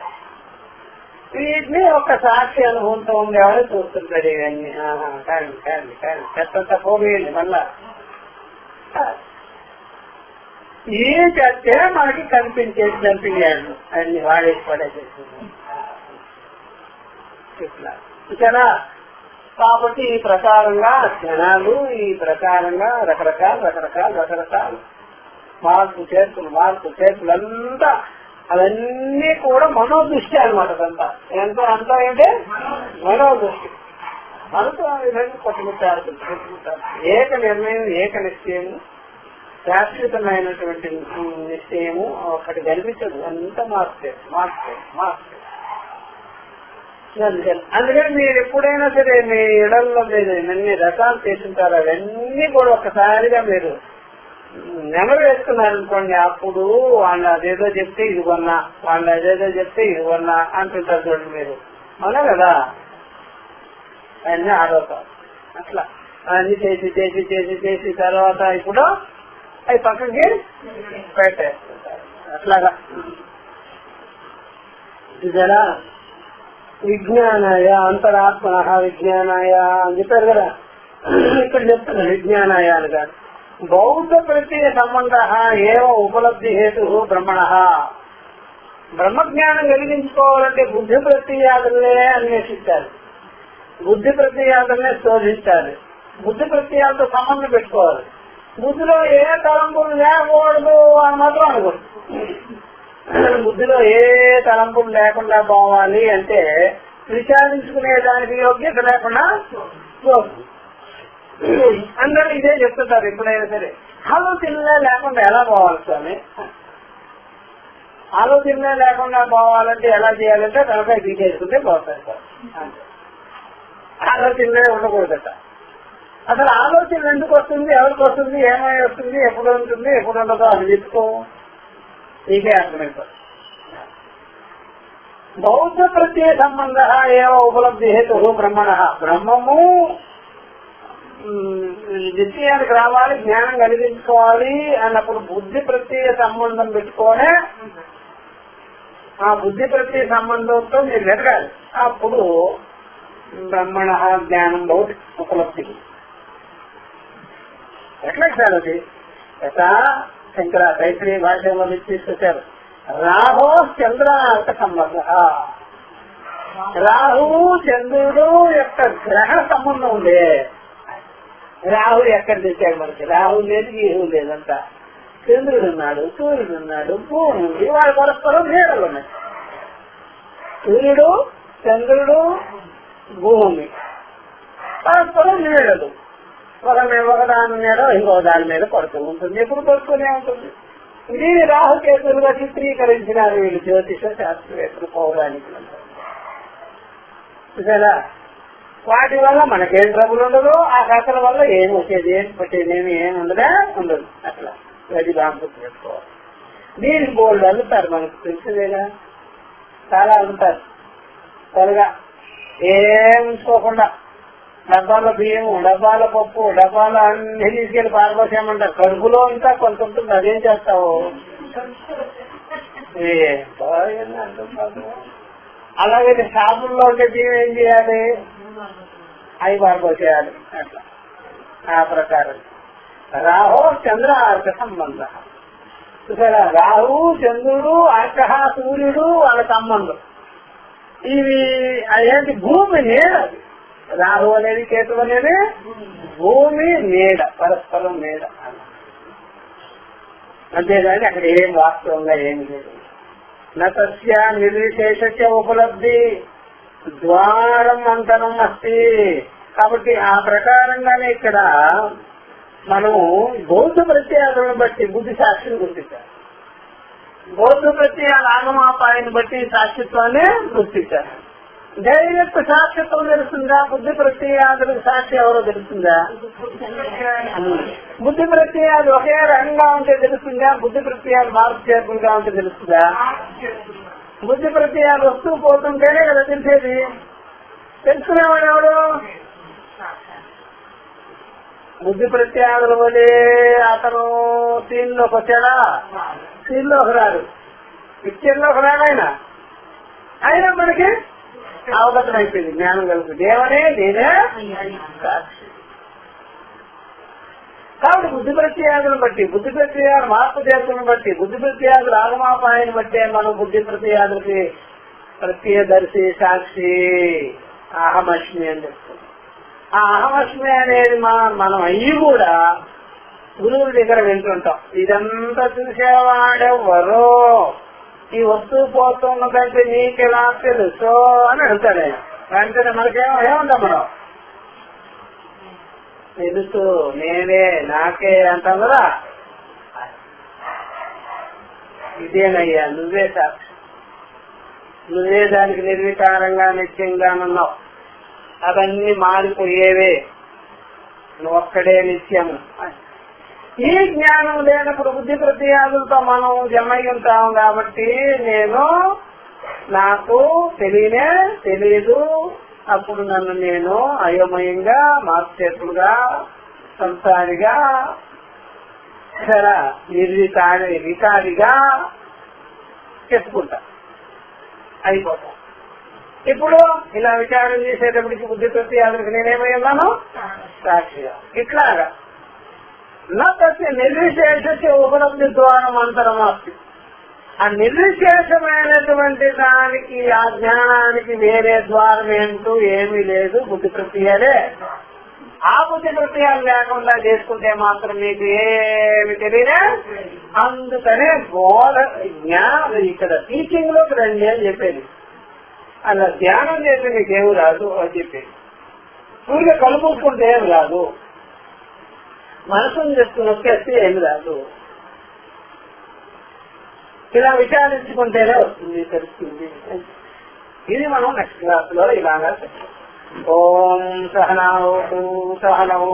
వీటిని ఒక సాక్షి అనుభవంతో ఉండేవాడు చూస్తుంటాడు. ఇవన్నీ కానీ చెత్తంతా పోగేయండి. మళ్ళా ఏం చేస్తే మనకి కనిపించేది కనిపించాడు అన్ని వాడేసి పడేసేసింది. ఇట్లా ఇట్లా కాబట్టి ఈ ప్రకారంగా జనాలు ఈ ప్రకారంగా రకరకాల మార్పు చేర్పులంతా అవన్నీ కూడా మనోదృష్టి అనమాట. అదంతా అంతా ఏంటంటే మనోదృష్టి. మనతో ఆ విధంగా కొట్టుకుంటారు. ఏక నిర్ణయం, ఏక నిశ్చయము, శాశ్వతమైనటువంటి నిశ్చయము ఒకటి కనిపించదు. అంతా మార్చే. అందుకని మీరు ఎప్పుడైనా సరే మీ ఇళ్లలో మీరు ఎన్ని రకాలు చేస్తుంటారు అవన్నీ కూడా ఒక్కసారిగా మీరు నెమరు వేసుకున్నారనుకోండి, అప్పుడు వాళ్ళు అదేదో చెప్తే ఇది కొన్నా, వాళ్ళు అదేదో చెప్తే ఇది కొన్నా అంటుంటారు చూడండి. మీరు అవునా కదా? అన్ని ఆరోపణ అట్లా అన్ని చేసి తర్వాత ఇప్పుడు అవి పక్కకి పెట్టేస్తుంటారు. అట్లాగా ఇదరా విజ్ఞానాయ అంతరాత్మన విజ్ఞానాయ అని చెప్పారు కదా. ఇక్కడ చెప్తున్నారు విజ్ఞానాయ అని కాదు. బౌద్ధ ప్రత్యయ సంబంధ ఏవ ఉపలబ్ధి హేతు బ్రహ్మణ. బ్రహ్మజ్ఞానం కలిగించుకోవాలంటే బుద్ధి ప్రత్యయాదులనే అన్వేషించాలి, బుద్ధి ప్రత్యయాదులనే శోధించాలి, బుద్ధి ప్రత్యయాలతో సంబంధం పెట్టుకోవాలి. బుద్ధిలో ఏ తలంపులు లేకూడదు అని మాత్రం అనుకోండి. బుద్ధిలో ఏ తలంపులు లేకుండా పోవాలి అంటే విచారించుకునే దానికి యోగ్యత లేకుండా పోతుంది. అందరూ ఇదే చెప్తుంటారు ఎప్పుడైనా సరే. ఆలోచనలే లేకుండా ఎలా పోవాలి స్వామి? ఆలోచనలే లేకుండా పోవాలంటే ఎలా చేయాలంటే తనపై తీసేసుకుంటే పోతాయి సార్. ఆలోచనలే ఉండకూడదట. అసలు ఆలోచన ఎందుకు వస్తుంది, ఎవరికి వస్తుంది, ఏమై వస్తుంది, ఎప్పుడు ఉంటుంది, ఎప్పుడు ఉండదో అని చెప్పుకో, నీకే అర్థమైపోతుంది. బౌద్ధ ప్రత్యయ సంబంధ ఏవ ఉపలబ్ధి హేతు బ్రహ్మణ. బ్రహ్మము నిశ్చయానికి రావాలి, జ్ఞానం కలిగించుకోవాలి అన్నప్పుడు బుద్ధి ప్రత్యయ సంబంధం పెట్టుకోనే ఆ బుద్ధి ప్రత్యయ సంబంధంతో మీరు వెతకాలి. అప్పుడు బ్రహ్మణ జ్ఞానం భౌతి ఉపలబ్ధికి. ఎట్లా సార్ అది? ఎట్లా శంకర తైత్రీయ భాషలో తీసుకొచ్చారు. రాహో చంద్రార్క సంబంధ. రాహువు చంద్రుడు యొక్క గ్రహణ సంబంధం ఉంది. రాహు ఎక్కడ తెచ్చాడు మనకి? రాహు లేదు, గీహు లేదంతా. చంద్రుడు ఉన్నాడు, సూర్యుడు ఉన్నాడు, భూమి ఉంది. వాళ్ళ పరస్పరం నీడలు ఉన్నాయి. సూర్యుడు, చంద్రుడు, భూమి పరస్పరం నీడలు. ఒక దాని మీద ఇంకో దాని మీద పడుతూ ఉంటుంది, ఎప్పుడు పడుతూనే ఉంటుంది. దీని రాహుకేతులుగా చిత్రీకరించినారు వీళ్ళు జ్యోతిష శాస్త్రవేత్తలు, పౌరాణికులు. చూసారా, వాటి వల్ల మనకేం ట్రబుల్ ఉండదు, ఆ కథల వల్ల ఏమి వచ్చేది ఏమి ఉండదా ఉండదు. అట్లా అది బాగా పెట్టుకోవాలి. దీనికి బోల్డ్ అల్లుతారు, మనకు తెలిసేదేగా, చాలా అల్లుతారు. త్వరగా ఏం ఉంచుకోకుండా డబ్బాల బియ్యము, డబ్బాల పప్పు, డబ్బాల అన్ని తీసుకెళ్లి పారబోసామంటారు. కడుపులో ఇంకా కొంత ఉంటుంది, అదేం చేస్తావు. అలాగే షాపుల్లో ఉంటే బియ్యం ఏం చేయాలి, అవి పారబోసేయాలి. అట్లా ఆ ప్రకారం రాహో చంద్ర అర్క సంబంధ. చూసారా, రాహు చంద్రుడు అర్క సూర్యుడు వాళ్ళ సంబంధం. ఇవి అదేంటి, భూమి నీడ. రాహు అనేది కేతు అనేది భూమి నీడ, పరస్పరం నీడ. అంతేగాని అక్కడ ఏం వాస్తవంగా ఏమి లేదు. నస్య నిర్విశేష ఉపలబ్ధి ద్వారం అంతరం అస్తి. కాబట్టి ఆ ప్రకారంగానే ఇక్కడ మనం బౌద్ధ ప్రత్యయాలను బట్టి బుద్ధి సాక్షిని గుర్తించాలి. బౌద్ధ ప్రత్యయాల ఆగమాపాయాన్ని బట్టి సాక్షిత్వాన్ని గుర్తించాలి. డైరెక్ట్ సాక్షిత్వం తెలుస్తుందా, బుద్ధి ప్రత్యయాలకు సాక్షి ఎవరో తెలుస్తుందా? బుద్ధి ప్రత్యయాలు ఒకే రకంగా ఉంటే తెలుస్తుందా, బుద్ధి ప్రత్యయాలు మార్పు చేర్పులుగా ఉంటే తెలుస్తుందా? బుద్ధి ప్రత్యయాలు వస్తూ పోతుంటేనే కదా తెలిసేది. తెలుసుకునేవాడు ఎవడు? బుద్ధి ప్రత్యయాల వలే అతను సీన్లోకి వచ్చాడా, సీన్లోకి రాడు, పిక్చర్లోకి రాడాయన. అయినా మనకి అవగతం అయిపోయింది, జ్ఞానం కలుగుతుంది. దేవనే నేనే సాక్షి. కాబట్టి బుద్ధి ప్రత్యయాలను బట్టి, బుద్ధి ప్రత్యయాలు మార్పు చేతులను బట్టి, బుద్ధి ప్రత్యయాలు ఆగమాపాయాన్ని బట్టే మనం బుద్ధి ప్రత్యయాలకి ప్రత్యదర్శి సాక్షి అహమస్మి అని చెప్తుంది. ఆ అహమస్మి అనేది మనం అయ్యి కూడా గురువుల దగ్గర వింటుంటాం. ఇదంతా చూసేవాడెవరో, ఈ వస్తువు పోతున్నదంటే నీకెలా తెలుసో అని అడుగుతాడు ఆయన. వెంటనే మనకేమో మనం తెలుసు, నేనే, నాకే అంటాం కదా. ఇదేనయ్యా, నువ్వే సాక్షి, నువ్వే దానికి నిర్వికారంగా నిత్యంగానున్నావు. అవన్నీ మారిపోయేవే, నువ్వొక్కడే నిత్యము. ఈ జ్ఞానం లేనప్పుడు బుద్ధి ప్రత్యయాలతో మనం జమై ఉంటాం. కాబట్టి నేను, నాకు తెలియదు, అప్పుడు నన్ను నేను అయోమయంగా, మార్చేతులుగా, సంసారిగా, వికారిగా చెప్పుకుంటా, అయిపోతా. ఇప్పుడు ఇలా విచారం చేసేటప్పటికి బుద్ధి ప్రత్యయాలకు నేనేమై ఉన్నాను, సాక్షిగా. ఇట్లాగా నస్య నిర్విశేష ఉపలబ్ధి ద్వారం అంతరం అస్తి. ఆ నిర్విశేషమైనటువంటి దానికి, ఆ జ్ఞానానికి వేరే ద్వారం ఏంటూ ఏమీ లేదు, బుద్ధి ప్రత్యయాలే. ఆ బుద్ధి ప్రత్యయాలు లేకుండా చేసుకుంటే మాత్రం మీకు ఏమి తెలియదే. అందుకనే బోధ జ్ఞానం ఇక్కడ టీచింగ్ లోకి రండి అని చెప్పేది. అలా ధ్యానం చేస్తే మీకు ఏమి రాదు అని చెప్పేది. ఊరిగా కలుపుకుంటే ఏమి రాదు, మనసును చేసుకుని వచ్చేస్తే ఏమి రాదు. ఇలా విచారించుకుంటేనే వస్తుంది, తెలుస్తుంది. ఇది మనం నెక్స్ట్ క్లాస్ లో ఇలాగా ఓం సహనౌ సహనౌ